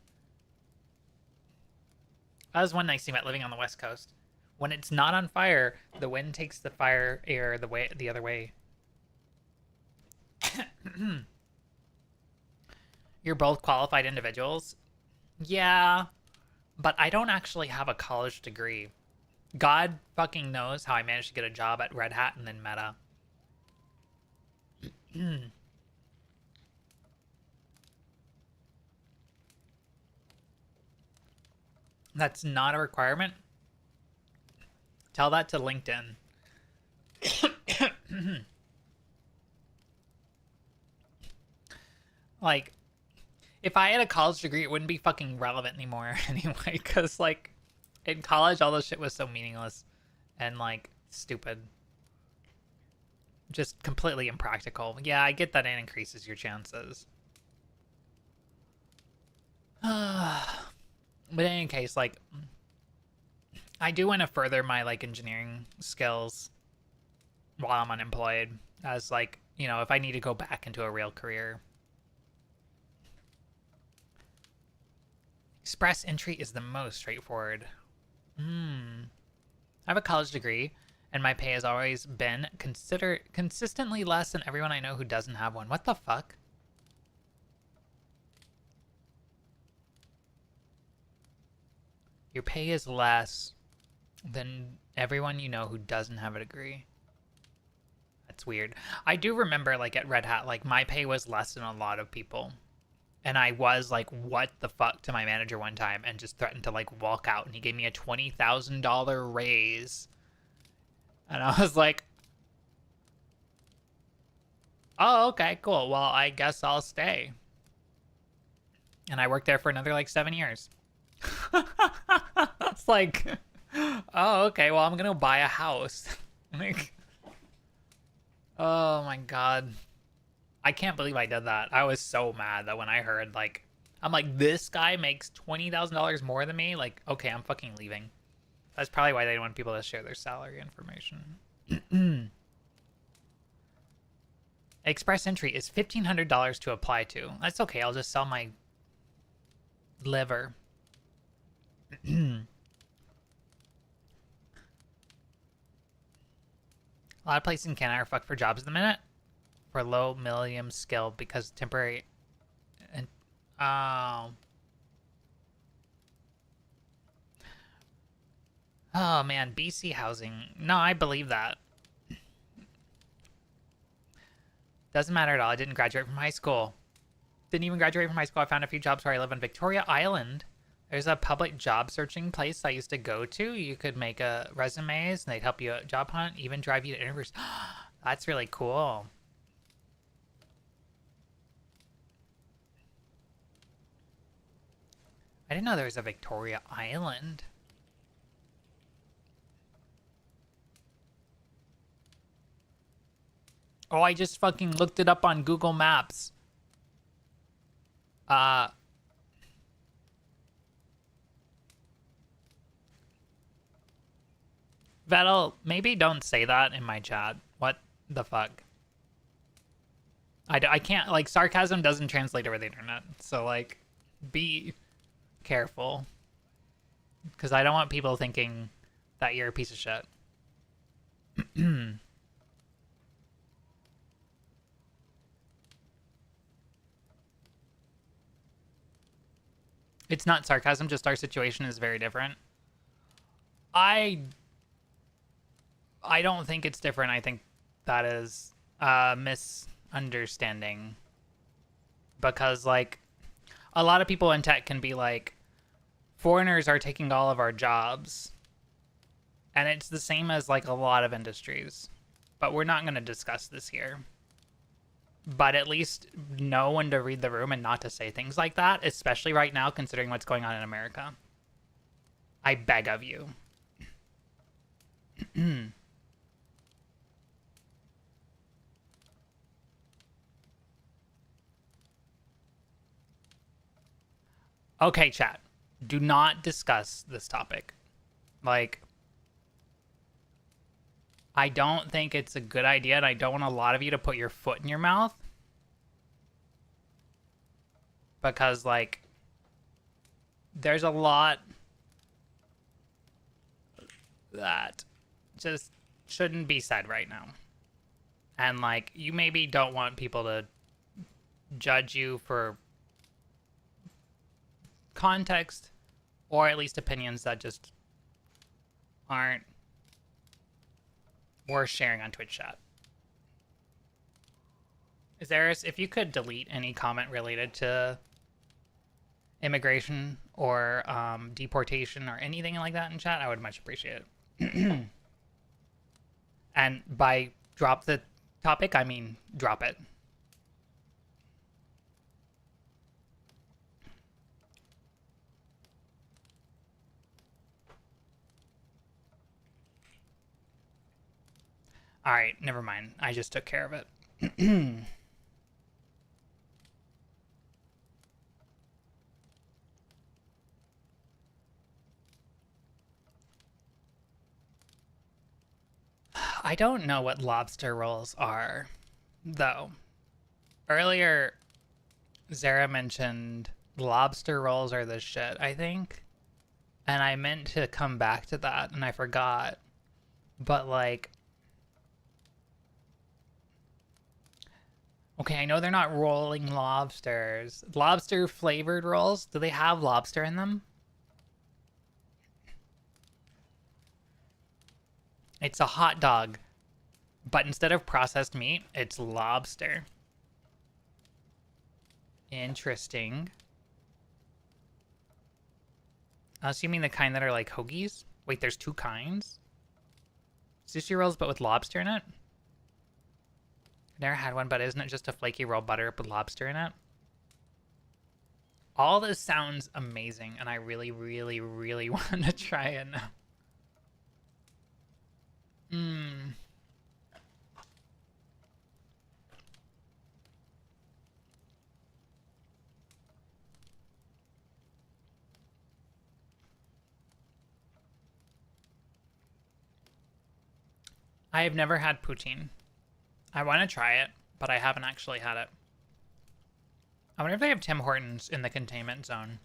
That was one nice thing about living on the West Coast. When it's not on fire, the wind takes the fire air the other way. You're both qualified individuals? Yeah, but I don't actually have a college degree. God fucking knows how I managed to get a job at Red Hat and then Meta. That's not a requirement. Tell that to LinkedIn. Like, if I had a college degree, it wouldn't be fucking relevant anymore anyway, because, like, in college, all this shit was so meaningless and, like, stupid. Just completely impractical. Yeah, I get that it increases your chances. But in any case, like, I do want to further my, like, engineering skills while I'm unemployed as, like, you know, if I need to go back into a real career. Express entry is the most straightforward. I have a college degree, and my pay has always been consistently less than everyone I know who doesn't have one. What the fuck? Your pay is less than everyone you know who doesn't have a degree. That's weird. I do remember, like, at Red Hat, like, my pay was less than a lot of people. And I was like, what the fuck, to my manager one time and just threatened to, like, walk out. And he gave me a $20,000 raise. And I was like, oh, okay, cool. Well, I guess I'll stay. And I worked there for another, like, 7 years. It's like, oh, okay, well, I'm gonna buy a house. Like, oh my God. I can't believe I did that. I was so mad that when I heard, like, I'm like, this guy makes $20,000 more than me. Like, okay, I'm fucking leaving. That's probably why they don't want people to share their salary information. Express entry is $1,500 to apply to. That's okay. I'll just sell my liver. A lot of places in Canada are fucked for jobs at the minute. For low, medium skill because temporary. And oh man, BC housing. No, I believe that. Doesn't matter at all. I didn't graduate from high school. Didn't even graduate from high school. I found a few jobs where I live on Victoria Island. There's a public job searching place I used to go to. You could make a resumes and they'd help you job hunt, even drive you to interviews. That's really cool. I didn't know there was a Victoria Island. Oh, I just fucking looked it up on Google Maps. Vettel, maybe don't say that in my chat. What the fuck? I can't, like, sarcasm doesn't translate over the internet. So, like, be careful. Because I don't want people thinking that you're a piece of shit. It's not sarcasm, just our situation is very different. I don't think it's different. I think that is a misunderstanding because like a lot of people in tech can be like foreigners are taking all of our jobs. And it's the same as like a lot of industries. But we're not going to discuss this here. But at least know when to read the room and not to say things like that, especially right now considering what's going on in America. I beg of you. Okay, chat. Do not discuss this topic. Like, I don't think it's a good idea, and I don't want a lot of you to put your foot in your mouth. Because, like, there's a lot that just shouldn't be said right now. And, like, you maybe don't want people to judge you for context or at least opinions that just aren't worth sharing on Twitch chat. Zaris, if you could delete any comment related to immigration or deportation or anything like that in chat, I would much appreciate it. And by drop the topic, I mean drop it. All right, never mind. I just took care of it. I don't know what lobster rolls are, though. Earlier, Zara mentioned lobster rolls are the shit, I think. And I meant to come back to that, and I forgot. But, like... Okay, I know they're not rolling lobsters. Lobster-flavored rolls? Do they have lobster in them? It's a hot dog, but instead of processed meat, it's lobster. Interesting. You mean the kind that are like hoagies? Wait, there's two kinds? Sushi rolls, but with lobster in it? Never had one, but isn't it just a flaky roll butter with lobster in it? All this sounds amazing, and I really, really, really want to try it now. I have never had poutine. I want to try it, but I haven't actually had it. I wonder if they have Tim Hortons in the containment zone.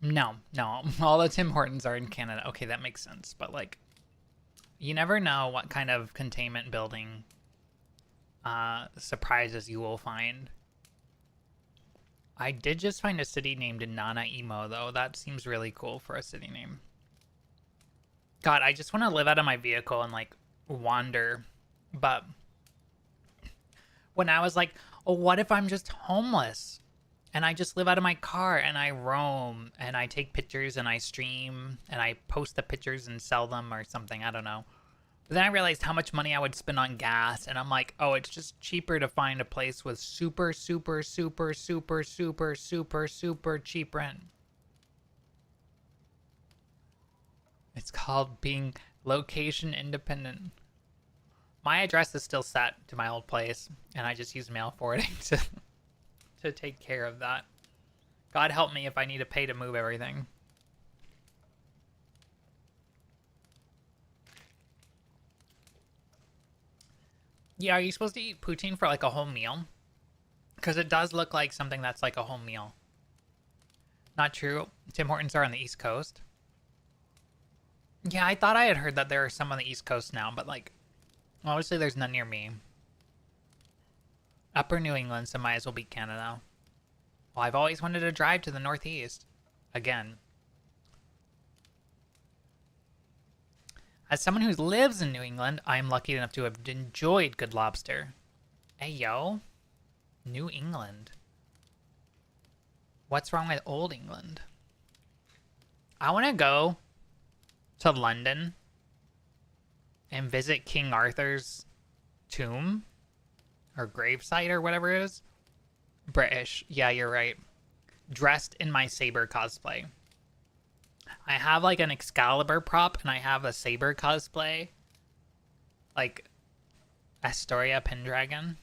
No, all the Tim Hortons are in Canada. Okay, that makes sense. But, like, you never know what kind of containment building surprises you will find. I did just find a city named Nanaimo, though. That seems really cool for a city name. God, I just want to live out of my vehicle and, like, wander. But when I was like, oh, what if I'm just homeless? And I just live out of my car and I roam and I take pictures and I stream and I post the pictures and sell them or something. I don't know. But then I realized how much money I would spend on gas. And I'm like, oh, it's just cheaper to find a place with super, super, super, super, super, super, super cheap rent. It's called being location independent. My address is still set to my old place. And I just use mail forwarding to take care of that. God help me if I need to pay to move everything. Yeah, are you supposed to eat poutine for like a whole meal? Because it does look like something that's like a whole meal. Not true. Tim Hortons are on the East Coast. Yeah, I thought I had heard that there are some on the East Coast now, but like, obviously there's none near me. Upper New England, so might as well be Canada. Well, I've always wanted to drive to the Northeast. Again. As someone who lives in New England, I am lucky enough to have enjoyed good lobster. Hey, yo. New England. What's wrong with Old England? I want to go to London and visit King Arthur's tomb or gravesite or whatever it is. British. Yeah, you're right. Dressed in my saber cosplay. I have like an Excalibur prop and I have a saber cosplay. Like Astoria Pendragon.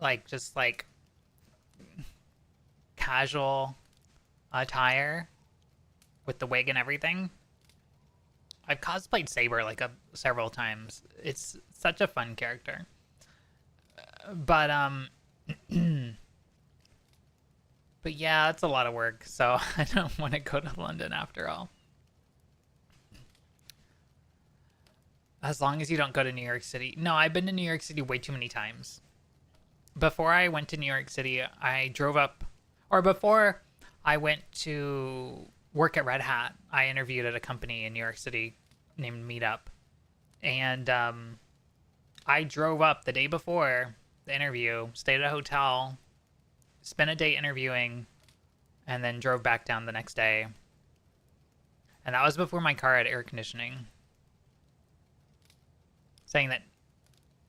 Like just like casual attire with the wig and everything. I've cosplayed Saber like several times. It's such a fun character. But but yeah, it's a lot of work, so I don't want to go to London after all. As long as you don't go to New York City. No, I've been to New York City way too many times. Before I went to New York City, I drove up, or before I went to work at Red Hat, I interviewed at a company in New York City named Meetup. And I drove up the day before the interview, stayed at a hotel, spent a day interviewing, and then drove back down the next day. And that was before my car had air conditioning. Saying that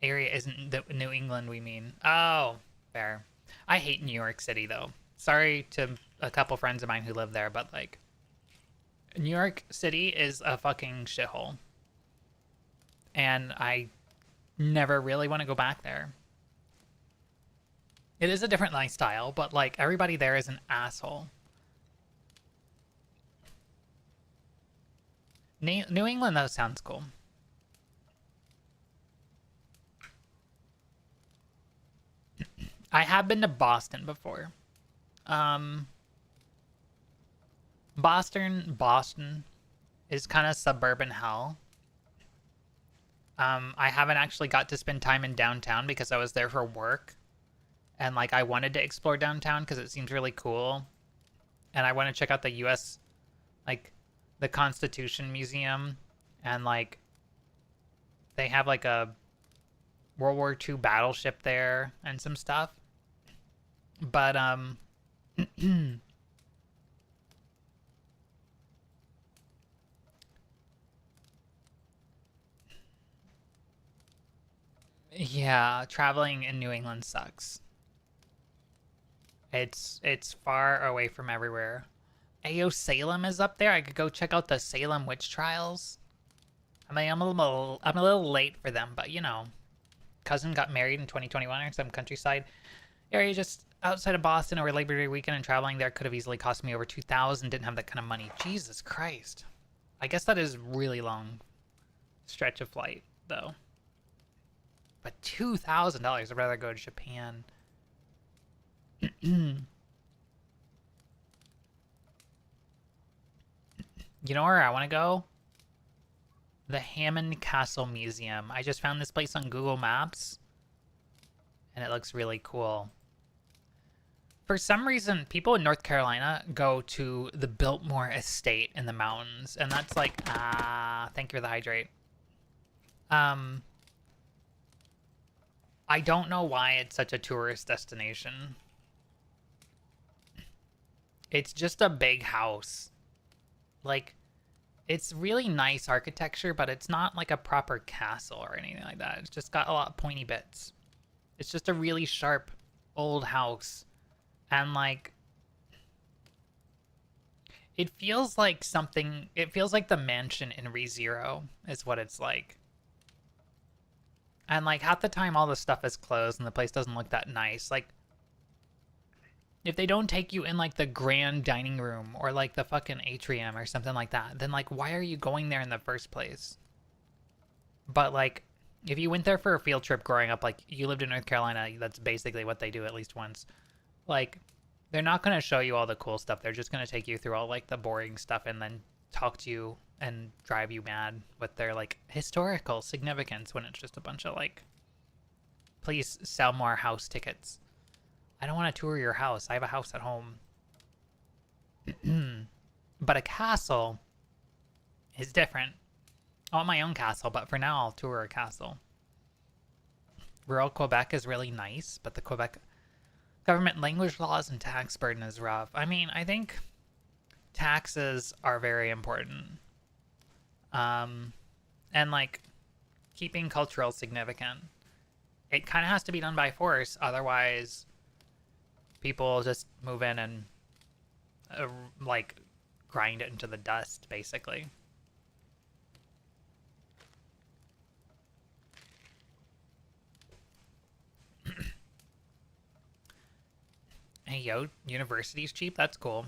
area isn't the New England we mean. Oh, fair. I hate New York City, though. Sorry to a couple friends of mine who live there, but, like, New York City is a fucking shithole. And I never really want to go back there. It is a different lifestyle, but, like, everybody there is an asshole. New England, though, sounds cool. I have been to Boston before. Boston is kind of suburban hell. I haven't actually got to spend time in downtown because I was there for work. And, like, I wanted to explore downtown because it seems really cool. And I want to check out the U.S., like, the Constitution Museum. And, like, they have, like, a World War II battleship there and some stuff. But, yeah, traveling in New England sucks. It's far away from everywhere. Ayo, Salem is up there. I could go check out the Salem witch trials. I mean, I'm a little late for them, but you know, cousin got married in 2021 or some countryside area just outside of Boston over Labor Day weekend, and traveling there could have easily cost me over $2,000. Didn't have that kind of money. Jesus Christ. I guess that is really long stretch of flight, though. But $2,000, I'd rather go to Japan. You know where I want to go? The Hammond Castle Museum. I just found this place on Google Maps, and it looks really cool. For some reason, people in North Carolina go to the Biltmore Estate in the mountains, and that's like, thank you for the hydrate. I don't know why it's such a tourist destination. It's just a big house. Like, it's really nice architecture, but it's not like a proper castle or anything like that. It's just got a lot of pointy bits. It's just a really sharp old house. And, like, it feels like something... It feels like the mansion in ReZero is what it's like. And, like, half the time all the stuff is closed and the place doesn't look that nice. Like, if they don't take you in, like, the grand dining room or, like, the fucking atrium or something like that, then, like, why are you going there in the first place? But, like, if you went there for a field trip growing up, like, you lived in North Carolina, that's basically what they do at least once. Like, they're not going to show you all the cool stuff. They're just going to take you through all, like, the boring stuff and then talk to you and drive you mad with their, like, historical significance when it's just a bunch of, like, Please sell more house tickets. I don't want to tour your house. I have a house at home. But a castle is different. I want my own castle, but for now I'll tour a castle. Rural Quebec is really nice, but the Quebec government language laws and tax burden is rough. I mean, I think taxes are very important. And like keeping cultural significant. It kind of has to be done by force, otherwise people just move in and like grind it into the dust, basically. Hey, yo, university's cheap? That's cool.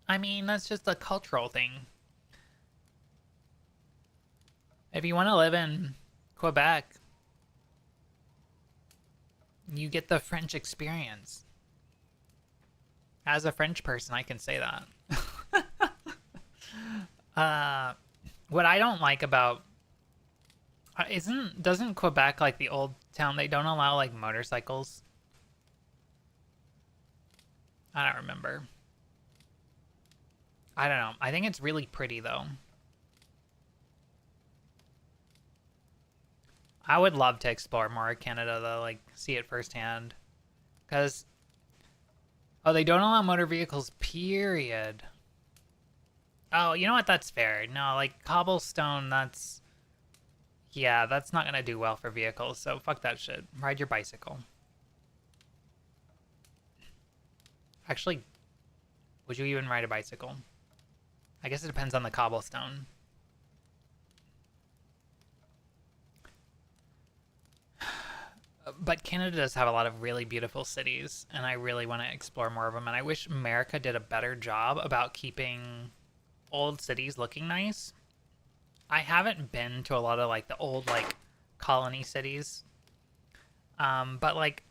I mean, that's just a cultural thing. If you want to live in Quebec, you get the French experience. As a French person, I can say that. What I don't like about doesn't Quebec like the old town? They don't allow like motorcycles. I don't remember. I don't know. I think it's really pretty though. I would love to explore more of Canada though, like see it firsthand. Cause oh, they don't allow motor vehicles, period. Oh, you know what? That's fair. No, like cobblestone, yeah, that's not gonna do well for vehicles, so fuck that shit. Ride your bicycle. Actually, would you even ride a bicycle? I guess it depends on the cobblestone. But Canada does have a lot of really beautiful cities, and I really want to explore more of them, and I wish America did a better job about keeping old cities looking nice. I haven't been to a lot of like the old like colony cities, but like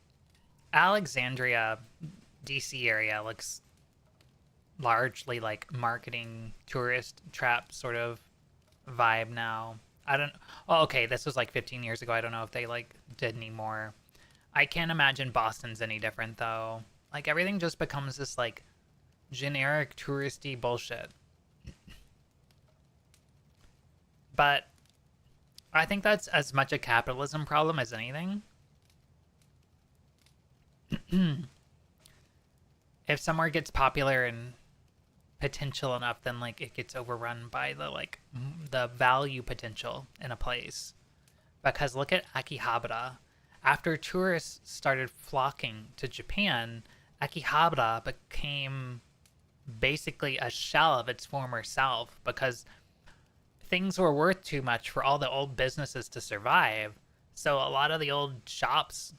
Alexandria, DC area looks largely like marketing tourist trap sort of vibe now. I don't. Oh, okay, this was like 15 years ago. I don't know if they like did any more. I can't imagine Boston's any different though. Like everything just becomes this like generic touristy bullshit. But I think that's as much a capitalism problem as anything. If somewhere gets popular and potential enough, then like it gets overrun by the like the value potential in a place. Because look at Akihabara. After tourists started flocking to Japan, Akihabara became basically a shell of its former self because things were worth too much for all the old businesses to survive. So a lot of the old shops,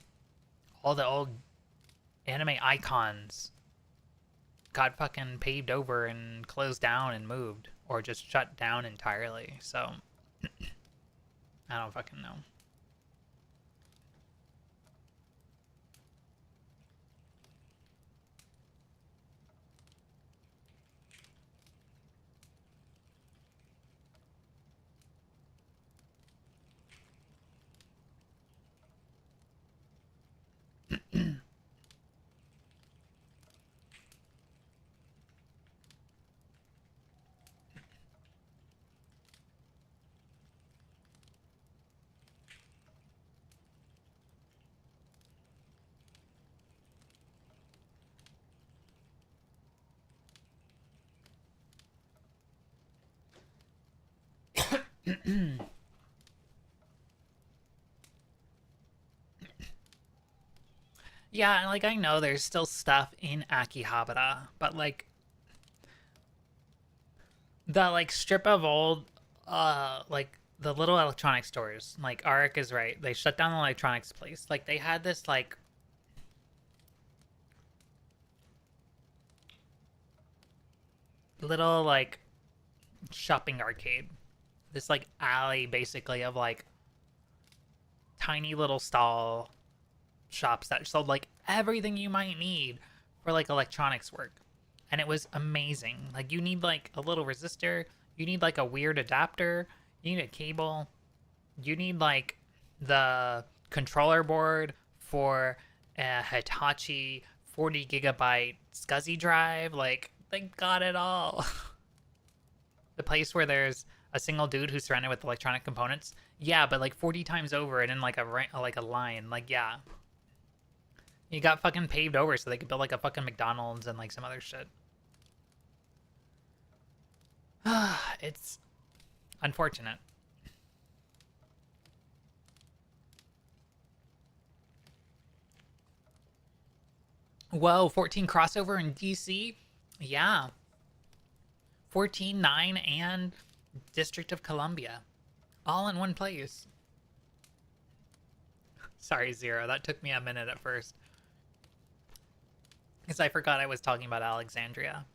all the old anime icons got fucking paved over and closed down and moved or just shut down entirely. So I don't fucking know. Yeah, like I know there's still stuff in Akihabara, but like the like strip of old like the little electronic stores, like Arik is right. They shut down the electronics place. Like they had this like little like shopping arcade. This like alley basically of like tiny little stall shops that sold like everything you might need for like electronics work. And it was amazing. Like you need like a little resistor, you need like a weird adapter, You need a cable. You need like the controller board for a Hitachi 40 gigabyte SCSI drive. Like they got it all. The place where there's a single dude who's surrounded with electronic components. Yeah, but like 40 times over and in like a line. Like yeah, you got fucking paved over so they could build like a fucking McDonald's and like some other shit. It's unfortunate. Whoa, 14 crossover in DC? Yeah. 14, 9, and District of Columbia. All in one place. Sorry, Zero. That took me a minute at first. Because I forgot I was talking about Alexandria.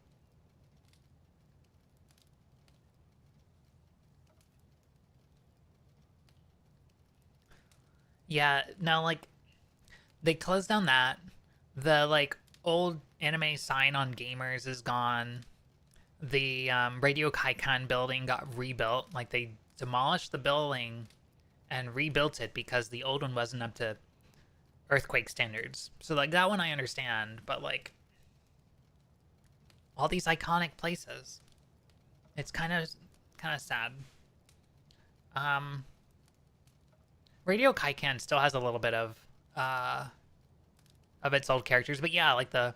Yeah, no, like, they closed down that. The, like, old anime sign on Gamers is gone. The Radio Kaikan building got rebuilt. Like, they demolished the building and rebuilt it because the old one wasn't up to earthquake standards. So, like, that one I understand, but, like, all these iconic places. It's kind of sad. Radio Kaikan still has a little bit of its old characters, but yeah, like the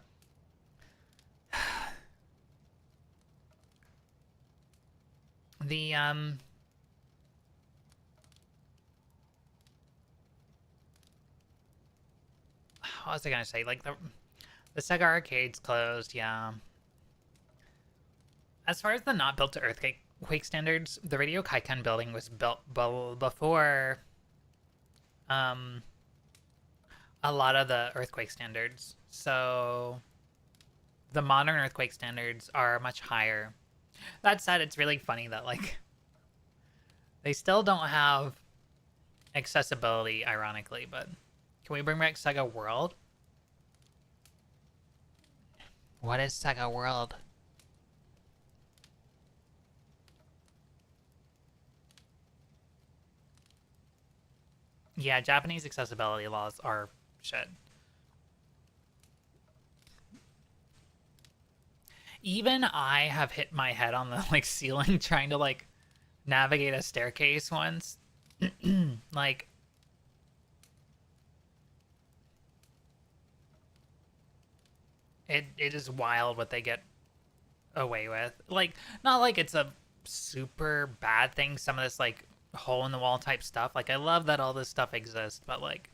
what was I gonna say? Like the Sega arcades closed, yeah. As far as the not built to earthquake standards, the Radio Kaikan building was built before a lot of the earthquake standards. So the modern earthquake standards are much higher. That said, it's really funny that like they still don't have accessibility, ironically, but can we bring back Sega World? What is Sega World? Yeah, Japanese accessibility laws are shit. Even I have hit my head on the like ceiling trying to like navigate a staircase once. Like it is wild what they get away with. Like not like it's a super bad thing, some of this like hole in the wall type stuff. Like I love that all this stuff exists, but like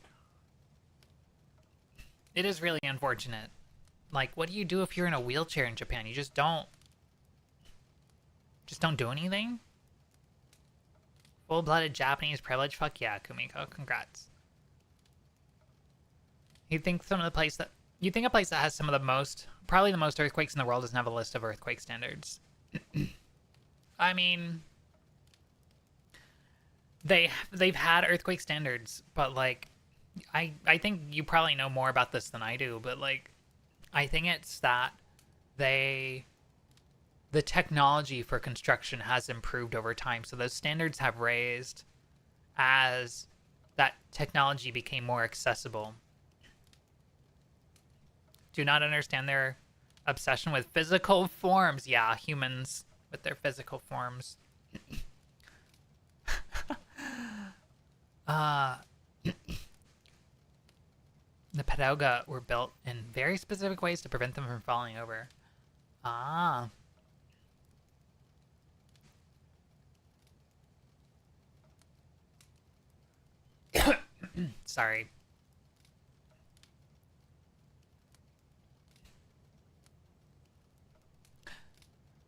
it is really unfortunate. Like what do you do if you're in a wheelchair in Japan? You just don't do anything? Full-blooded Japanese privilege? Fuck yeah, Kumiko. Congrats. You think a place that has some of the most, probably the most earthquakes in the world doesn't have a list of earthquake standards. I mean, they've had earthquake standards, but like, I think you probably know more about this than I do, but like, I think it's that the technology for construction has improved over time, so those standards have raised as that technology became more accessible. Do not understand their obsession with physical forms. Yeah, humans with their physical forms. The Padoga were built in very specific ways to prevent them from falling over. Ah. Sorry.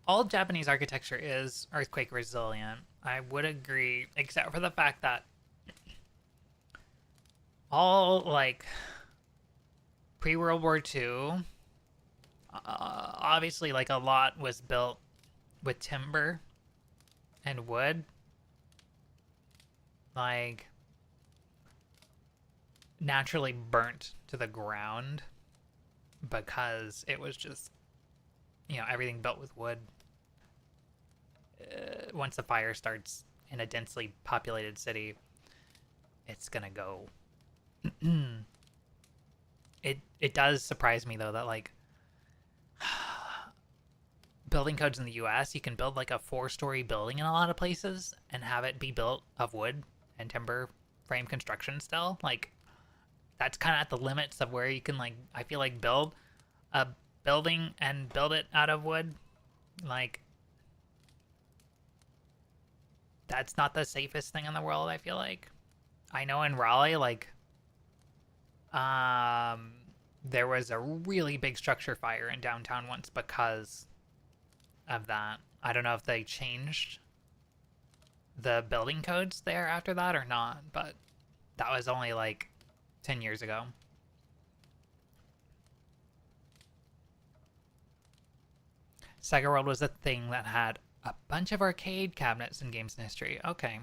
All Japanese architecture is earthquake resilient. I would agree, except for the fact that all like pre-World War II, obviously like a lot was built with timber and wood. Like naturally burnt to the ground because it was just, you know, everything built with wood. Once the fire starts in a densely populated city, it's gonna go. It does surprise me though that like building codes in the US, you can build like a 4-story building in a lot of places and have it be built of wood and timber frame construction still. Like that's kind of at the limits of where you can like I feel like build a building and build it out of wood. Like that's not the safest thing in the world, I feel like. I know in Raleigh like um there was a really big structure fire in downtown once because of that. I don't know if they changed the building codes there after that or not, but that was only like 10 years ago. Sega World was a thing that had a bunch of arcade cabinets and games in history. Okay.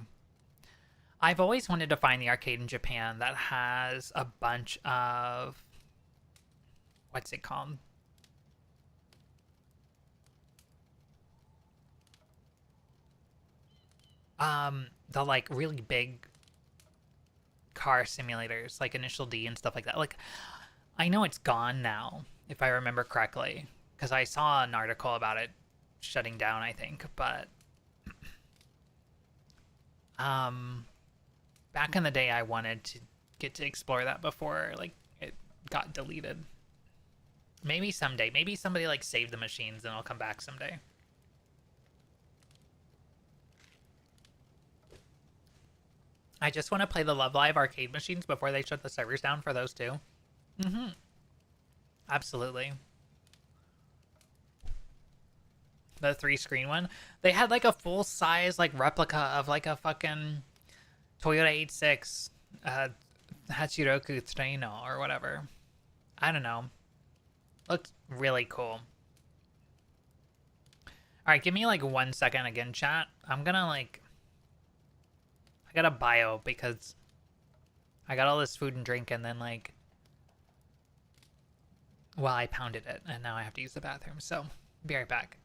I've always wanted to find the arcade in Japan that has a bunch of what's it called? The like really big car simulators, like Initial D and stuff like that. Like I know it's gone now, if I remember correctly, because I saw an article about it shutting down, I think, but um back in the day I wanted to get to explore that before like it got deleted. Maybe someday. Maybe somebody like saved the machines and I'll come back someday. I just want to play the Love Live arcade machines before they shut the servers down for those too. Mm-hmm. Absolutely. The 3-screen one. They had like a full size like replica of like a fucking Toyota 86 Hachiroku Tsuno or whatever. I don't know. Looked really cool. Alright, give me like 1 second again, chat. I'm gonna like I got a bio because I got all this food and drink and then like well, I pounded it and now I have to use the bathroom, so be right back.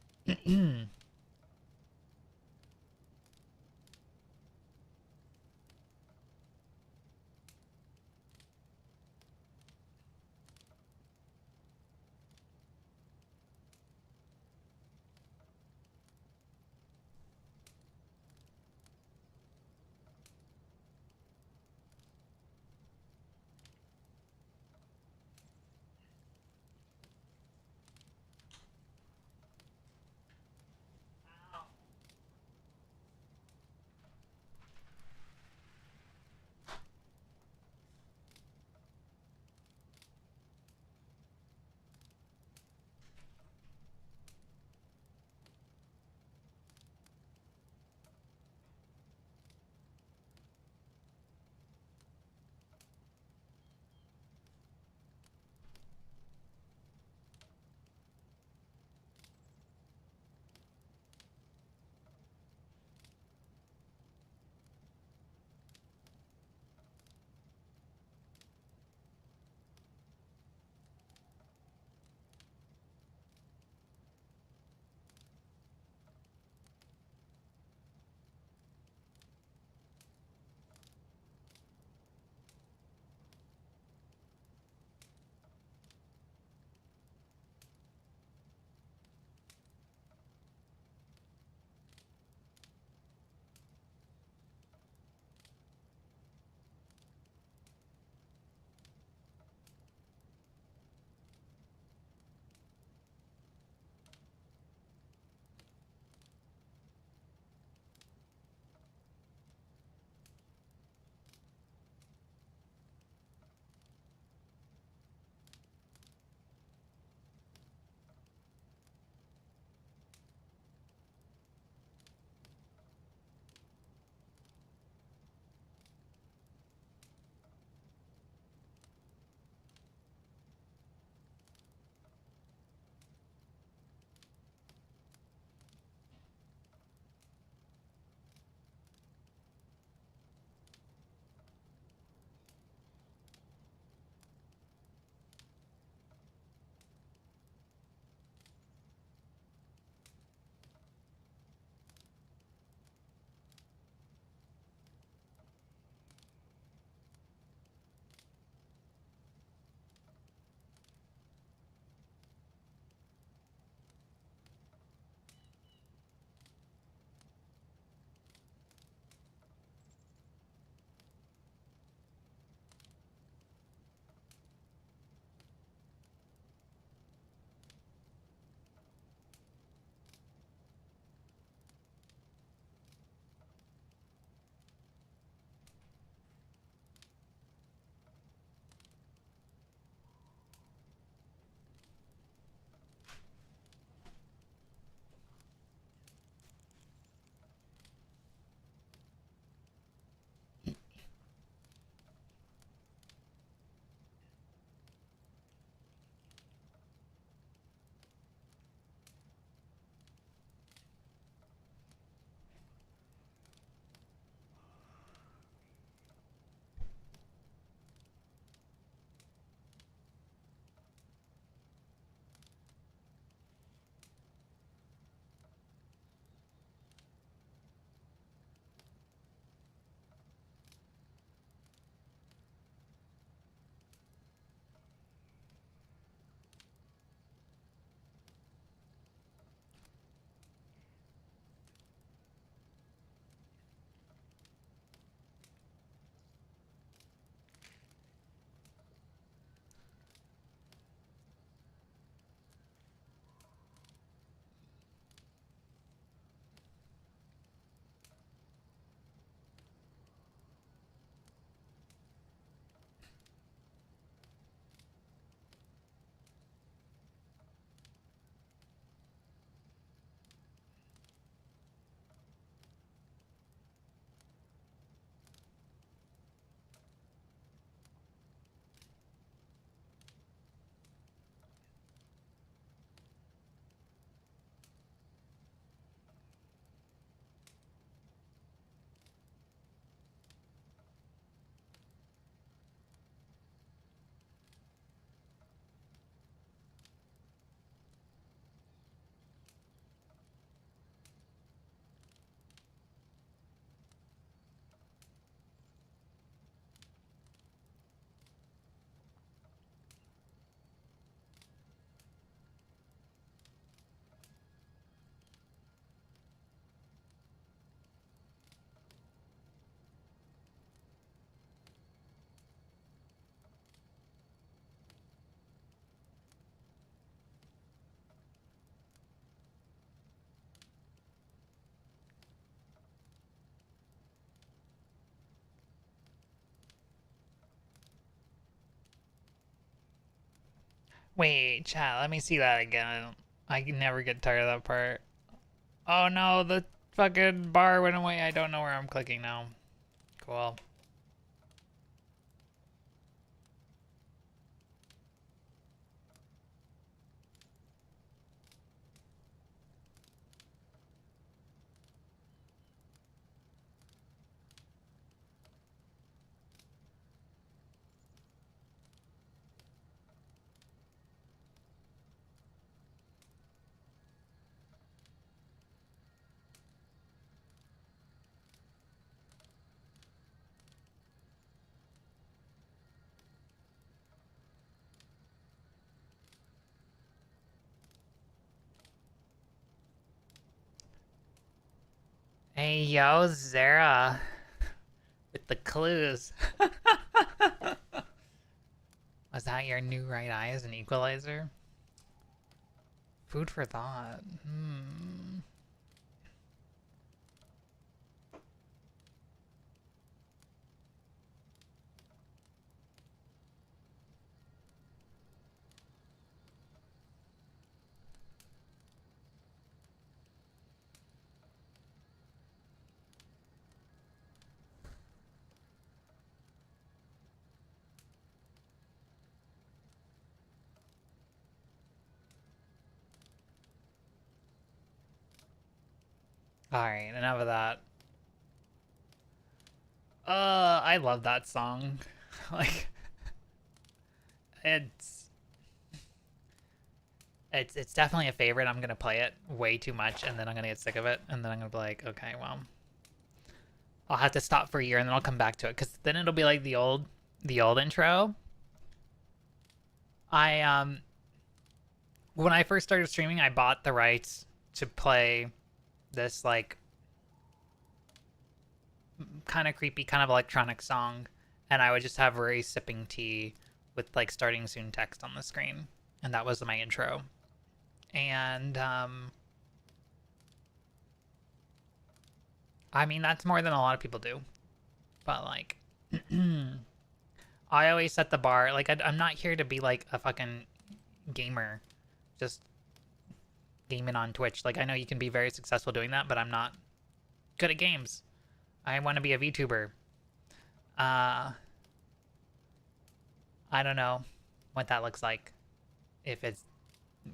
Wait, chat, let me see that again. I can never get tired of that part. Oh no, the fucking bar went away. I don't know where I'm clicking now. Cool. Hey yo, Zara. With the clues. Was that your new right eye as an equalizer? Food for thought. Hmm. Alright, enough of that. I love that song. Like, it's it's definitely a favorite. I'm gonna play it way too much, and then I'm gonna get sick of it, and then I'm gonna be like, okay, well, I'll have to stop for a year, and then I'll come back to it, because then it'll be like the old intro. I when I first started streaming, I bought the rights to play this like kind of creepy, kind of electronic song, and I would just have Ray sipping tea with like starting soon text on the screen, and that was my intro. And I mean that's more than a lot of people do, but like I always set the bar. Like I'm not here to be like a fucking gamer, just gaming on Twitch. Like I know you can be very successful doing that, but I'm not good at games. I want to be a VTuber. Uh, I don't know what that looks like if it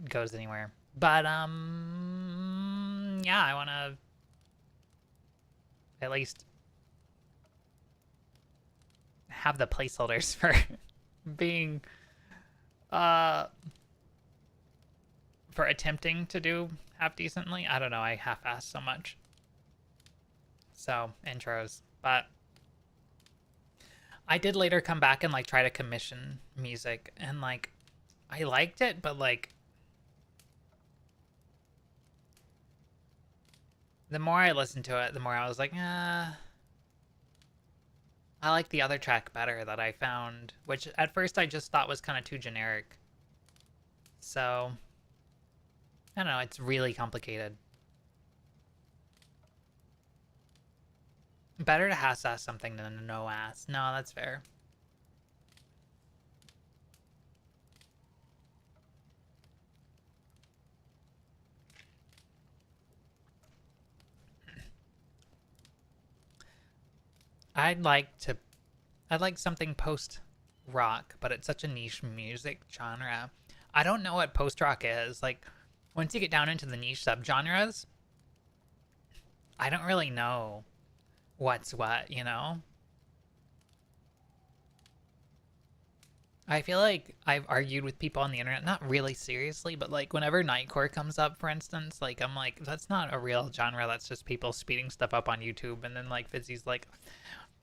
goes anywhere. But yeah, I want to at least have the placeholders for being uh for attempting to do half decently. I don't know, I half-assed so much. So, intros. But I did later come back and like try to commission music, and like I liked it, but like the more I listened to it, the more I was like, I like the other track better that I found, which at first I just thought was kind of too generic. So, I don't know, it's really complicated. Better to half-ass something than a no-ass. No, that's fair. I'd like to... I'd like something post-rock, but it's such a niche music genre. I don't know what post-rock is. Like, once you get down into the niche subgenres, I don't really know what's what, you know? I feel like I've argued with people on the internet, not really seriously, but like whenever Nightcore comes up, for instance, like I'm like, that's not a real genre, that's just people speeding stuff up on YouTube. And then like Fizzy's like,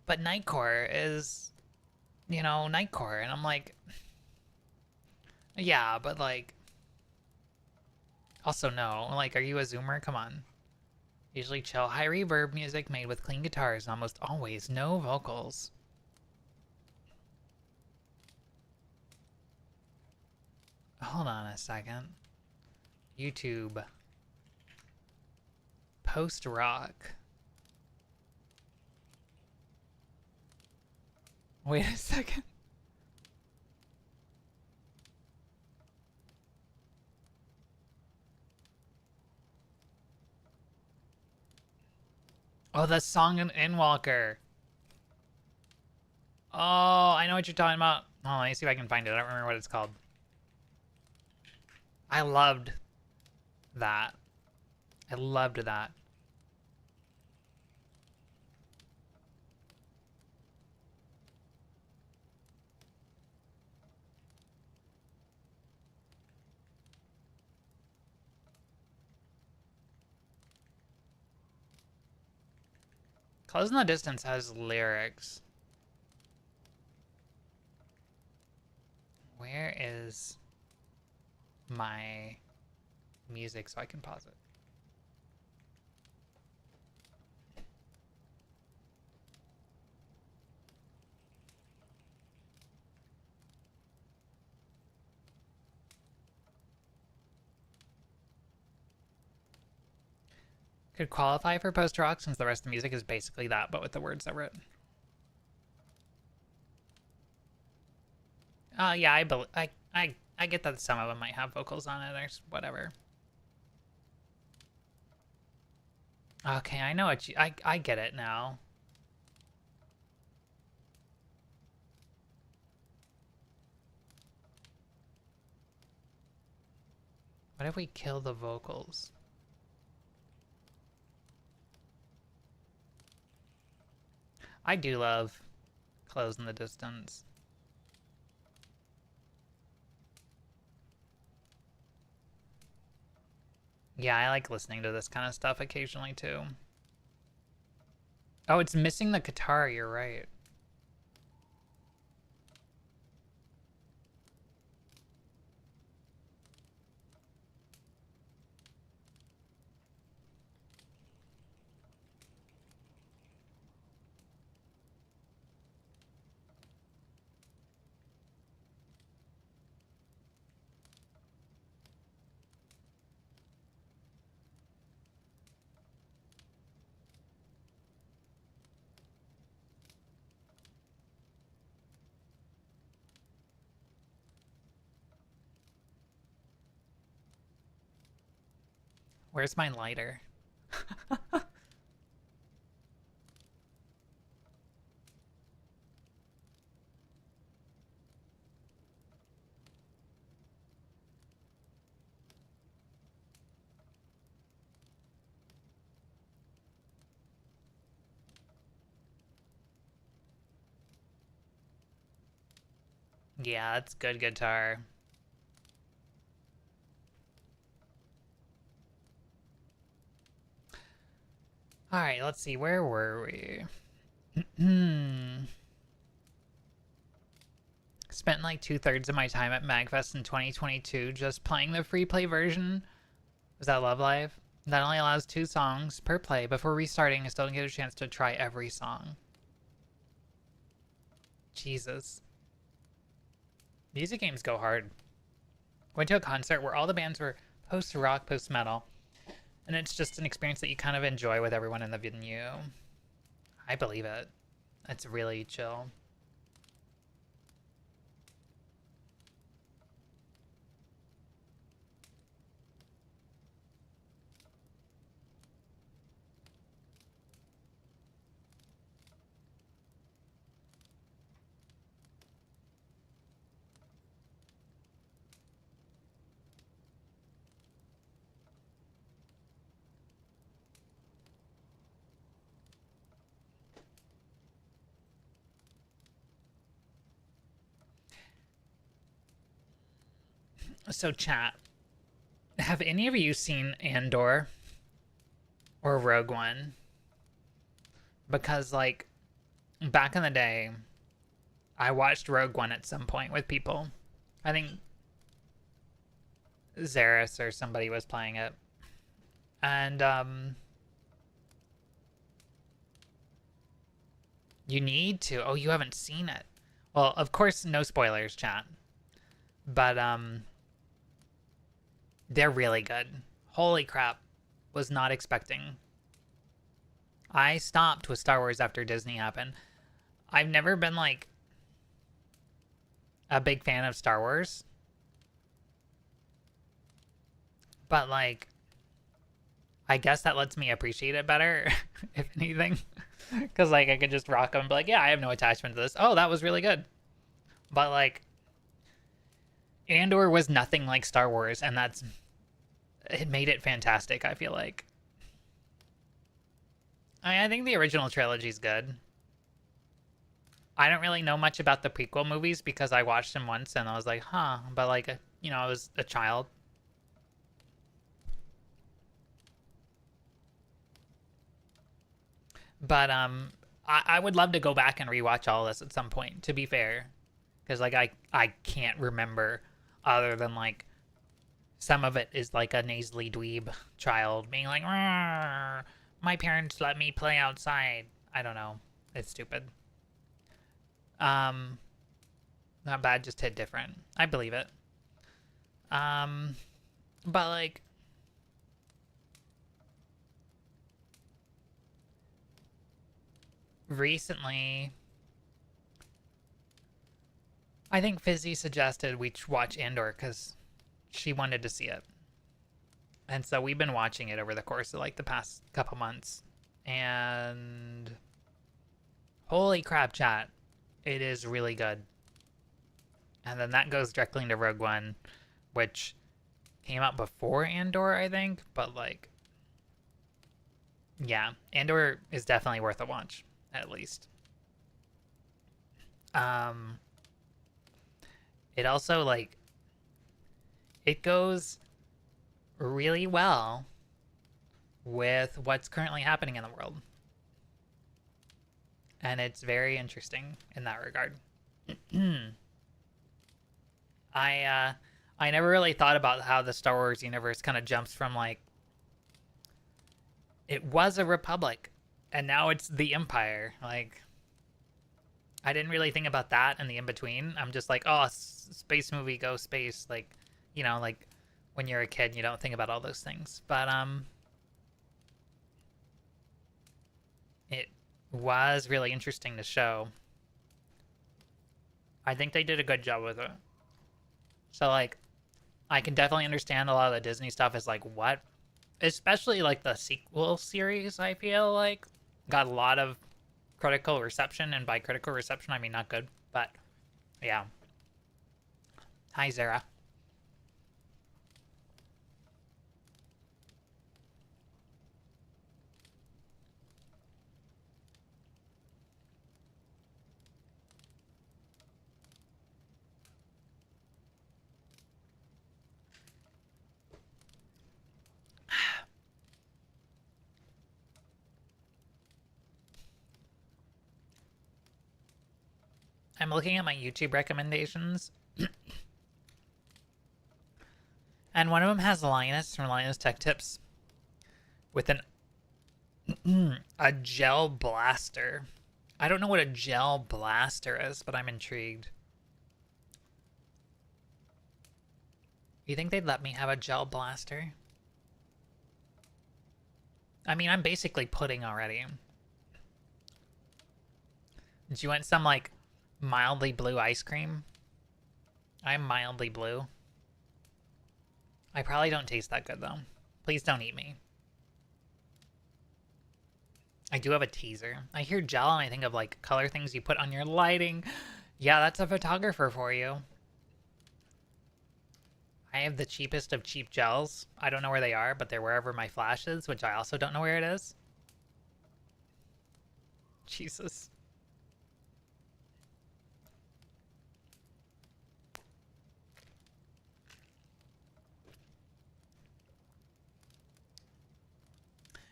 but Nightcore is, Nightcore. And I'm like, yeah, but like, also no, like, are you a Zoomer? Come on. Usually chill, high reverb music made with clean guitars, almost always no vocals. Hold on a second. YouTube. Post-rock. Wait a second. Oh, the song in Endwalker. Oh, I know what you're talking about. Oh, let me see if I can find it. I don't remember what it's called. I loved that. I loved that. Close in the Distance has lyrics. Where is my music so I can pause it? Could qualify for post-rock since the rest of the music is basically that, but with the words that were written. Yeah, I get that some of them might have vocals on it or whatever. Okay, I know what you... I get it now. What if we kill the vocals? I do love Close in the Distance. Yeah, I like listening to this kind of stuff occasionally too. Oh, it's missing the guitar, you're right. Where's my lighter? Yeah, that's good guitar. Alright, let's see. Where were we? Spent like 2/3 of my time at MagFest in 2022 just playing the free play version. Was that Love Live? That only allows 2 songs per play. Before restarting, I still don't get a chance to try every song. Jesus. Music games go hard. Went to a concert where all the bands were post-rock, post-metal. And it's just an experience that you kind of enjoy with everyone in the venue. I believe it. It's really chill. So chat, have any of you seen Andor or Rogue One? Because like back in the day, I watched Rogue One at some point with people. I think Zaris or somebody was playing it. And you need to. Oh, you haven't seen it. Well, of course no spoilers, chat. But they're really good. Holy crap. Was not expecting. I stopped with Star Wars after Disney happened. I've never been like a big fan of Star Wars. But like I guess that lets me appreciate it better, if anything. Because, like, I could just rock them and be like, yeah, I have no attachment to this. Oh, that was really good. But, like, Andor was nothing like Star Wars, and it made it fantastic, I feel like. I think the original trilogy's good. I don't really know much about the prequel movies because I watched them once and I was like, huh. But, like, I was a child. But I would love to go back and rewatch all this at some point, to be fair. Because, like, I can't remember other than, like, some of it is like a nasally dweeb child being like, my parents let me play outside. I don't know. It's stupid. Not bad, just hit different. I believe it. But like, recently, I think Fizzy suggested we watch Andor because she wanted to see it. And so we've been watching it over the course of like the past couple months. And holy crap, chat. It is really good. And then that goes directly into Rogue One, which came out before Andor, I think. But like, yeah, Andor is definitely worth a watch, at least. It also, like, it goes really well with what's currently happening in the world. And it's very interesting in that regard. I never really thought about how the Star Wars universe kind of jumps from like it was a republic and now it's the Empire. Like I didn't really think about that in the in between. I'm just like, oh, space movie, go space. Like, like when you're a kid, you don't think about all those things. But it was really interesting to show. I think they did a good job with it. So like, I can definitely understand a lot of the Disney stuff is like, what? Especially like the sequel series, I feel like got a lot of critical reception, and by critical reception I mean not good, but yeah. Hi Zara. I'm looking at my YouTube recommendations. And one of them has Linus from Linus Tech Tips with a gel blaster. I don't know what a gel blaster is, but I'm intrigued. You think they'd let me have a gel blaster? I mean, I'm basically pudding already. Do you want some, like, mildly blue ice cream? I'm mildly blue. I probably don't taste that good, though. Please don't eat me. I do have a teaser. I hear gel and I think of, like, color things you put on your lighting. Yeah, that's a photographer for you. I have the cheapest of cheap gels. I don't know where they are, but they're wherever my flash is, which I also don't know where it is. Jesus.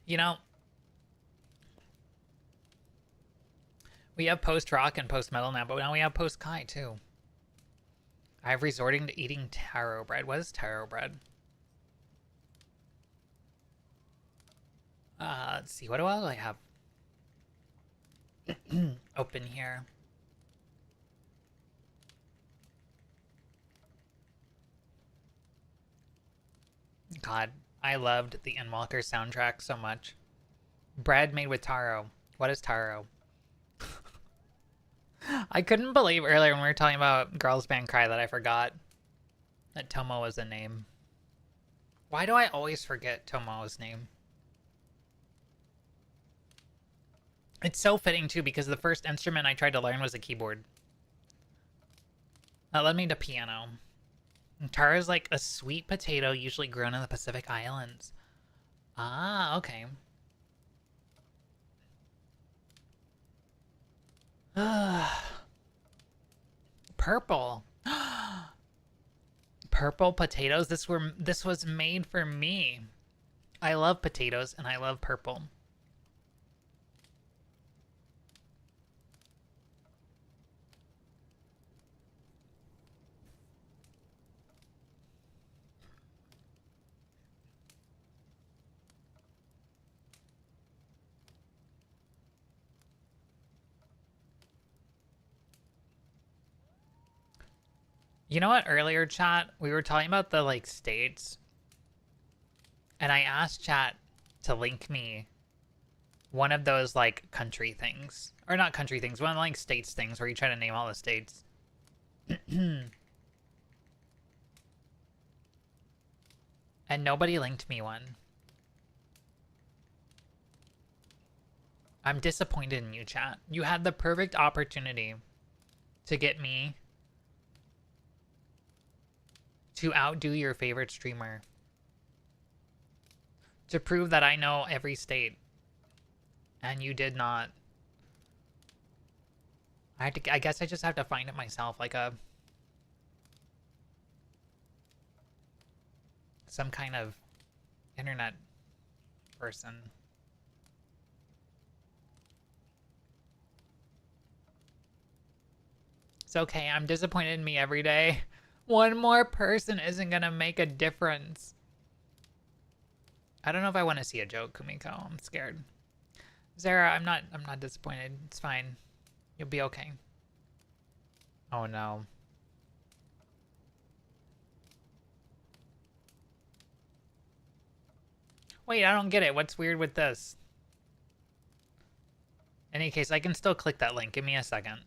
You know, we have post-rock and post-metal now, but now we have post-Kai, too. I'm resorting to eating taro bread. What is taro bread? Let's see. What do I have open here? God, I loved the Endwalker soundtrack so much. Bread made with taro. What is taro? I couldn't believe earlier when we were talking about Girls Band Cry that I forgot that Tomo was a name. Why do I always forget Tomo's name? It's so fitting too because the first instrument I tried to learn was a keyboard. That led me to piano. Taro is like a sweet potato usually grown in the Pacific Islands. Ah, okay. Purple. Purple potatoes. This was made for me. I love potatoes and I love purple. You know what? Earlier, chat, we were talking about the like states, and I asked chat to link me one of those like country things, or not country things, one of like states things where you try to name all the states. And nobody linked me one. I'm disappointed in you, chat. You had the perfect opportunity to get me to outdo your favorite streamer. To prove that I know every state. And you did not. I guess I just have to find it myself, like some kind of internet person. It's okay, I'm disappointed in me every day. One more person isn't gonna make a difference. I don't know if I want to see a joke, Kumiko. I'm scared. Zara, I'm not disappointed. It's fine. You'll be okay. Oh no. Wait, I don't get it. What's weird with this? In any case, I can still click that link. Give me a second.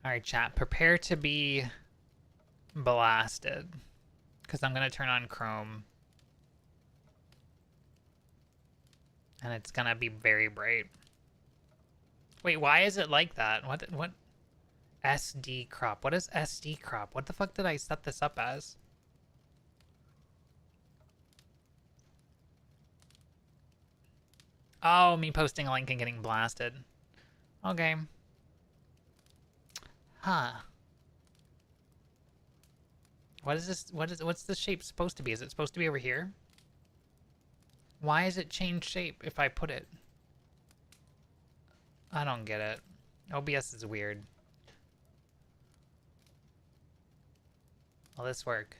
Alright, chat. Prepare to be blasted. Because I'm going to turn on Chrome. And it's going to be very bright. Wait, why is it like that? What? SD crop. What is SD crop? What the fuck did I set this up as? Oh, me posting a link and getting blasted. Okay. Huh. What is this? What's the shape supposed to be? Is it supposed to be over here? Why is it change shape if I put it? I don't get it. OBS is weird. Will this work?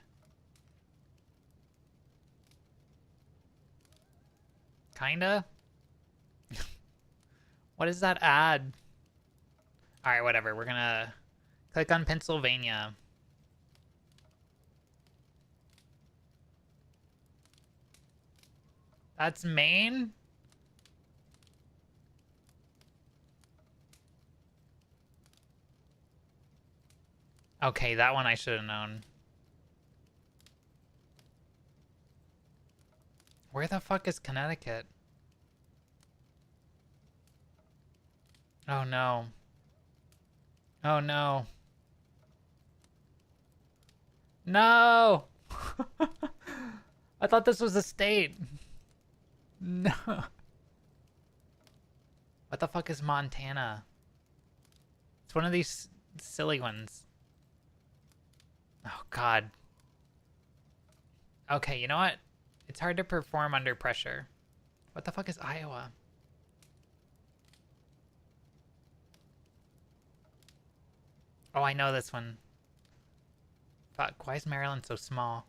Kinda? What does that add? Alright, whatever. We're gonna click on Pennsylvania. That's Maine? Okay, that one I should have known. Where the fuck is Connecticut? Oh no. Oh no. No! I thought this was a state. No. What the fuck is Montana? It's one of these silly ones. Oh god. Okay, you know what? It's hard to perform under pressure. What the fuck is Iowa? Oh, I know this one. Fuck, why is Maryland so small?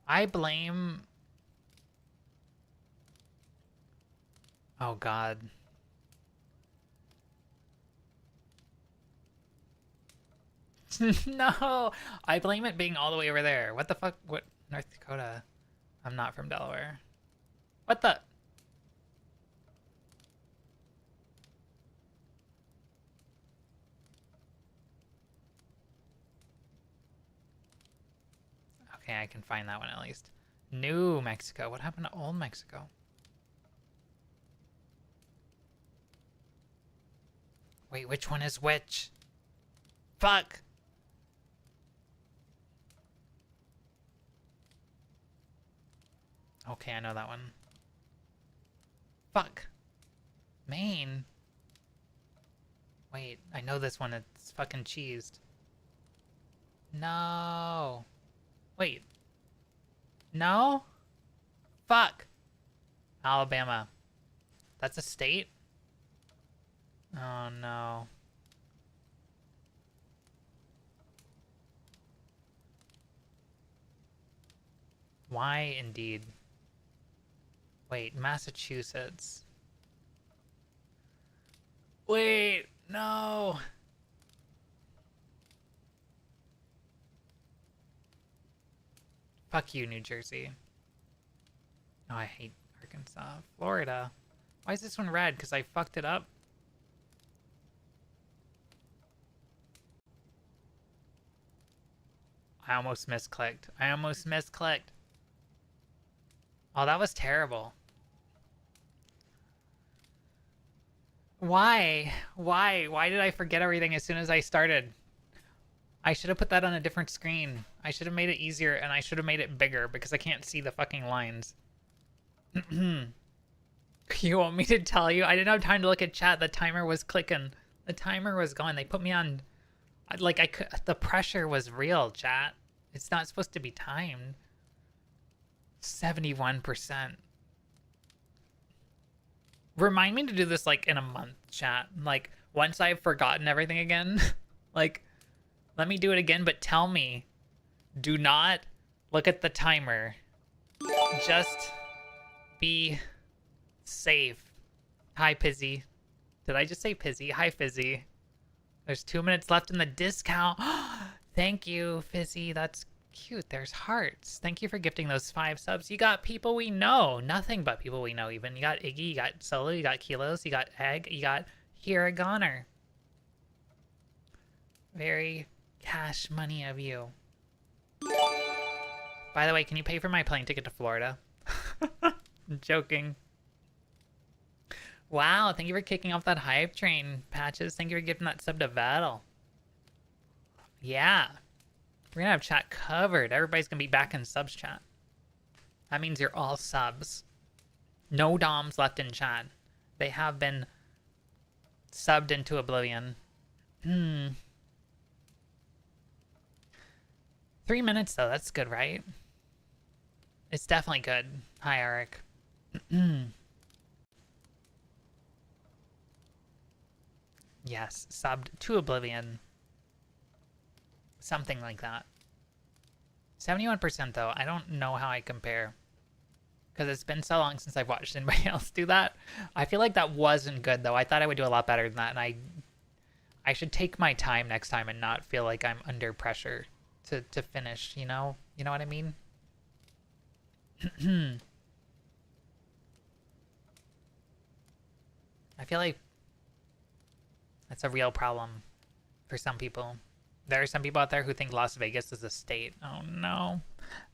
I blame... Oh god. No! I blame it being all the way over there. What the fuck? What? North Dakota? I'm not from Delaware. What the? Okay, I can find that one at least. New Mexico. What happened to Old Mexico? Wait, which one is which? Fuck! Okay, I know that one. Fuck. Maine. Wait, I know this one. It's fucking cheesed. No. Wait. No? Fuck. Alabama. That's a state? Oh no. Why indeed? Wait, Massachusetts. Wait, no. Fuck you, New Jersey. Oh, I hate Arkansas. Florida. Why is this one red? Because I fucked it up? I almost misclicked. I almost misclicked. Oh, that was terrible. Why? Why? Why did I forget everything as soon as I started? I should have put that on a different screen. I should have made it easier, and I should have made it bigger because I can't see the fucking lines. You want me to tell you? I didn't have time to look at chat. The timer was clicking. The timer was going. They put me on... Like, I could... The pressure was real, chat. It's not supposed to be timed. 71%. Remind me to do this, like, in a month, chat. Like, once I've forgotten everything again. Like, let me do it again, but tell me. Do not look at the timer. Just be safe. Hi, Pizzy. Did I just say Pizzy? Hi, Fizzy. There's 2 minutes left in the discount. Thank you, Fizzy. That's cute. There's hearts. Thank you for gifting those 5 subs. You got people we know. Nothing but people we know, even. You got Iggy, you got Solo, you got Kilos, you got Egg, you got Here a Goner. Very cash money of you. By the way, can you pay for my plane ticket to Florida? I'm joking. Wow, thank you for kicking off that hype train, Patches. Thank you for giving that sub to Vattel. Yeah. We're gonna have chat covered. Everybody's gonna be back in subs chat. That means you're all subs. No DOMs left in chat. They have been subbed into oblivion. 3 minutes though, that's good, right? It's definitely good. Hi, Eric. Yes, subbed to oblivion. Something like that. 71% though. I don't know how I compare. Because it's been so long since I've watched anybody else do that. I feel like that wasn't good though. I thought I would do a lot better than that. And I should take my time next time and not feel like I'm under pressure to finish, you know? You know what I mean? I feel like that's a real problem for some people. There are some people out there who think Las Vegas is a state. Oh no.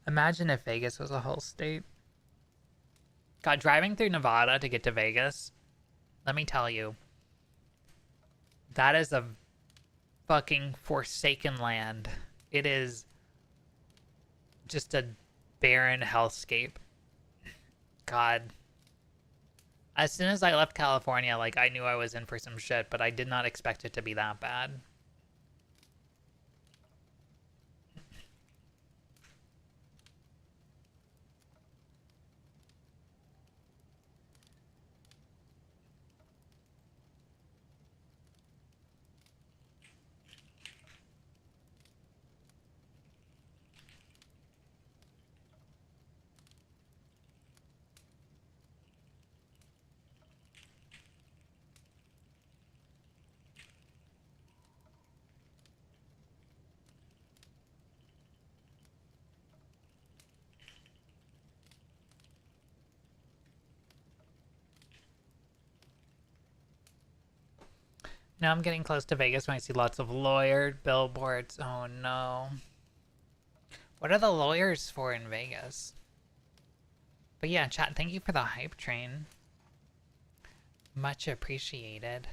Imagine if Vegas was a whole state. God, driving through Nevada to get to Vegas, let me tell you, that is a fucking forsaken land. It is just a barren hellscape. God. As soon as I left California, like, I knew I was in for some shit, but I did not expect it to be that bad. Now I'm getting close to Vegas when I see lots of lawyered billboards. Oh no. What are the lawyers for in Vegas? But yeah, chat, thank you for the hype train. Much appreciated.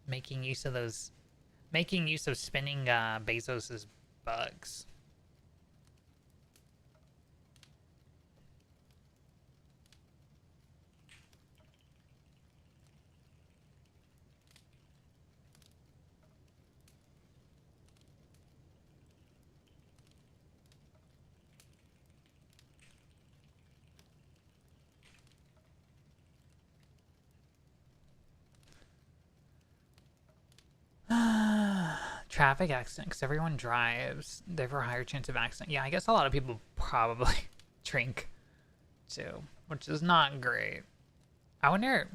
Making use of spinning Bezos's bugs. Traffic accident, because everyone drives. They have a higher chance of accident. Yeah, I guess a lot of people probably drink too, which is not great. I wonder.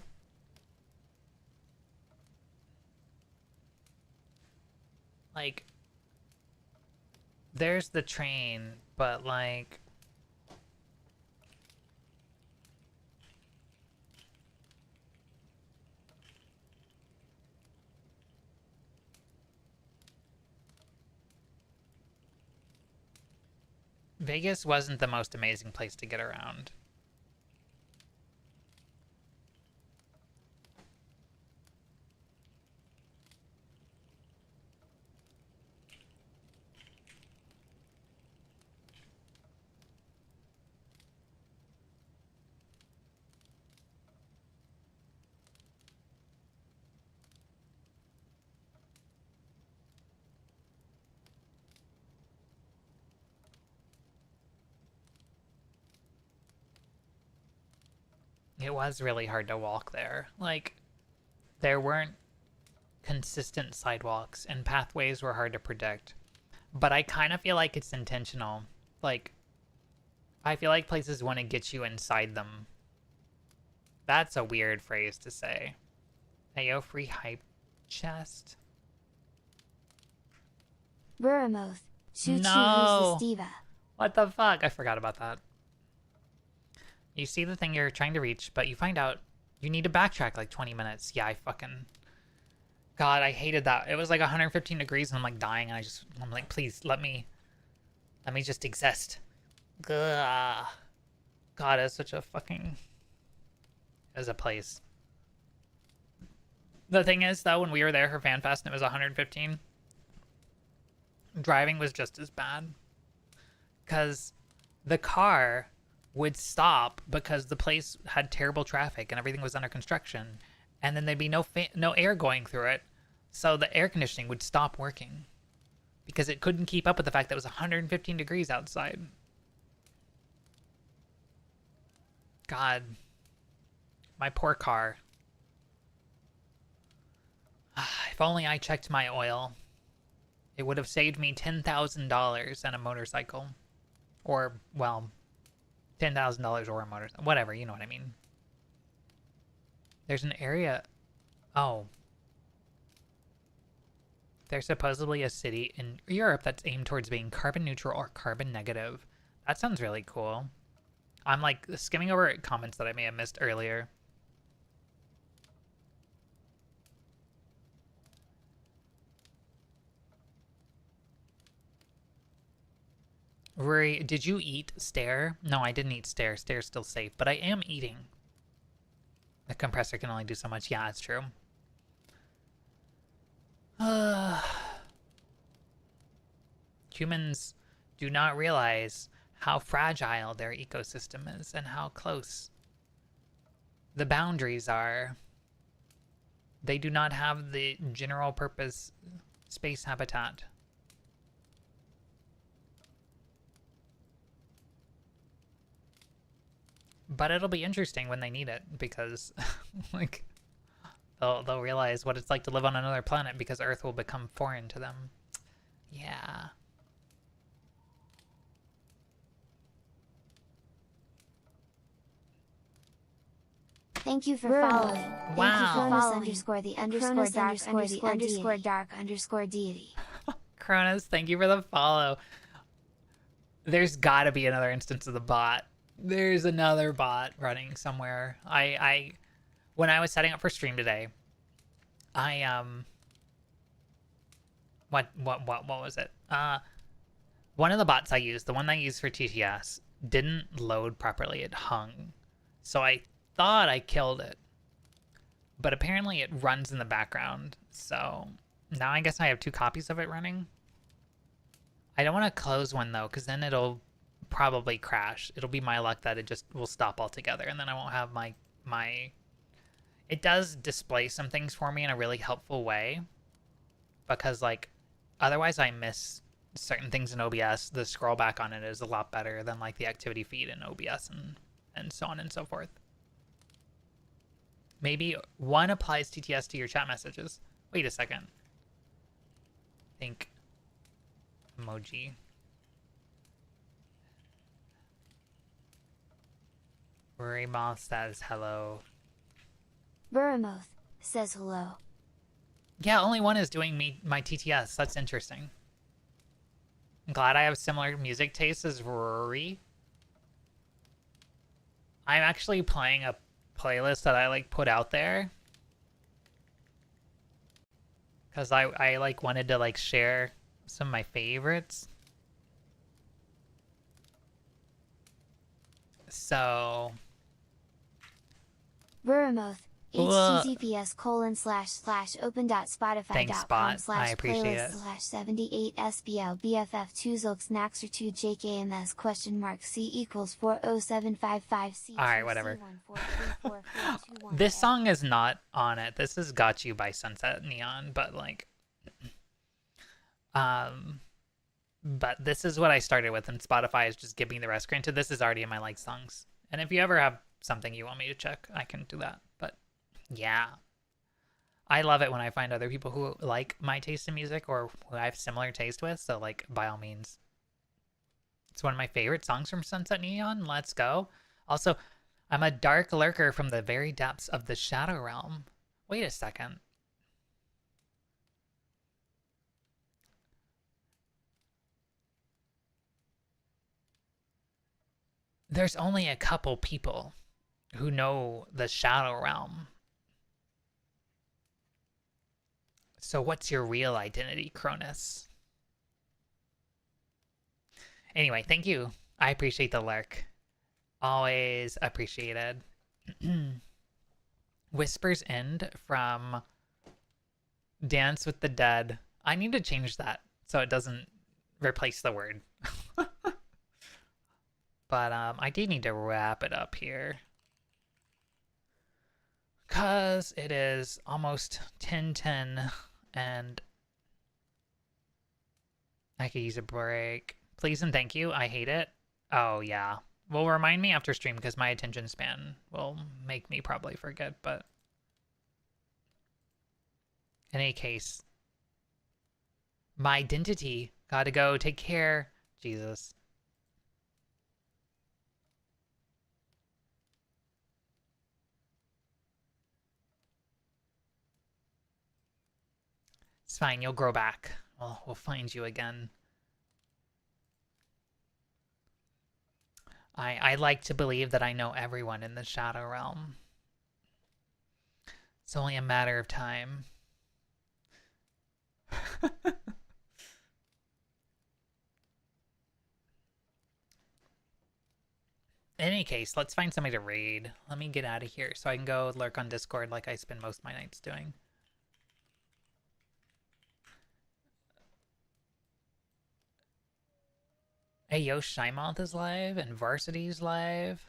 Like, there's the train, but like. Vegas wasn't the most amazing place to get around. It was really hard to walk there. Like, there weren't consistent sidewalks, and pathways were hard to predict. But I kind of feel like it's intentional. Like, I feel like places want to get you inside them. That's a weird phrase to say. Hey, yo, free hype chest. Buramoth. Choo choo, No. who's the Steva? What the fuck? I forgot about that. You see the thing you're trying to reach, but you find out you need to backtrack like 20 minutes. Yeah, I fucking... God, I hated that. It was like 115 degrees and I'm like dying and I'm like, please, let me just exist. Ugh. God, it's such a fucking... As a place. The thing is, though, when we were there for FanFest and it was 115, driving was just as bad. Because the car would stop because the place had terrible traffic and everything was under construction. And then there'd be no air going through it. So the air conditioning would stop working. Because it couldn't keep up with the fact that it was 115 degrees outside. God. My poor car. If only I checked my oil. It would have saved me $10,000 and a motorcycle. Or, well, $10,000 or a motorcycle. Whatever, you know what I mean. There's an area... Oh. There's supposedly a city in Europe that's aimed towards being carbon neutral or carbon negative. That sounds really cool. I'm like skimming over comments that I may have missed earlier. Rory, did you eat Stare? No, I didn't eat Stare. Stare's still safe, but I am eating. The compressor can only do so much. Yeah, it's true. Humans do not realize how fragile their ecosystem is and how close the boundaries are. They do not have the general purpose space habitat. But it'll be interesting when they need it because like they'll realize what it's like to live on another planet because Earth will become foreign to them. Yeah. Thank you for following. Wow. Thank you for following. _dark_deity. Deity. Cronus, thank you for the follow. There's gotta be another instance of the bot. There's another bot running somewhere. When I was setting up for stream today, I What was it? One of the bots I used, the one I used for TTS, didn't load properly. It hung. So I thought I killed it. But apparently it runs in the background. So now I guess I have 2 copies of it running. I don't want to close one though, because then it'll probably crash. It'll be my luck that it just will stop altogether, and then I won't have my... It does display some things for me in a really helpful way, because like otherwise I miss certain things in OBS. The scroll back on it is a lot better than like the activity feed in OBS and so on and so forth. Maybe one applies TTS to your chat messages. Wait a second. Think emoji. Ramoth says hello. Buramoth says hello. Yeah, only one is doing my TTS. That's interesting. I'm glad I have similar music tastes as Rory. I'm actually playing a playlist that I like put out there. Because I like wanted to like share some of my favorites. So... Buramoth. https://open.spotify.com/playlist/78SBL BFF2Zilks Naxer2JKMS ? Alright, whatever. This song is not on it. This is Got You by Sunset Neon, but like... But this is what I started with, and Spotify is just giving the rest. Granted, this is already in my liked songs. And if you ever have something you want me to check, I can do that. But yeah. I love it when I find other people who like my taste in music or who I have similar taste with. So like, by all means. It's one of my favorite songs from Sunset Neon. Let's go. Also, I'm a dark lurker from the very depths of the Shadow Realm. Wait a second. There's only a couple people who know the Shadow Realm. So what's your real identity, Cronus? Anyway, thank you. I appreciate the lurk. Always appreciated. Whispers End from Dance with the Dead. I need to change that so it doesn't replace the word. But I do need to wrap it up here. Because it is almost 10:10 and I could use a break. Please and thank you. I hate it. Oh, yeah. Well, remind me after stream because my attention span will make me probably forget, but in any case, my identity. Gotta go. Take care. Jesus. It's fine, you'll grow back. We'll find you again. I like to believe that I know everyone in the Shadow Realm. It's only a matter of time. In any case, let's find somebody to raid. Let me get out of here so I can go lurk on Discord like I spend most of my nights doing. Hey, yo, Shymoth is live and Varsity's live.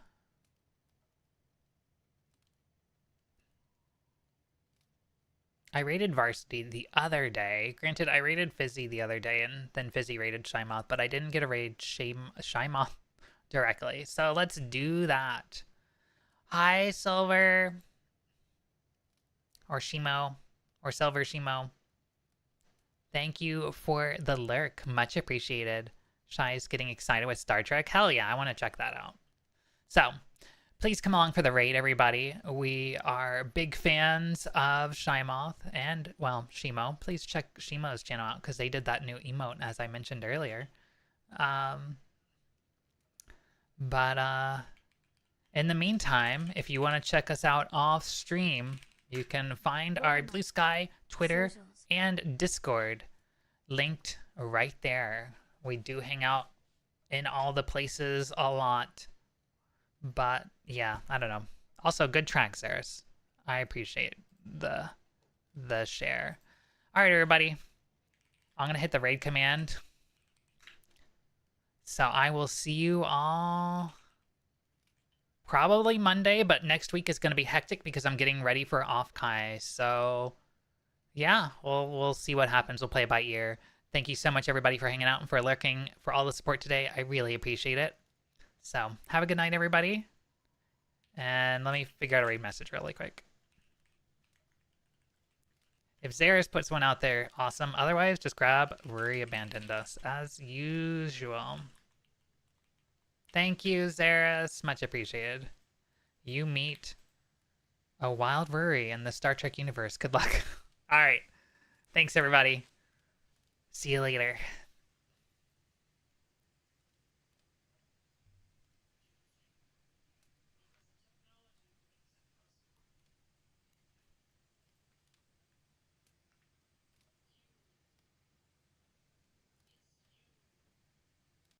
I raided Varsity the other day. Granted, I raided Fizzy the other day and then Fizzy raided Shymoth, but I didn't get a raid Shymoth directly. So let's do that. Hi, Silver. Or Shimo. Or Silver Shimo. Thank you for the lurk. Much appreciated. Shy's getting excited with Star Trek. Hell yeah, I want to check that out. So, please come along for the raid, everybody. We are big fans of Shymoth and, well, Shimo. Please check Shimo's channel out because they did that new emote, as I mentioned earlier. But in the meantime, if you want to check us out off stream, you can find our Blue Sky, Twitter, and Discord. linked right there. We do hang out in all the places a lot. But yeah, I don't know. Also, good track, Zaris. I appreciate the share. All right, everybody. I'm gonna hit the raid command. So I will see you all probably Monday, but next week is gonna be hectic because I'm getting ready for off Kai. So yeah, we'll see what happens. We'll play it by ear. Thank you so much, everybody, for hanging out and for lurking, for all the support today. I really appreciate it. So have a good night, everybody. And let me figure out a raid message really quick. If Zaris puts one out there, awesome. Otherwise, just grab Worry Abandoned Us as usual. Thank you, Zaris. Much appreciated. You meet a wild Worry in the Star Trek universe. Good luck. All right. Thanks, everybody. See you later.